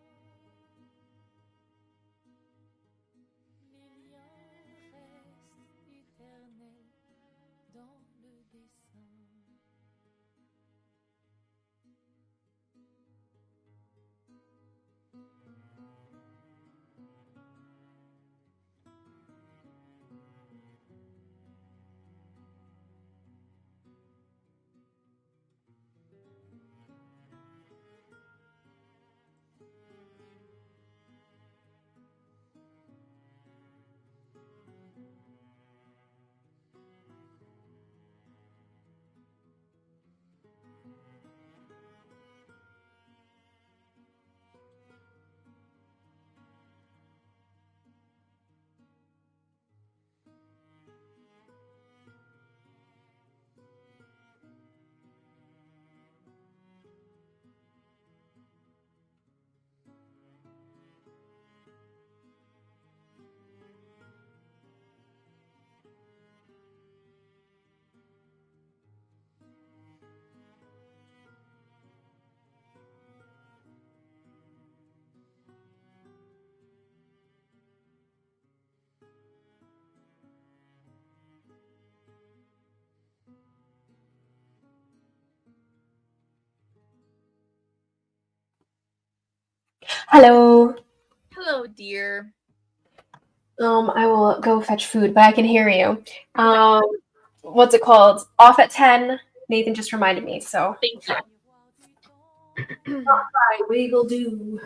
Hello. Hello, dear. I will go fetch food, but I can hear you. What's it called? Off at 10. Nathan just reminded me, so. Thank you. Right, we will do.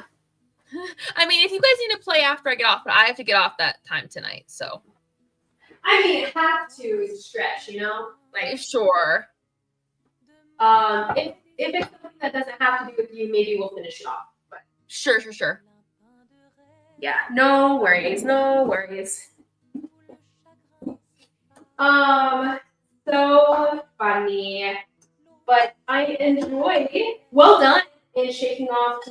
I mean, if you guys need to play after I get off, but I have to get off that time tonight, so. I mean, have to is a stretch, you know? Like, sure. If it's something that doesn't have to do with you, maybe we'll finish it off. But Sure. yeah, no worries. So funny. But I enjoyed. Well done in shaking off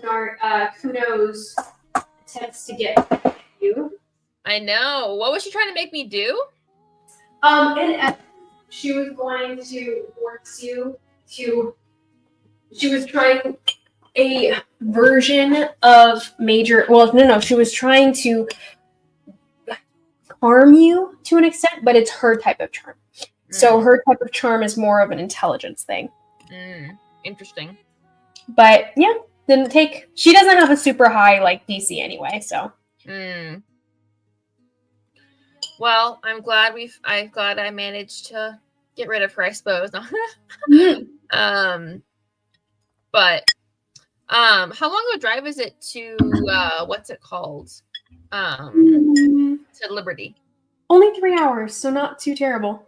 Kuno's attempts to get you. I know. What was she trying to make me do? In essence, she was going to force you to. She was trying a version of major. Well, no. She was trying to harm you to an extent, but it's her type of charm. So her type of charm is more of an intelligence thing. Interesting. But yeah, didn't take. She doesn't have a super high like DC anyway, so. Well, I'm glad I managed to get rid of her, I suppose. But how long of a drive is it to what's it called? To Liberty. Only 3 hours, so not too terrible.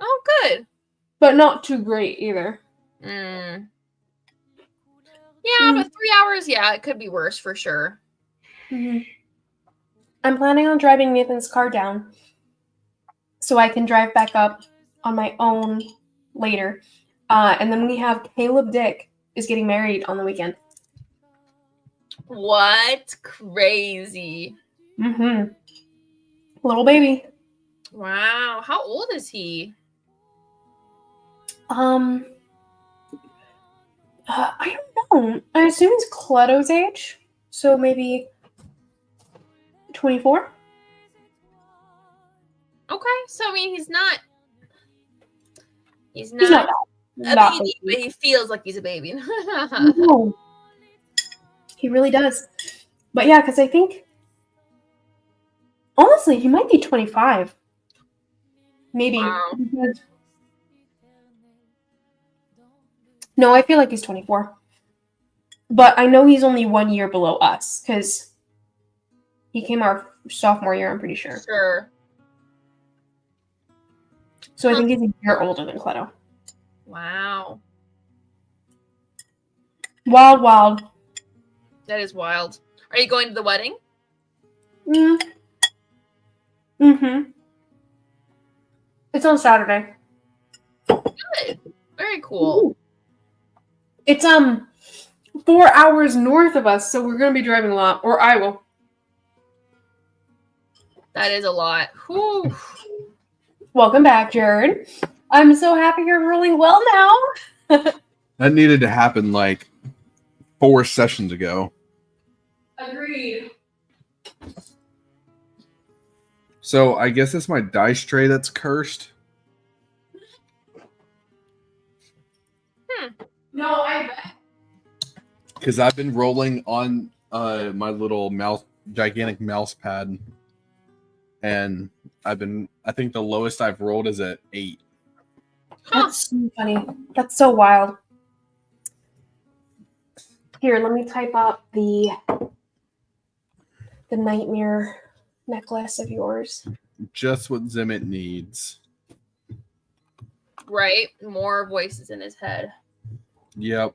Oh, good. But not too great either. Yeah, but 3 hours, yeah, it could be worse for sure. I'm planning on driving Nathan's car down so I can drive back up on my own later. And then we have Caleb Dick is getting married on the weekend. What? Crazy. Little baby. Wow. How old is he? I don't know. I assume it's Cleto's age. So maybe 24? Okay. So, I mean, he's not He's not a baby, but he feels like he's a baby. No. He really does. But yeah, because I think, honestly, he might be 25. Maybe. Wow. No, I feel like he's 24. But I know he's only 1 year below us, because he came our sophomore year, I'm pretty sure. Sure. So I think he's a year older than Cleto. Wow. Wild. That is wild. Are you going to the wedding? It's on Saturday. Good. Very cool. Ooh. It's 4 hours north of us, so we're gonna be driving a lot, or I will. That is a lot. Whew. Welcome back, Jared. I'm so happy you're rolling well now. That needed to happen like 4 sessions ago. Agreed. So I guess it's my dice tray that's cursed. No, I bet. Because I've been rolling on my little gigantic mouse pad. And I think the lowest I've rolled is at 8. That's so funny. That's so wild. Here, let me type up the nightmare necklace of yours. Just what Zimmet needs. Right? More voices in his head. Yep.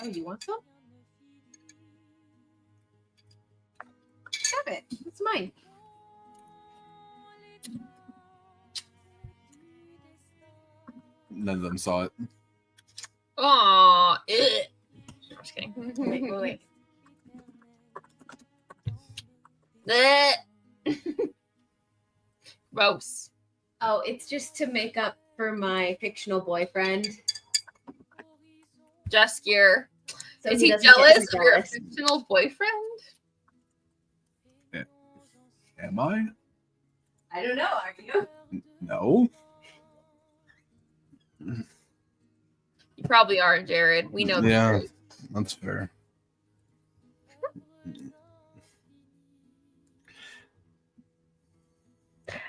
Oh, you want some? Have it. It's mine. None of them saw it. Aw, I'm just kidding. Wait. Bleh. Gross. Oh, it's just to make up for my fictional boyfriend. Jaskier. So Is he doesn't get jealous too of your jealous. fictional boyfriend? Am I? I don't know. Are you? No. You probably are, Jared. We know the Yeah, truth. that's fair.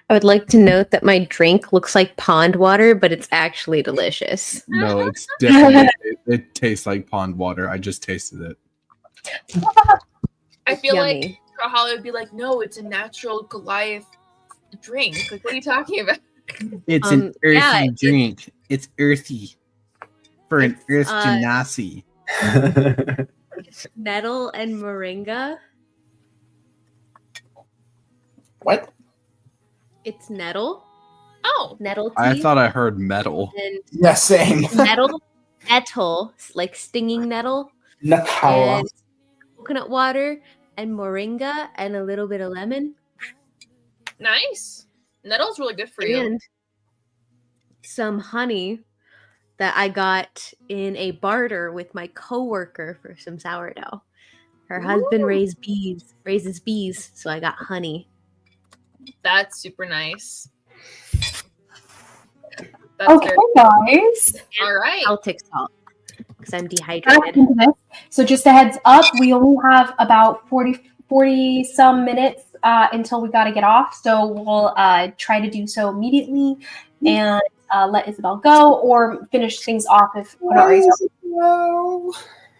I would like to note that my drink looks like pond water, but it's actually delicious. No, it's definitely it tastes like pond water. I just tasted it. I feel like Yummy. Karhalle would be like, no, it's a natural Goliath drink. Like, what are you talking about? It's an earthy yeah, it's- drink. It's earthy. For an It's, earth genasi. Nettle and moringa. What? It's nettle. Oh, Nettle tea. I thought I heard metal. and Yeah, same. nettle, like stinging nettle, Nakawa. and coconut water, and moringa, and a little bit of lemon, nice. Nettle's really good for you. and some honey that I got in a barter with my coworker for some sourdough. Her husband raises bees, so I got honey. That's super nice. That's Okay, very guys. all right. Celtic salt, because I'm Back dehydrated. into this. So just a heads up, we only have about 40 some minutes until we got to get off. So we'll try to do so immediately and let Isabel go or finish things off if Konari's No.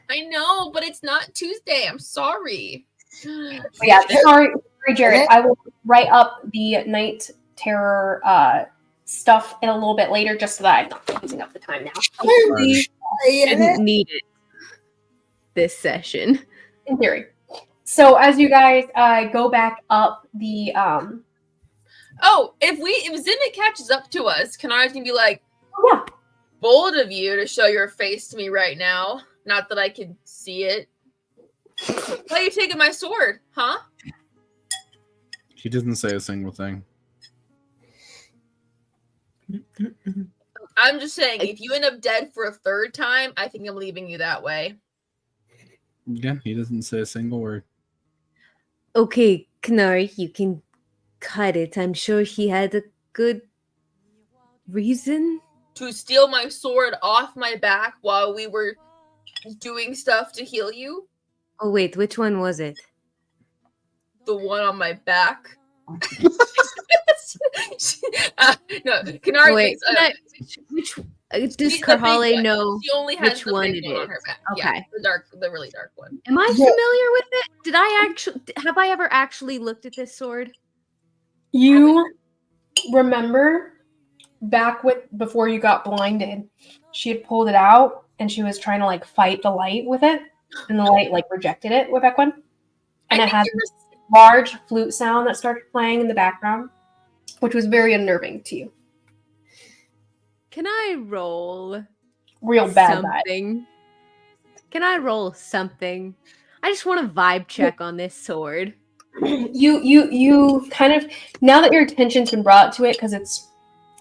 I know, but it's not Tuesday. I'm sorry. But yeah, sorry, Jared. I will write up the night terror stuff in a little bit later, just so that I'm not using up the time now. Didn't need it this session. In theory. So as you guys go back up the Oh, if Zimit catches up to us, Konari's gonna be like, yeah, bold of you to show your face to me right now. Not that I can see it. Why are you taking my sword, huh? He doesn't say a single thing. I'm just saying, if you end up dead for a third time, I think I'm leaving you that way. Yeah, he doesn't say a single word. Okay, Konari, you can cut it. I'm sure he had a good reason. To steal my sword off my back while we were doing stuff to heal you? Oh wait, which one was it? The one on my back. No, Konari Wait, thinks, which she's does the big Karhalle one. know She only has which the one big it one on is? her back. Okay. Yeah, the really dark one. Am I familiar with it? Did I actually have I ever actually looked at this sword? you remember back before you got blinded, she had pulled it out and she was trying to like fight the light with it, and the light like rejected it with Equin. And it had this large flute sound that started playing in the background, which was very unnerving to you. Can I roll Real bad vibe. something? Can I roll something? I just want a vibe check on this sword. You kind of, now that your attention's been brought to it, because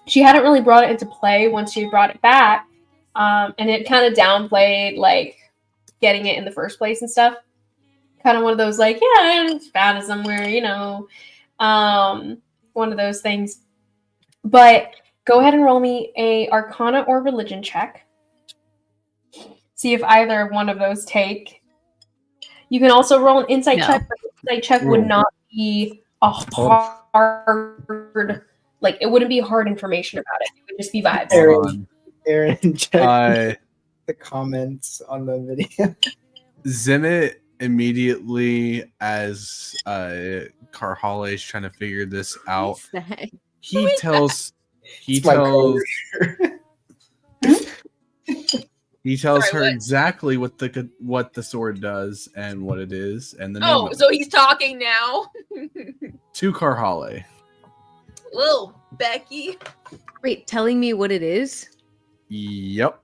she hadn't really brought it into play once she brought it back, and it kind of downplayed like getting it in the first place and stuff. Kind of one of those like, yeah, it's found it somewhere, one of those things. But go ahead and roll me a Arcana or Religion check. See if either one of those take. You can also roll an Insight No. check, but Insight check would not be a hard, like it wouldn't be hard information about it. It would just be vibes. Aaron. Aaron, check I the comments on the video. Zimit immediately, as Karhalle is trying to figure this out, What's the heck? he tells It's my coworker. He tells Sorry, her what? exactly what the sword does and what it is, and the name Oh, of so it. he's talking now. To Karhalle. Little Becky. Wait, telling me what it is? Yep.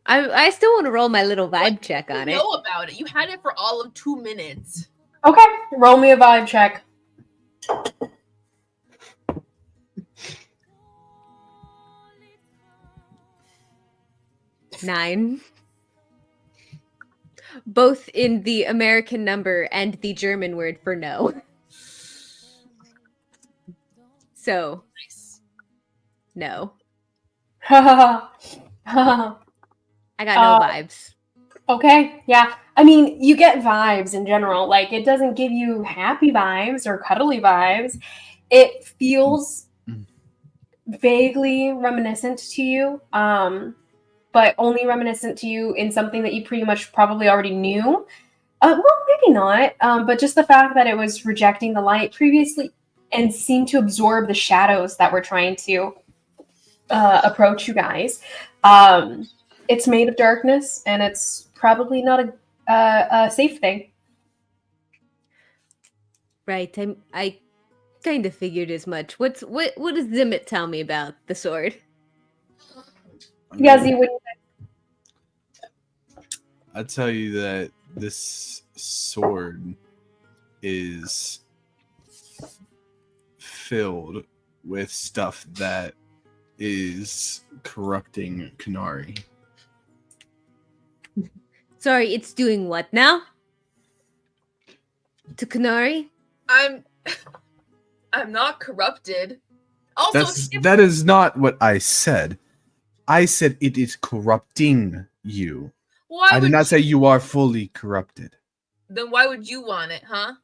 I still want to roll my little vibe What check do you on it. know about it? You had it for all of 2 minutes. Okay, roll me a vibe check. 9. Both in the American number and the German word for no. So, Nice. no. Okay, I got no vibes. yeah. I mean, you get vibes in general. Like, it doesn't give you happy vibes or cuddly vibes. It feels vaguely reminiscent to you, but only reminiscent to you in something that you pretty much probably already knew. Well, maybe not, but just the fact that it was rejecting the light previously and seemed to absorb the shadows that were trying to approach you guys. It's made of darkness, and it's probably not a safe thing. Right. I kind of figured as much. What does Zimmit tell me about the sword? Yeah, Z, what do you think? I tell you that this sword is filled with stuff that is corrupting Konari. Sorry, it's doing what now? To Konari? I'm not corrupted. Also, That is not what I said. I said it is corrupting you. why I did would not say you are fully corrupted. Then why would you want it, huh?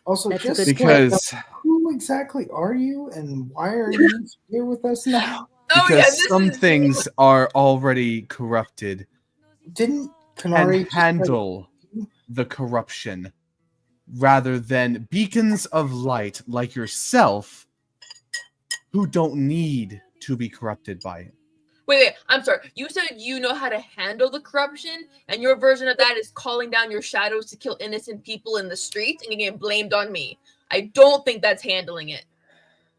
Also, That's a just good Because who exactly are you, and why are you here with us now? Oh yeah, this some is things are already corrupted Didn't and Konari just handle the corruption rather than beacons of light like yourself who don't need to be corrupted by it. Wait, I'm sorry. You said you know how to handle the corruption, and your version of that is calling down your shadows to kill innocent people in the streets and getting blamed on me. I don't think that's handling it.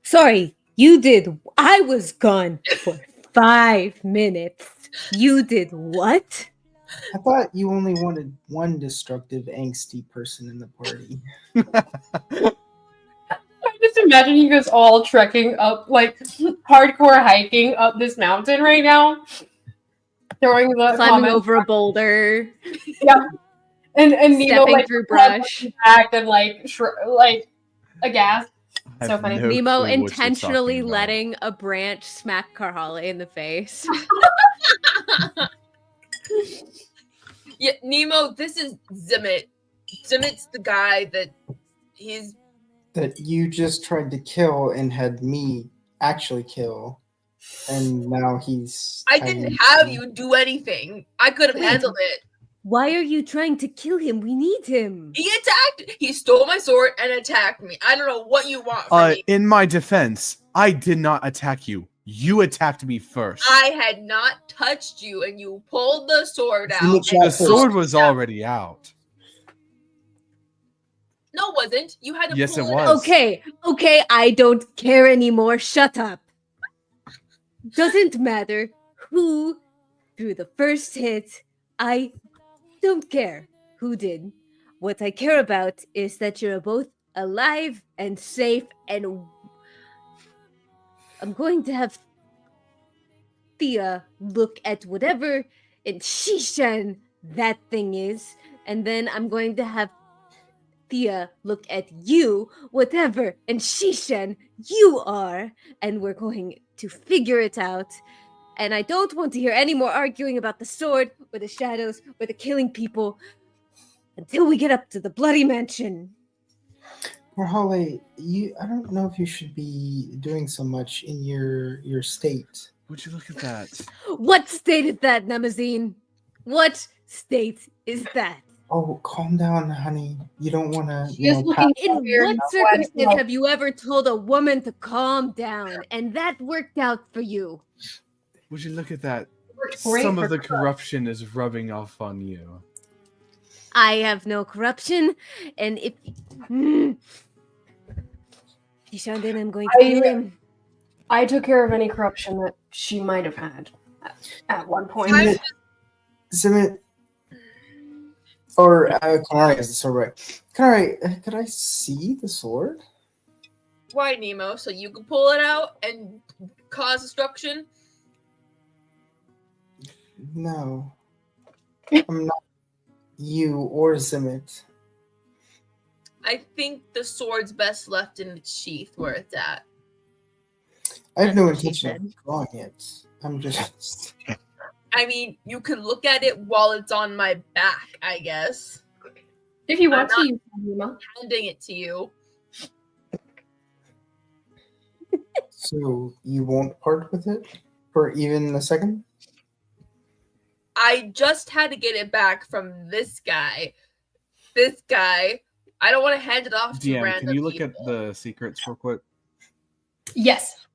Sorry, you did. I was gone for 5 minutes. You did what? I thought you only wanted one destructive, angsty person in the party. I just imagine you guys all trekking up, like hardcore hiking up this mountain right now, throwing the Climbing comments over a boulder, and Nemo stepping like through brush. back and like aghast. I So have funny. no Nemo clue what you're intentionally talking about. letting a branch smack Karhalle in the face. Yeah, Nemo, this is Zimmit. Zimmit's the guy that That you just tried to kill and had me actually kill, and now he's. I didn't have you do anything. I could have Wait. handled it. Why are you trying to kill him? We need him. He stole my sword and attacked me. I don't know what you want from me. In my defense, I did not attack you. You attacked me first. I had not touched you, and you pulled the sword out. The sword was already out. No, it wasn't. You had to Yes, pull it was. Okay, I don't care anymore. Shut up. Doesn't matter who threw the first hit. I don't care who did. What I care about is that you're both alive and safe, and I'm going to have Thea look at whatever in Shishan that thing is, and then I'm going to have Thea look at you, whatever in Shishan you are, and we're going to figure it out. And I don't want to hear any more arguing about the sword, or the shadows, or the killing people, until we get up to the Bloody Mansion. Karhalle, I don't know if you should be doing so much in your state. Would you look at that? What state is that, Nemazine? What state is that? Oh, calm down, honey. You don't want to. She is looking In weird. what circumstance have you ever told a woman to calm down, and that worked out for you? Would you look at that? Worked great Some for of the Karhalle. corruption is rubbing off on you. I have no corruption, and if Deshaun, I'm going to kill him. I took care of any corruption that she might have had at one point. Simit, or Konari is the sword, right? Konari, could I see the sword? Why, Mnemo? So you can pull it out and cause destruction? No. I'm not you or Simit. I think the sword's best left in its sheath where it's at. I have That's no what she intention said. of drawing it. I'm just. I mean, you can look at it while it's on my back, I guess. If you want I'm to, you can, Mnemo. Handing it to you. So you won't part with it for even a second? I just had to get it back from this guy. This guy. I don't want to hand it off to DM, random can you look people. at the secrets real quick? Yes.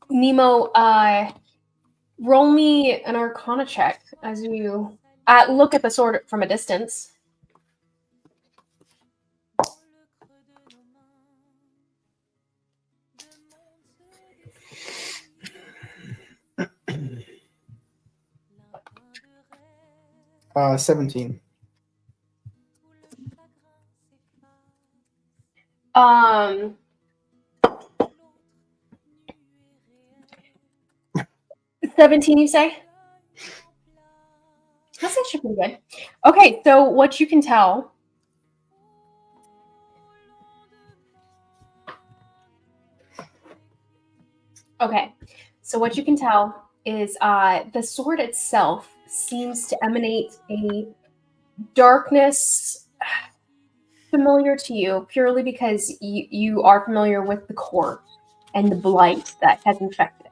Mnemo, roll me an Arcana check as you look at the sword from a distance. Dans le creux de nos mains, 17. tout le chagrin s'efface, l'autre nu et réel. 17, you say? That's actually pretty good. Okay, so what you can tell. Okay, so what you can tell is the sword itself seems to emanate a darkness familiar to you purely because you are familiar with the core and the blight that has infected it.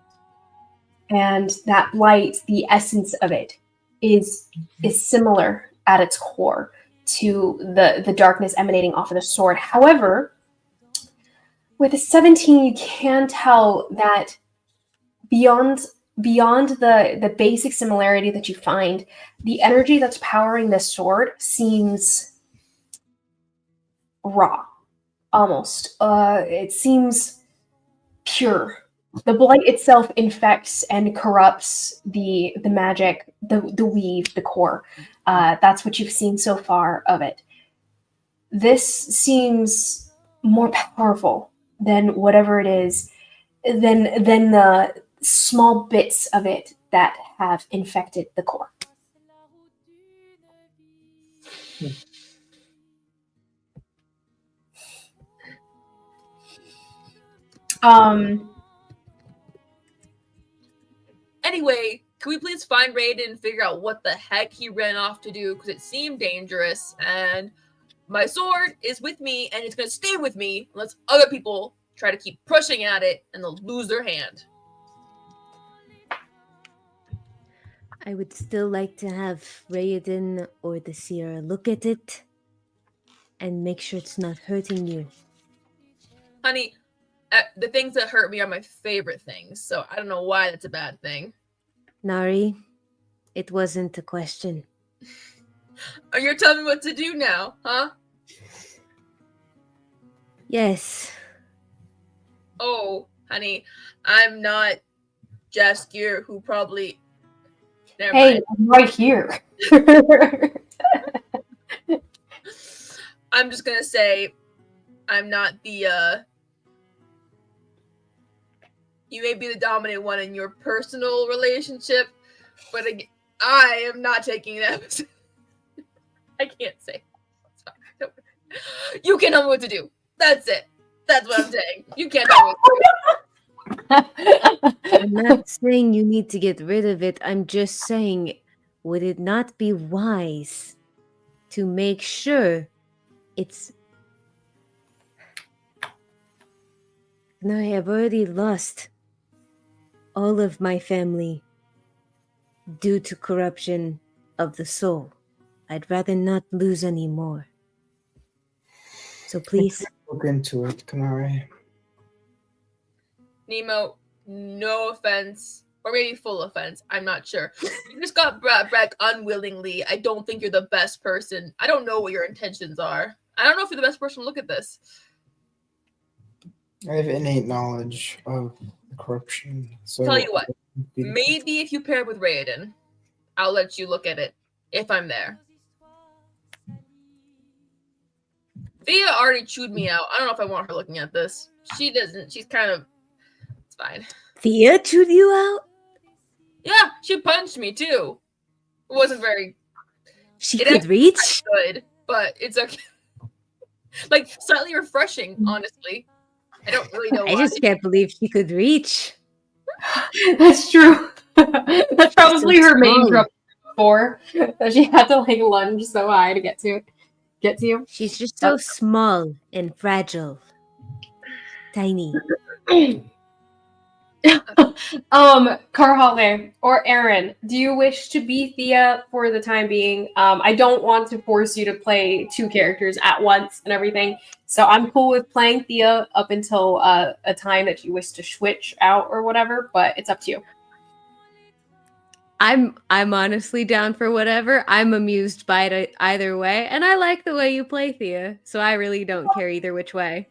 And that blight, the essence of it, is similar at its core to the darkness emanating off of the sword. However, with a 17, you can tell that beyond the basic similarity that you find, the energy that's powering this sword seems raw, almost. It seems pure. The blight itself infects and corrupts the magic, the weave, the core. That's what you've seen so far of it. This seems more powerful than whatever it is, than the small bits of it that have infected the core. Anyway, can we please find Raiden and figure out what the heck he ran off to do? Because it seemed dangerous, and my sword is with me, and it's going to stay with me unless other people try to keep pushing at it, and they'll lose their hand. I would still like to have Raiden or the Seer look at it and make sure it's not hurting you. Honey, the things that hurt me are my favorite things, so I don't know why that's a bad thing. Nari, it wasn't a question. Are you telling me what to do now, huh? Yes. Oh, honey, I'm not Jaskier, who probably... Never Hey, mind. I'm right here. I'm just gonna say, I'm not the, you may be the dominant one in your personal relationship, but I am not taking that. I can't say. Sorry. You can tell me what to do. That's it. That's what I'm saying. You can't tell me what to do. I'm not saying you need to get rid of it. I'm just saying, would it not be wise to make sure it's... No, I have already lost all of my family due to corruption of the soul. I'd rather not lose any more. So please, Look into it, Konari. Mnemo, no offense, or maybe full offense, I'm not sure. You just got brought back unwillingly. I don't think you're the best person. I don't know what your intentions are. I don't know if you're the best person to look at this. I have innate knowledge of the corruption. So Tell you what, maybe if you pair with Raiden, I'll let you look at it if I'm there. Thea already chewed me out. I don't know if I want her looking at this. She doesn't. She's kind of... It's fine. Thea chewed you out? Yeah, she punched me too. It wasn't very... She could reach? Good, but it's okay. Like, slightly refreshing, honestly. I don't really know why. I just can't believe she could reach. That's true. That's probably so her main small. trouble before, that she had to like lunge so high to get to you. She's just so small and fragile. Tiny. Karhalle or Aaron, do you wish to be Thea for the time being? I don't want to force you to play two characters at once and everything, so I'm cool with playing Thea up until a time that you wish to switch out or whatever, but it's up to you. I'm honestly down for whatever. I'm amused by it either way, and I like the way you play Thea, so I really don't care either which way.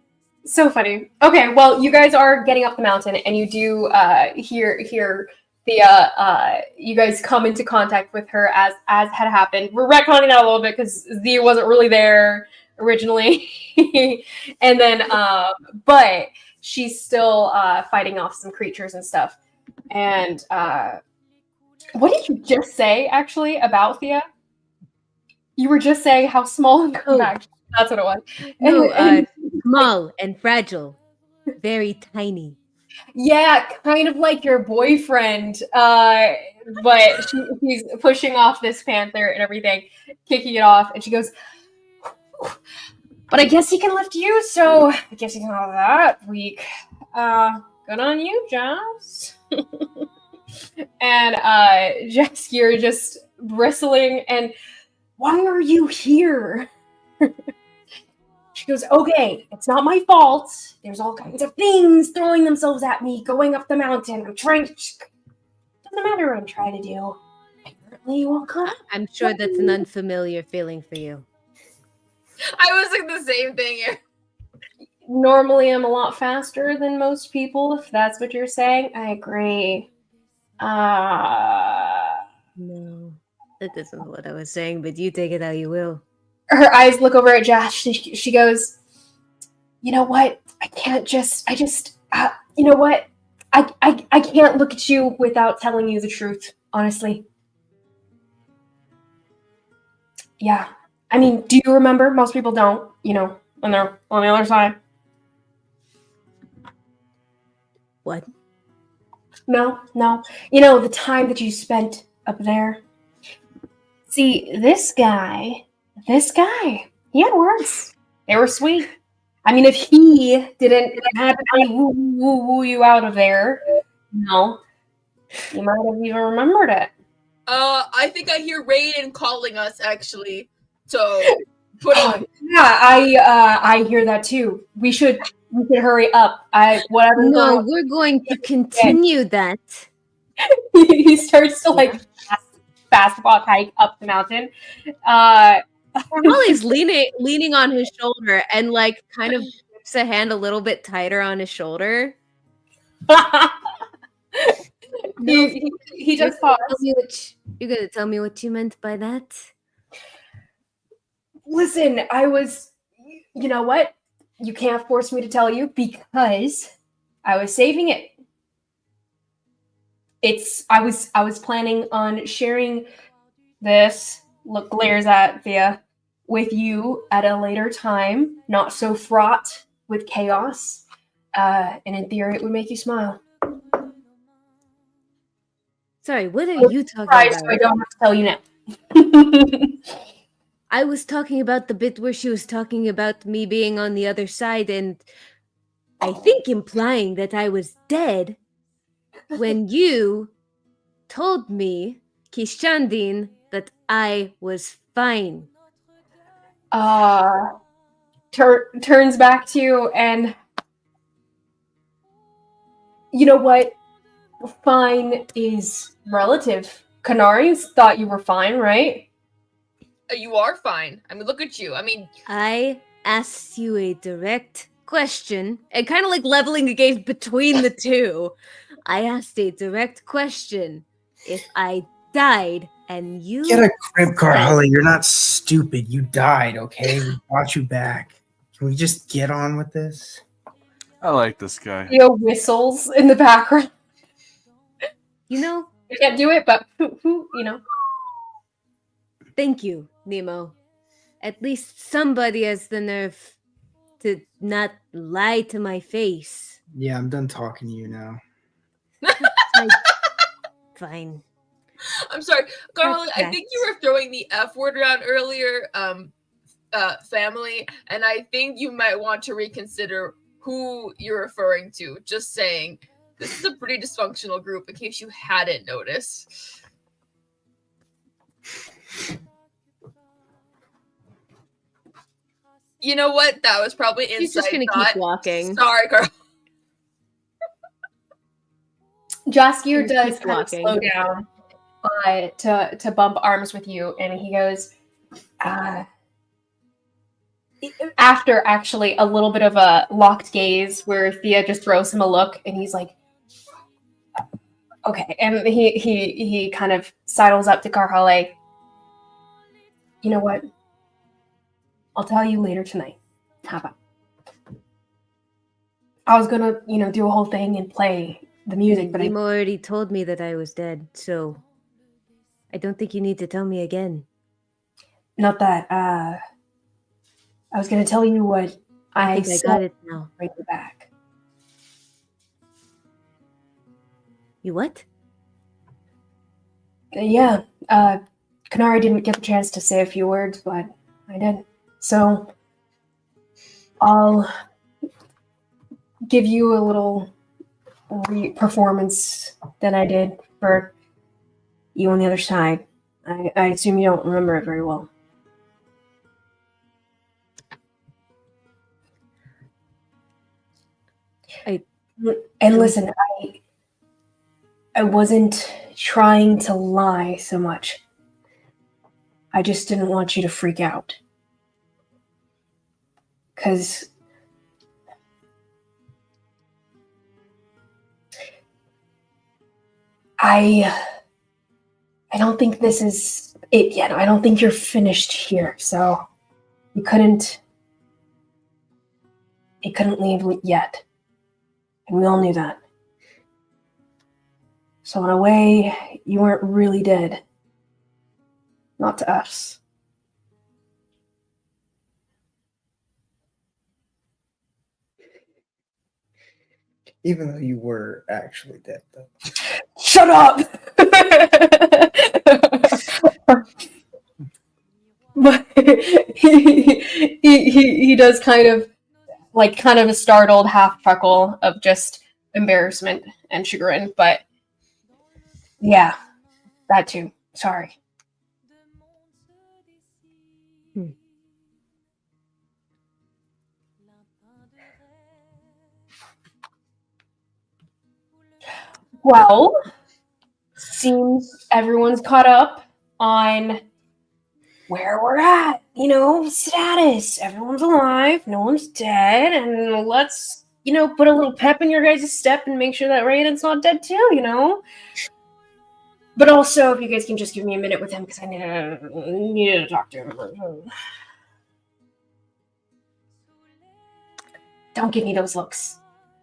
So funny. Okay, well, you guys are getting up the mountain, and you do hear Thea. You guys come into contact with her as had happened. We're retconning that a little bit because Thea wasn't really there originally, and then but she's still fighting off some creatures and stuff. And what did you just say actually about Thea? You were just saying how small and compact. That's what it was. No, small and fragile. Very tiny. Yeah, kind of like your boyfriend. But he's pushing off this panther and everything, kicking it off, and she goes, but I guess he can lift you, so I guess he's not that weak. Good on you, Jess. And Jess, you're just bristling, and why are you here? She goes, okay, it's not my fault. There's all kinds of things throwing themselves at me going up the mountain. I'm trying to... Doesn't matter what I'm trying to do. Apparently you won't come. I'm sure that's an unfamiliar feeling for you. I was like the same thing. Normally I'm a lot faster than most people, if that's what you're saying. I agree. No, that isn't what I was saying, but you take it how you will. Her eyes look over at Josh. She goes, you know what? You know what? I can't look at you without telling you the truth, honestly. Yeah. I mean, do you remember? Most people don't, when they're on the other side. What? No. The time that you spent up there. See, this guy, he had words. They were sweet. I mean, if he didn't have to woo you out of there, you might have even remembered it. I think I hear Raiden calling us, actually. So, yeah, I hear that too. We should hurry up. No, we're going to continue that. He starts to fast walk hike up the mountain. Karhalle's leaning on his shoulder and kind of grips a hand a little bit tighter on his shoulder. He just paused. You're gonna tell me what you meant by that? Listen, you know what? You can't force me to tell you because I was saving it. I was planning on sharing this, glares at Thea, with you at a later time, not so fraught with chaos. And in theory, it would make you smile. Sorry, what are you talking about? So I don't have to tell you now. I was talking about the bit where she was talking about me being on the other side and I think implying that I was dead when you told me, Kishandin, that I was fine. Turns back to you and You know what? Fine is relative. Konari thought you were fine, right? You are fine. I mean, look at you. I mean, I asked you a direct question, and kind of like leveling the gaze between the two. I asked a direct question. If I died and you Get a grip, Karhalle. You're not stupid. You died, okay? We brought you back. Can we just get on with this? I like this guy. Theo whistles in the background. You know, I can't do it, but you know. thank you, Mnemo. At least somebody has the nerve to not lie to my face. Yeah, I'm done talking to you now. Fine. I'm sorry, Karhalle. I That's think you were throwing the F word around earlier, family, and I think you might want to reconsider who you're referring to. Just saying, this is a pretty dysfunctional group. In case you hadn't noticed. You know what? That was probably inside. He's just gonna thought. keep walking. Sorry, Karhalle. Jaskier Keep does kind of walking. slow down to bump arms with you, and he goes, after actually a little bit of a locked gaze where Thea just throws him a look, and he's like, okay, and he kind of sidles up to Karhalle. You know what? I'll tell you later tonight. How about? I was gonna, do a whole thing and play the music, but You already told me that I was dead, so I don't think you need to tell me again. not that. I was gonna tell you what I I think I said. got it now. Bring you back. You what? Yeah. Konari didn't get the chance to say a few words, but I did. So I'll give you a little performance that I did for you on the other side. I assume you don't remember it very well. And listen, I wasn't trying to lie so much. I just didn't want you to freak out. 'Cause I don't think this is it yet. I don't think you're finished here. So it couldn't leave yet. And we all knew that. So in a way, you weren't really dead. Not to us. Even though you were actually dead, though. Shut up! But he does kind of a startled half chuckle of just embarrassment and chagrin, but yeah, that too. Sorry. Well, seems everyone's caught up on where we're at, status. Everyone's alive, no one's dead, and let's, put a little pep in your guys' step and make sure that Raiden's not dead too, But also, if you guys can just give me a minute with him, because I need to talk to him. Don't give me those looks.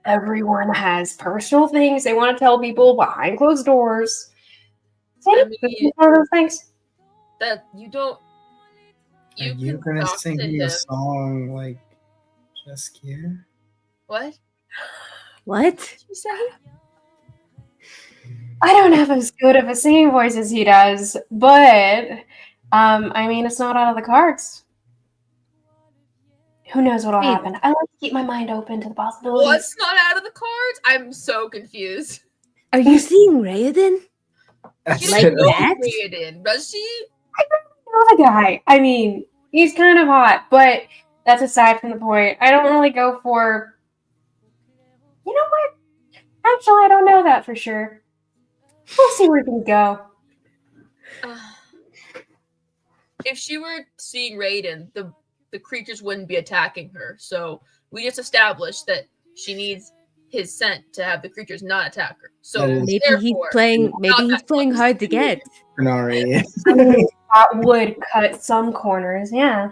Everyone has personal things they want to tell people behind closed doors. I mean, One of those things. that you don't. Are you can gonna talk sing to me a him. song like Just Here? What? What? Did you say? I don't have as good of a singing voice as he does, but it's not out of the cards. Who knows what'll happen? I like to keep my mind open to the possibilities. What's not out of the cards? I'm so confused. Are you seeing Raiden? She Like doesn't know that? Raiden, does she? I know the guy. He's kind of hot, but that's aside from the point. I don't really go for. You know what? Actually, I don't know that for sure. We'll see where things go. If she were seeing Raiden, the creatures wouldn't be attacking her. So we just established that she needs his scent to have the creatures not attack her. So Maybe he's therefore, playing. not Maybe he's that playing close. hard to get. Konari. I mean, that would cut some corners, yeah.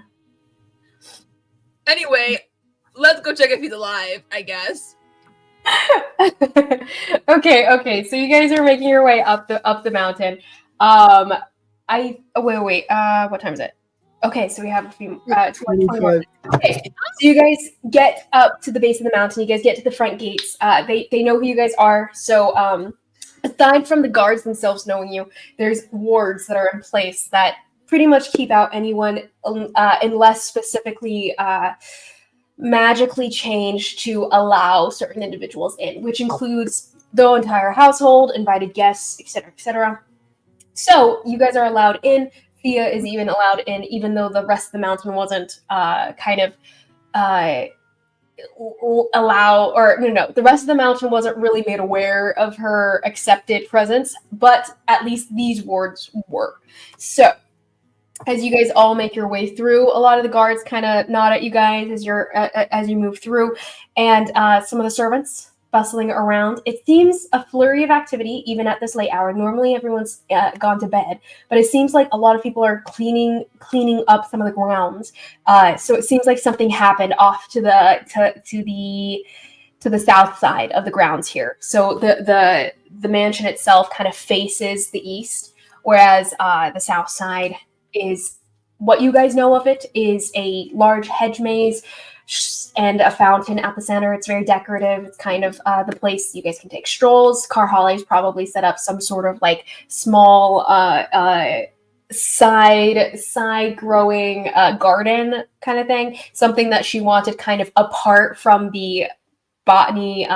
Anyway, let's go check if he's alive, I guess. Okay. So you guys are making your way up the mountain. Wait. What time is it? Okay, so we have a few. 20 more. Okay, so you guys get up to the base of the mountain. You guys get to the front gates. They know who you guys are. So aside from the guards themselves knowing you, there's wards that are in place that pretty much keep out anyone unless specifically magically changed to allow certain individuals in, which includes the entire household, invited guests, etc., etc. So you guys are allowed in. Thea is even allowed in, even though the rest of the mountain wasn't the rest of the mountain wasn't really made aware of her accepted presence, but at least these wards were. So as you guys all make your way through, a lot of the guards kind of nod at you guys as you move through, and some of the servants bustling around. It seems a flurry of activity, even at this late hour. Normally, everyone's gone to bed, but it seems like a lot of people are cleaning up some of the grounds. So it seems like something happened off to the south side of the grounds here. So the mansion itself kind of faces the east, whereas the south side is what you guys know of it is a large hedge maze and a fountain at the center. It's very decorative. It's kind of the place you guys can take strolls. Karhalle's probably set up some sort of like small side growing garden kind of thing. Something that she wanted kind of apart from the botany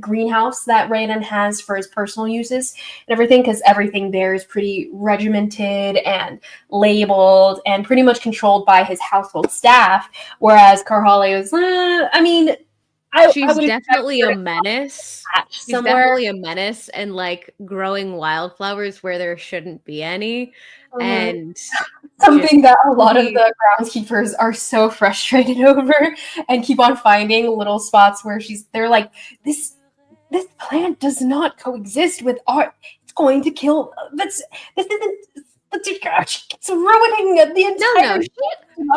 greenhouse that Raiden has for his personal uses and everything, because everything there is pretty regimented and labeled and pretty much controlled by his household staff, whereas Karhalle is She's definitely a menace. She's definitely a menace and like growing wildflowers where there shouldn't be any. Mm-hmm. And something that a lot of the groundskeepers are so frustrated over and keep on finding little spots where they're like, this plant does not coexist with art. It's going to kill. It's ruining the entire.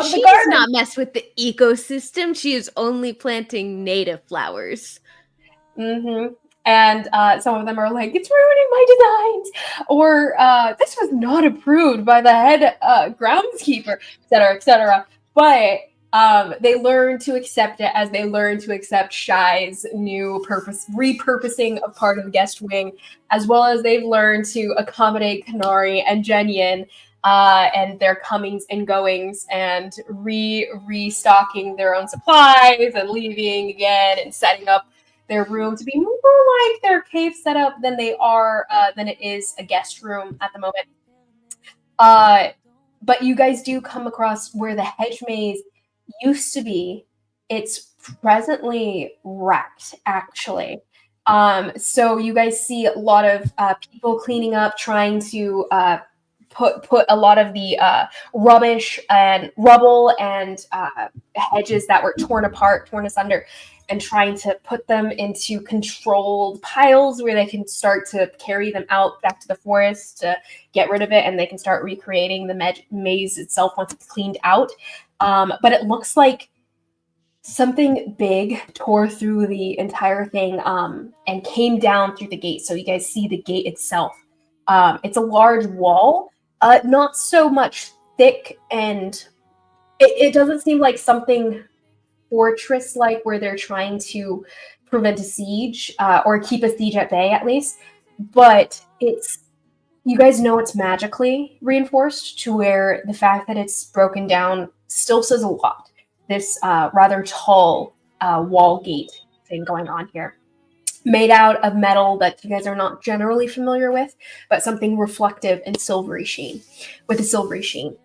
She does not mess with the ecosystem. She is only planting native flowers. Mm-hmm. And some of them are like, it's ruining my designs, or this was not approved by the head groundskeeper, etc., etc. But they learn to accept it as they learn to accept Shai's new repurposing of part of the guest wing, as well as they've learned to accommodate Konari and Zhenyin and their comings and goings, and restocking their own supplies and leaving again and setting up their room to be more like their cave setup than it is a guest room at the moment. But you guys do come across where the hedge maze used to be. It's presently wrecked, actually. So you guys see a lot of people cleaning up, trying to put a lot of the rubbish and rubble and hedges that were torn asunder, and trying to put them into controlled piles where they can start to carry them out back to the forest to get rid of it, and they can start recreating the maze itself once it's cleaned out. But it looks like something big tore through the entire thing and came down through the gate. So you guys see the gate itself. It's a large wall, not so much thick, and it doesn't seem like something fortress-like where they're trying to prevent a siege or keep a siege at bay, at least. But you guys know it's magically reinforced to where the fact that it's broken down still says a lot. This rather tall wall gate thing going on here, made out of metal that you guys are not generally familiar with, but something reflective and silvery sheen, with a silvery sheen.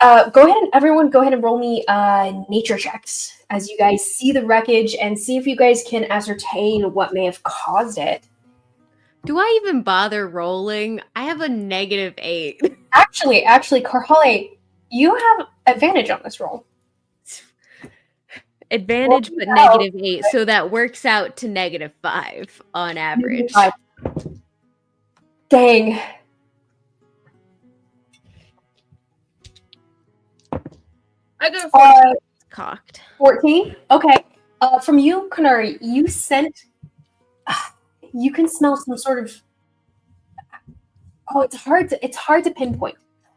Go ahead and everyone go ahead and roll me nature checks as you guys see the wreckage and see if you guys can ascertain what may have caused it. Do I even bother rolling? I have a -8. Actually, Karhalle, you have advantage on this roll. Advantage, but -8, so that works out to -5 on average. Dang. I go for Cocked. 14? Okay. From you, Konari, you sent... you can smell some sort of... Oh, it's hard to pinpoint.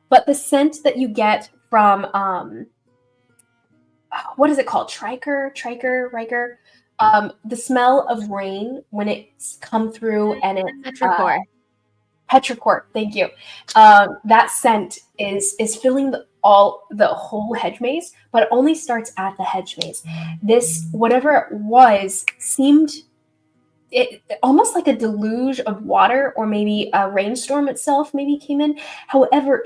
But the scent that you get from... what is it called? Riker? The smell of rain when it's come through and it's... Petrichor, thank you. That scent is filling the whole hedge maze, but it only starts at the hedge maze. This, whatever it was, seemed almost like a deluge of water, or maybe a rainstorm itself maybe came in. However,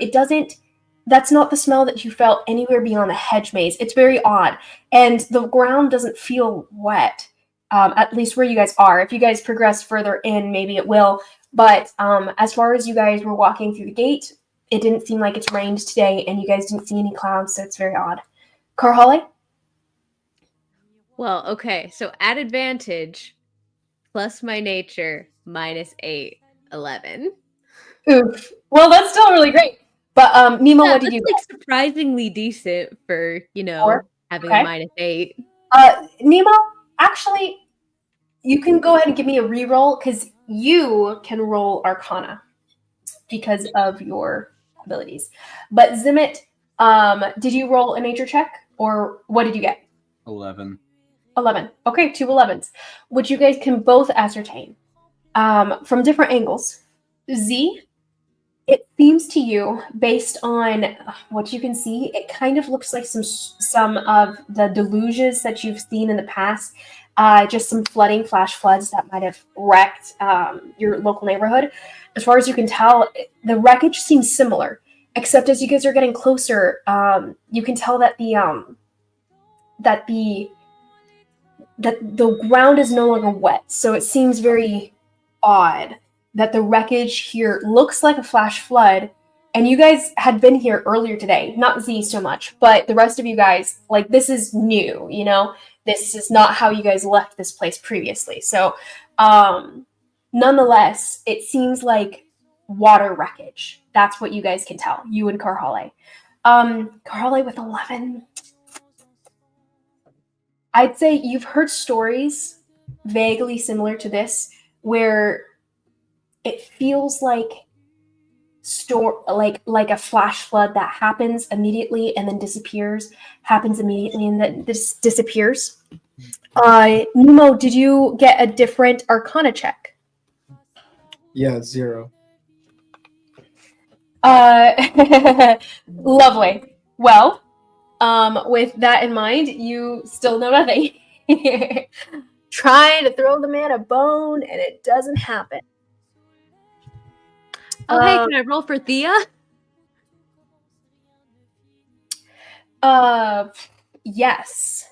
that's not the smell that you felt anywhere beyond the hedge maze. It's very odd. And the ground doesn't feel wet, at least where you guys are. If you guys progress further in, maybe it will. But as far as you guys were walking through the gate, it didn't seem like it's rained today, and you guys didn't see any clouds, so it's very odd. Karhalle? Well, okay, so at advantage, plus my nature, -8, 11. Oof. Well, that's still really great. But Mnemo, what did you get? Surprisingly decent for, having a -8. Mnemo, actually, you can go ahead and give me a reroll, because you can roll Arcana because of your abilities. But Zimit, did you roll a nature check, or what did you get? 11. 11. Okay, 2 11s, which you guys can both ascertain from different angles. Z, it seems to you, based on what you can see, it kind of looks like some of the deluges that you've seen in the past. Just some flash floods that might have wrecked your local neighborhood. As far as you can tell, the wreckage seems similar, except as you guys are getting closer, you can tell that the ground is no longer wet. So it seems very odd that the wreckage here looks like a flash flood. And you guys had been here earlier today, not Z so much, but the rest of you guys, like, this is new, This is not how you guys left this place previously. So, nonetheless, it seems like water wreckage. That's what you guys can tell, you and Karhalle. Karhalle with 11. I'd say you've heard stories vaguely similar to this, where it feels like like a flash flood that happens immediately and then disappears, happens immediately and then disappears. Mnemo, did you get a different Arcana check? Yeah, 0. Lovely. Well, with that in mind, you still know nothing. Trying to throw the man a bone and it doesn't happen. Oh, hey, can I roll for Thea? Yes.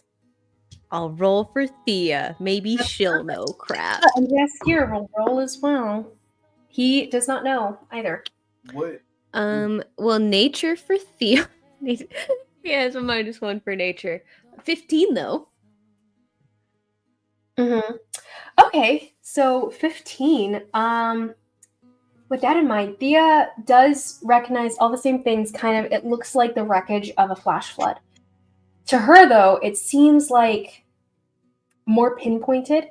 I'll roll for Thea. Maybe she'll know crap. And yes, here, we'll roll as well. He does not know either. What? Well, nature for Thea. Yeah, it's a -1 for nature. 15, though. Mm-hmm. Okay, so 15. With that in mind, Thea does recognize all the same things. Kind of, it looks like the wreckage of a flash flood. To her, though, it seems like more pinpointed,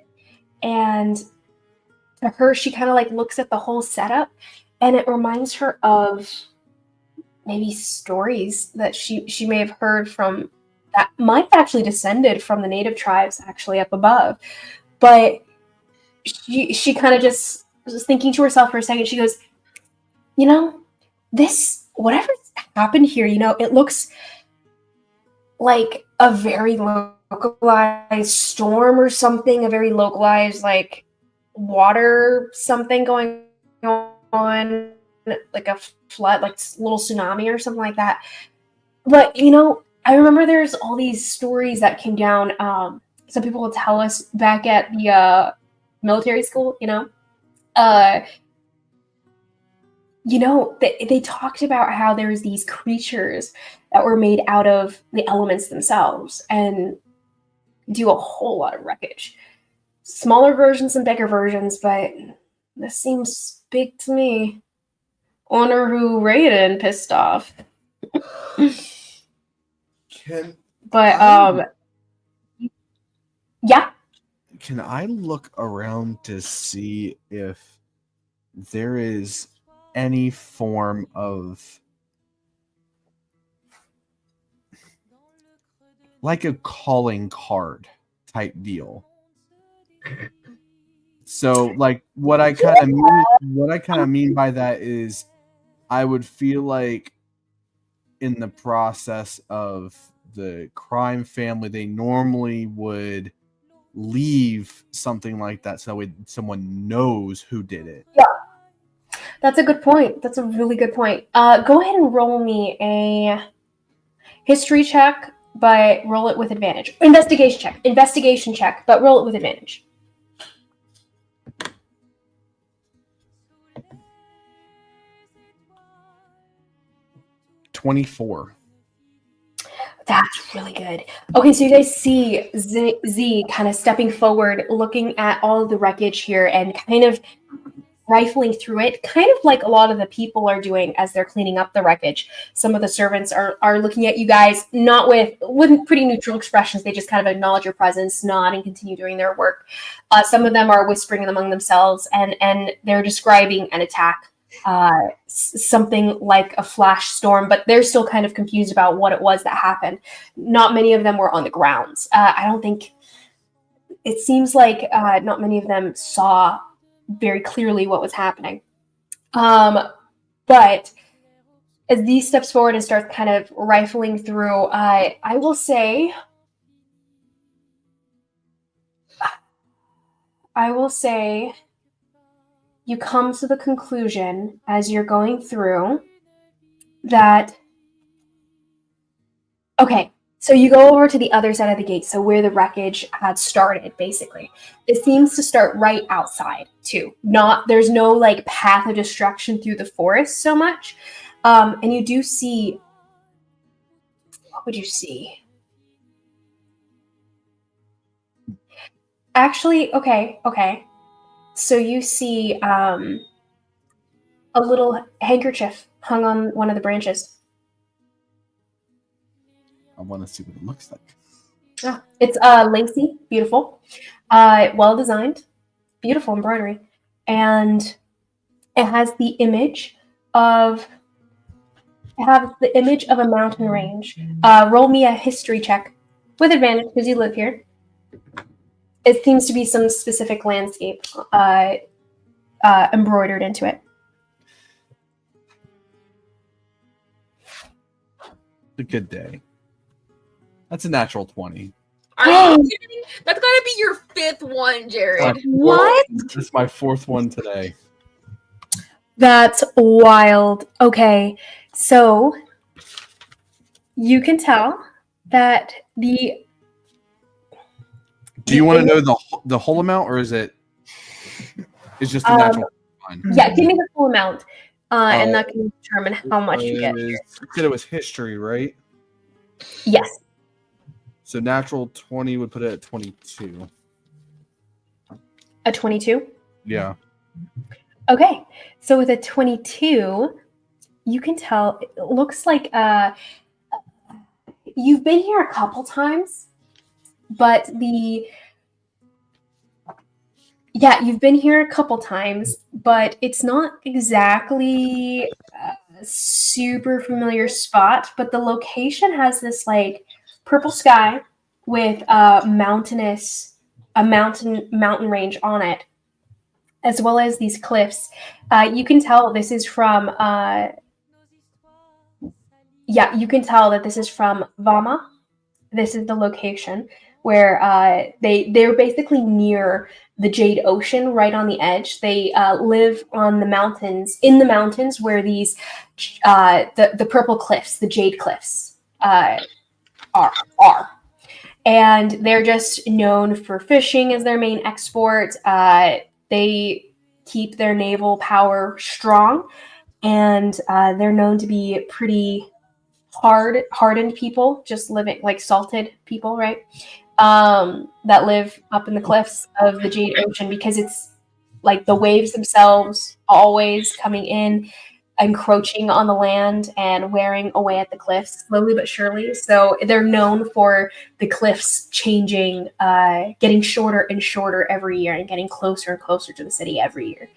and to her, she kind of like looks at the whole setup, and it reminds her of maybe stories that she may have heard from that might have actually descended from the native tribes actually up above. But she kind of just was thinking to herself for a second. She goes, this, whatever's happened here, it looks like a very localized storm or something, a very localized, like, water something going on, like a flood, like little tsunami or something like that. But I remember there's all these stories that came down. Some people will tell us back at the military school. They talked about how there's these creatures that were made out of the elements themselves and do a whole lot of wreckage. Smaller versions and bigger versions, but this seems big to me. Wonder who Raiden pissed off. Yeah. Can I look around to see if there is any form of like a calling card type deal? So like what I kind of mean by that is I would feel like in the process of the crime family, they normally would leave something like that so someone knows who did it. Yeah. That's a good point. That's a really good point. Go ahead and roll me a history check, but roll it with advantage. Investigation check, but roll it with advantage. $24. That's really good. Okay, so you guys see Z kind of stepping forward, looking at all of the wreckage here and kind of rifling through it, kind of like a lot of the people are doing as they're cleaning up the wreckage. Some of the servants are looking at you guys, not with pretty neutral expressions. They just kind of acknowledge your presence, nod, and continue doing their work. Some of them are whispering among themselves, and they're describing an attack. Something like a flash storm, but they're still kind of confused about what it was that happened. Not many of them were on the grounds. I don't think it seems like not many of them saw very clearly what was happening. But as these steps forward and starts kind of rifling through, I will say you come to the conclusion as you're going through that, okay, so you go over to the other side of the gate, so where the wreckage had started, basically. It seems to start right outside, too. There's no, like, path of destruction through the forest so much. And you do see, what would you see? Actually, okay. So you see a little handkerchief hung on one of the branches. I want to see what it looks like. Oh, it's lacy, beautiful, well designed, beautiful embroidery, and it has the image of a mountain range. Roll me a history check with advantage because you live here. It seems to be some specific landscape embroidered into it. It's a good day. That's a natural 20. Are you kidding? That's gotta be your 5th one, Jared. What? This is my 4th one today. That's wild. Okay, so you can tell that the... Do you want to know the whole amount, or is it? It's just the natural one. Yeah, give me the full amount, and that can determine how much you get. You said it was history, right? Yes. So natural 20 would put it at 22. A 22? Yeah. Okay, so with a 22, you can tell it looks like you've been here a couple times, but you've been here a couple times, but it's not exactly a super familiar spot, but the location has this like purple sky with a mountain range on it, as well as these cliffs. You can tell this is from you can tell that this is from Vama. This is the location where they're basically near the Jade Ocean, right on the edge. They live on the mountains, where these the purple cliffs, the Jade Cliffs, are. And they're just known for fishing as their main export. They keep their naval power strong, and they're known to be pretty hardened people, just living like salted people, right? That live up in the cliffs of the Jade Ocean, because it's like the waves themselves always coming in, encroaching on the land and wearing away at the cliffs slowly but surely. So they're known for the cliffs changing, getting shorter and shorter every year and getting closer and closer to the city every year.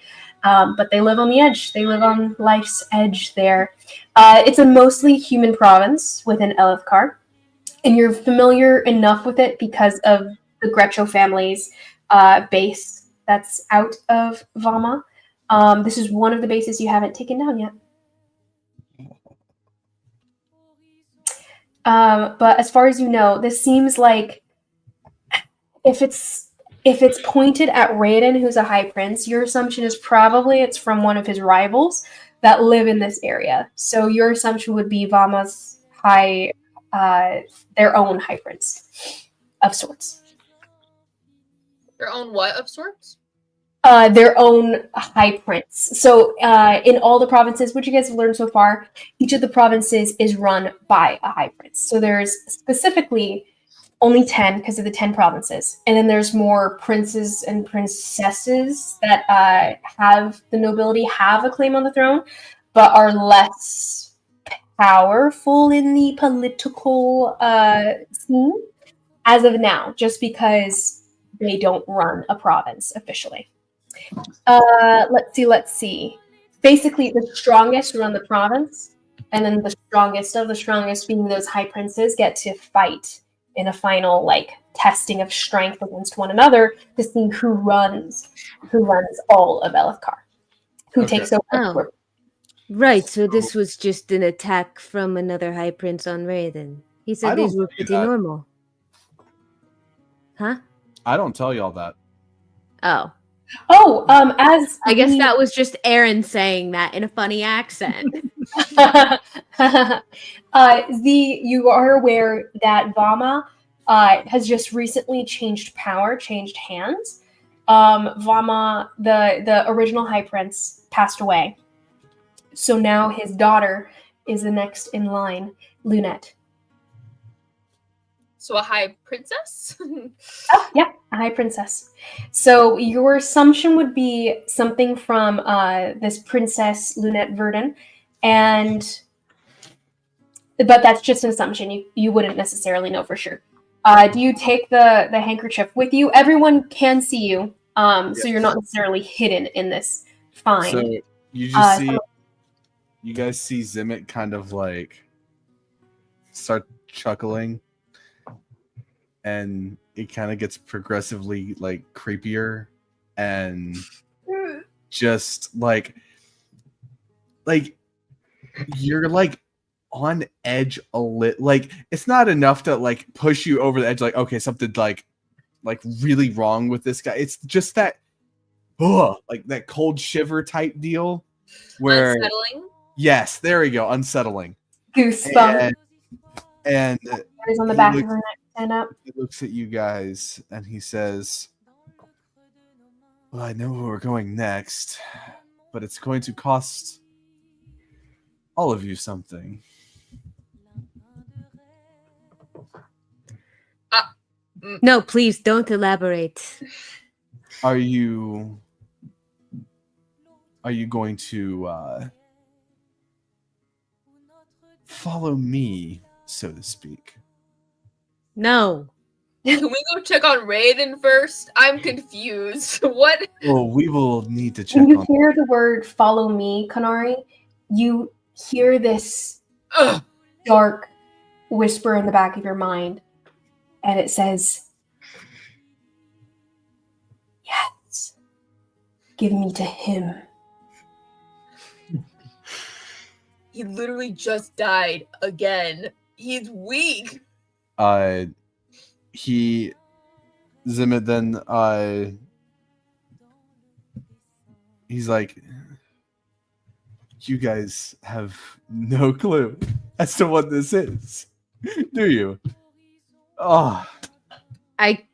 But they live on the edge. They live on life's edge there. It's a mostly human province within Elithkar, and you're familiar enough with it because of the Grecho family's base that's out of Vama. This is one of the bases you haven't taken down yet. But as far as you know, this seems like if it's pointed at Raiden, who's a high prince, your assumption is probably it's from one of his rivals that live in this area. So your assumption would be Vama's their own high prince of sorts. Their own what of sorts? Their own high prince. So in all the provinces, which you guys have learned so far, each of the provinces is run by a high prince. So there's specifically only 10 because of the 10 provinces. And then there's more princes and princesses that have the nobility, have a claim on the throne, but are less powerful in the political scene as of now, just because they don't run a province officially. Let's see. Basically, the strongest run the province, and then the strongest of the strongest, being those high princes, get to fight in a final testing of strength against one another to see who runs all of Elithkar, who takes over. Oh. Right, so this was just an attack from another high prince on Raiden. He said these were pretty normal. Huh? I don't tell y'all that. Oh. As I guess that was just Aaron saying that in a funny accent. You are aware that Vama has just recently changed hands. Vama, the original high prince, passed away. So now his daughter is the next in line, Lunette. So a high princess? Oh, yeah, a high princess. So your assumption would be something from this princess, Lunette Verdun, but that's just an assumption. You wouldn't necessarily know for sure. Do you take the handkerchief with you? Everyone can see you, yes. So you're not necessarily hidden in this find. So you just you guys see Zimmet kind of start chuckling, and it kind of gets progressively creepier, and just you're on edge a little. It's not enough to push you over the edge. Okay, something really wrong with this guy. It's just that that cold shiver type deal where unsettling. Yes, there we go. Unsettling. Goosebumps. And on the back of her neck. Stand up. He looks at you guys and he says, "Well, I know where we're going next, but it's going to cost all of you something." No, please don't elaborate. Are you going to follow me, so to speak? No. Can we go check on Raiden first? I'm confused. What? Well, we will need to check When you on hear the word "follow me," Konari, you hear this dark whisper in the back of your mind, and it says, "Yes, give me to him." He literally just died again. He's weak. Zimmet then he's like, "You guys have no clue as to what this is." Do you? Oh, I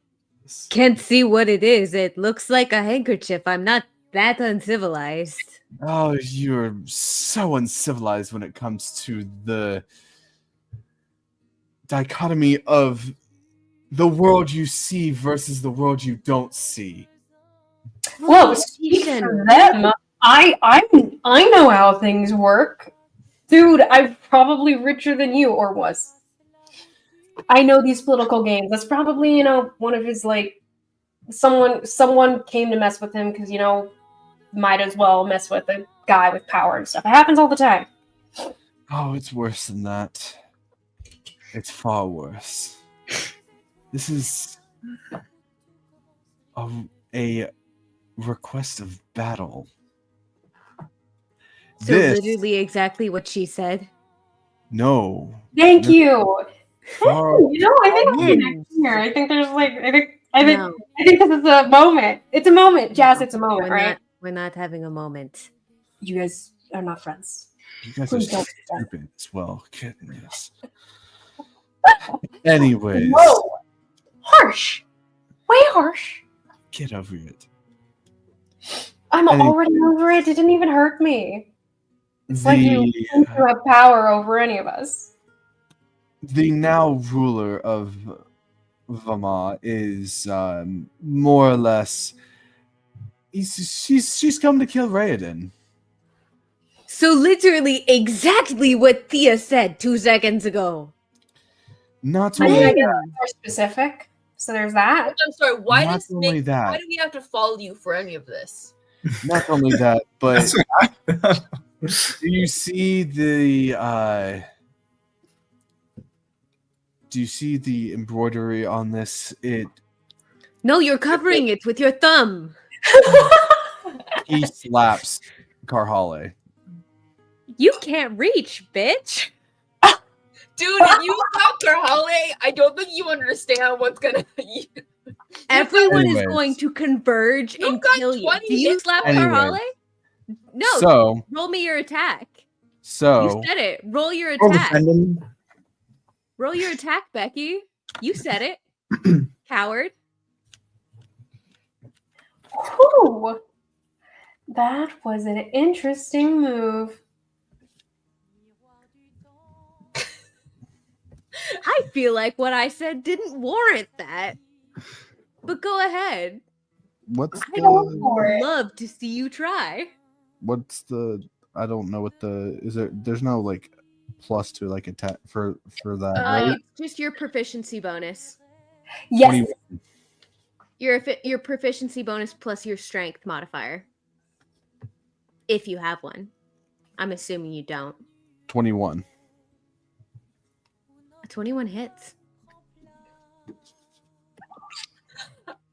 can't see what it is. It looks like a handkerchief. I'm not that uncivilized. oh, you're so uncivilized when it comes to the dichotomy of the world you see versus the world you don't see. Whoa, speak for them. I know how things work. Dude, I'm probably richer than you, or was. I know these political games. That's probably, one of his, someone came to mess with him because, might as well mess with a guy with power and stuff. It happens all the time. Oh, it's worse than that. It's far worse. This is a request of battle. So literally exactly what she said. No. Thank you. Far, I think we're connecting here. I think there's I think this is a moment. It's a moment, Jazz. It's a moment, right? We're not having a moment. You guys are not friends. you guys Please are don't do that. stupid as well. Goodness. Anyways, Whoa. Harsh. Way harsh. get over it. I'm already over it. It didn't even hurt me. It's like you have power over any of us. The now ruler of Vama is more or less. She's come to kill Raoden. So literally exactly what Thea said 2 seconds ago. Not I mean, I only get more specific. So there's that. I'm sorry. Why Not does only that. Why do we have to follow you for any of this? not only that, but That's do you see the embroidery on this? No, you're covering it with your thumb. He slaps Karhalle. You can't reach, bitch. Dude, if you stop Karhalle, I don't think you understand what's gonna. Everyone is Anyways. going to converge You and got kill you. 20 Do you hits. slap Anyways. Karhalle? No. So Roll me your attack. so You said it. Roll your I'll attack. defend him. Roll your attack, Becky. You said it. Coward. Whew. That was an interesting move. I feel like what I said didn't warrant that. But go ahead. what's I don't the for it. Love to see you try. what's the I don't know what the is there. There's no like plus to like attack for that, right? It's just your proficiency bonus. Yes. 21. Your proficiency bonus plus your strength modifier. If you have one. I'm assuming you don't. 21. 21 hits.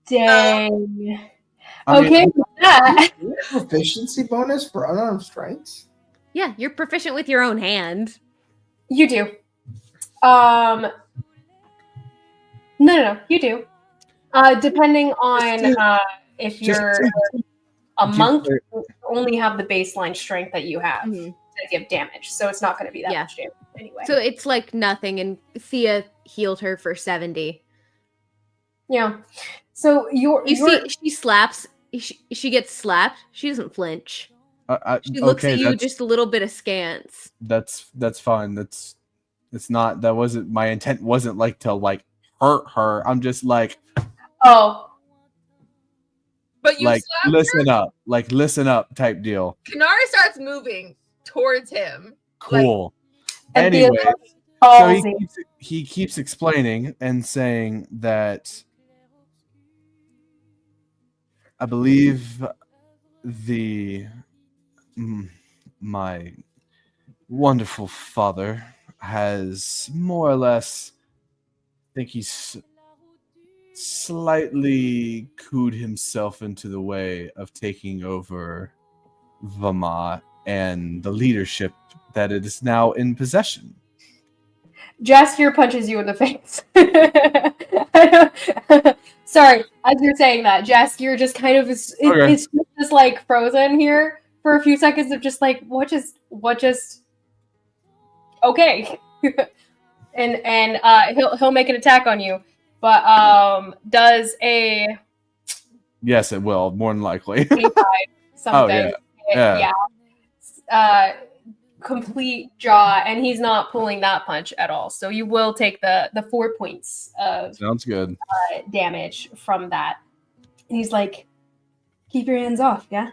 Dang. I mean, Okay, with that. Proficiency bonus for unarmed strikes? Yeah, you're proficient with your own hand. You do. No, you do. Depending on if you're a monk, you only have the baseline strength that you have to give damage, so it's not going to be that much damage anyway. So it's like nothing, and Thea healed her for 70. Yeah. So You see, she slaps. She gets slapped. She doesn't flinch. She looks at you just a little bit askance. That's fine. It's not. That wasn't my intent. Wasn't like to like hurt her. I'm just like, oh, But you like slapped her? listen up type deal. Konari starts moving towards him. Cool. And Anyway, so ballsy. he keeps explaining and saying that I believe my wonderful father has more or less, I think he's slightly cooed himself into the way of taking over Vama and the leadership that it is now in possession. Jaskier punches you in the face. Sorry, as you're saying that, Jaskier just kind of is just like frozen here for a few seconds of just like what just okay. and he'll make an attack on you. But does a Yes, it will, more than likely. 25 something. Yeah. Complete jaw, and he's not pulling that punch at all. So you will take the 4 points of Sounds good. damage from that. And he's like, "Keep your hands off, yeah."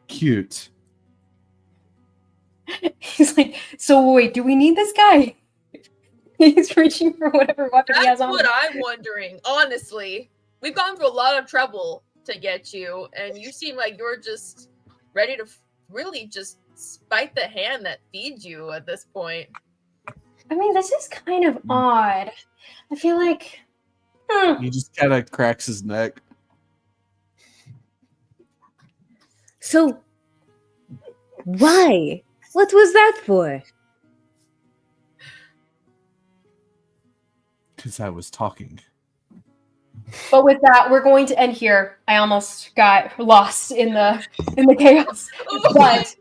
Cute. He's like, "So wait, do we need this guy?" He's reaching for whatever weapon he has That's on. what I'm wondering. Honestly, we've gone through a lot of trouble to get you, and you seem like you're just ready to really just spite the hand that feeds you at this point. I mean, this is kind of odd. I feel like He just kind of cracks his neck. So, why? What was that for? Because I was talking. But with that, we're going to end here. I almost got lost in the chaos. But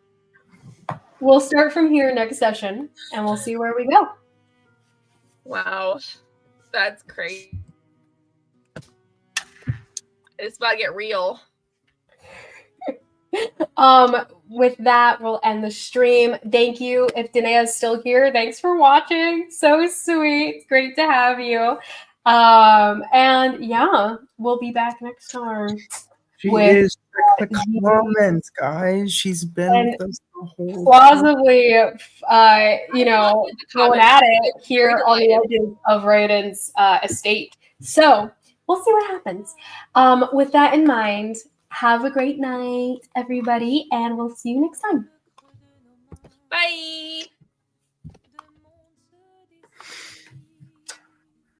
we'll start from here next session, and we'll see where we go. Wow, that's crazy. It's about to get real. With that, we'll end the stream. Thank you. If Danae's still here, thanks for watching. So sweet. Great to have you. And yeah, we'll be back next time. She with is the comments, guys. She's been with us the whole time. plausibly, going at it here on the edges of Raiden's estate. So we'll see what happens. With that in mind, have a great night, everybody, and we'll see you next time. Bye.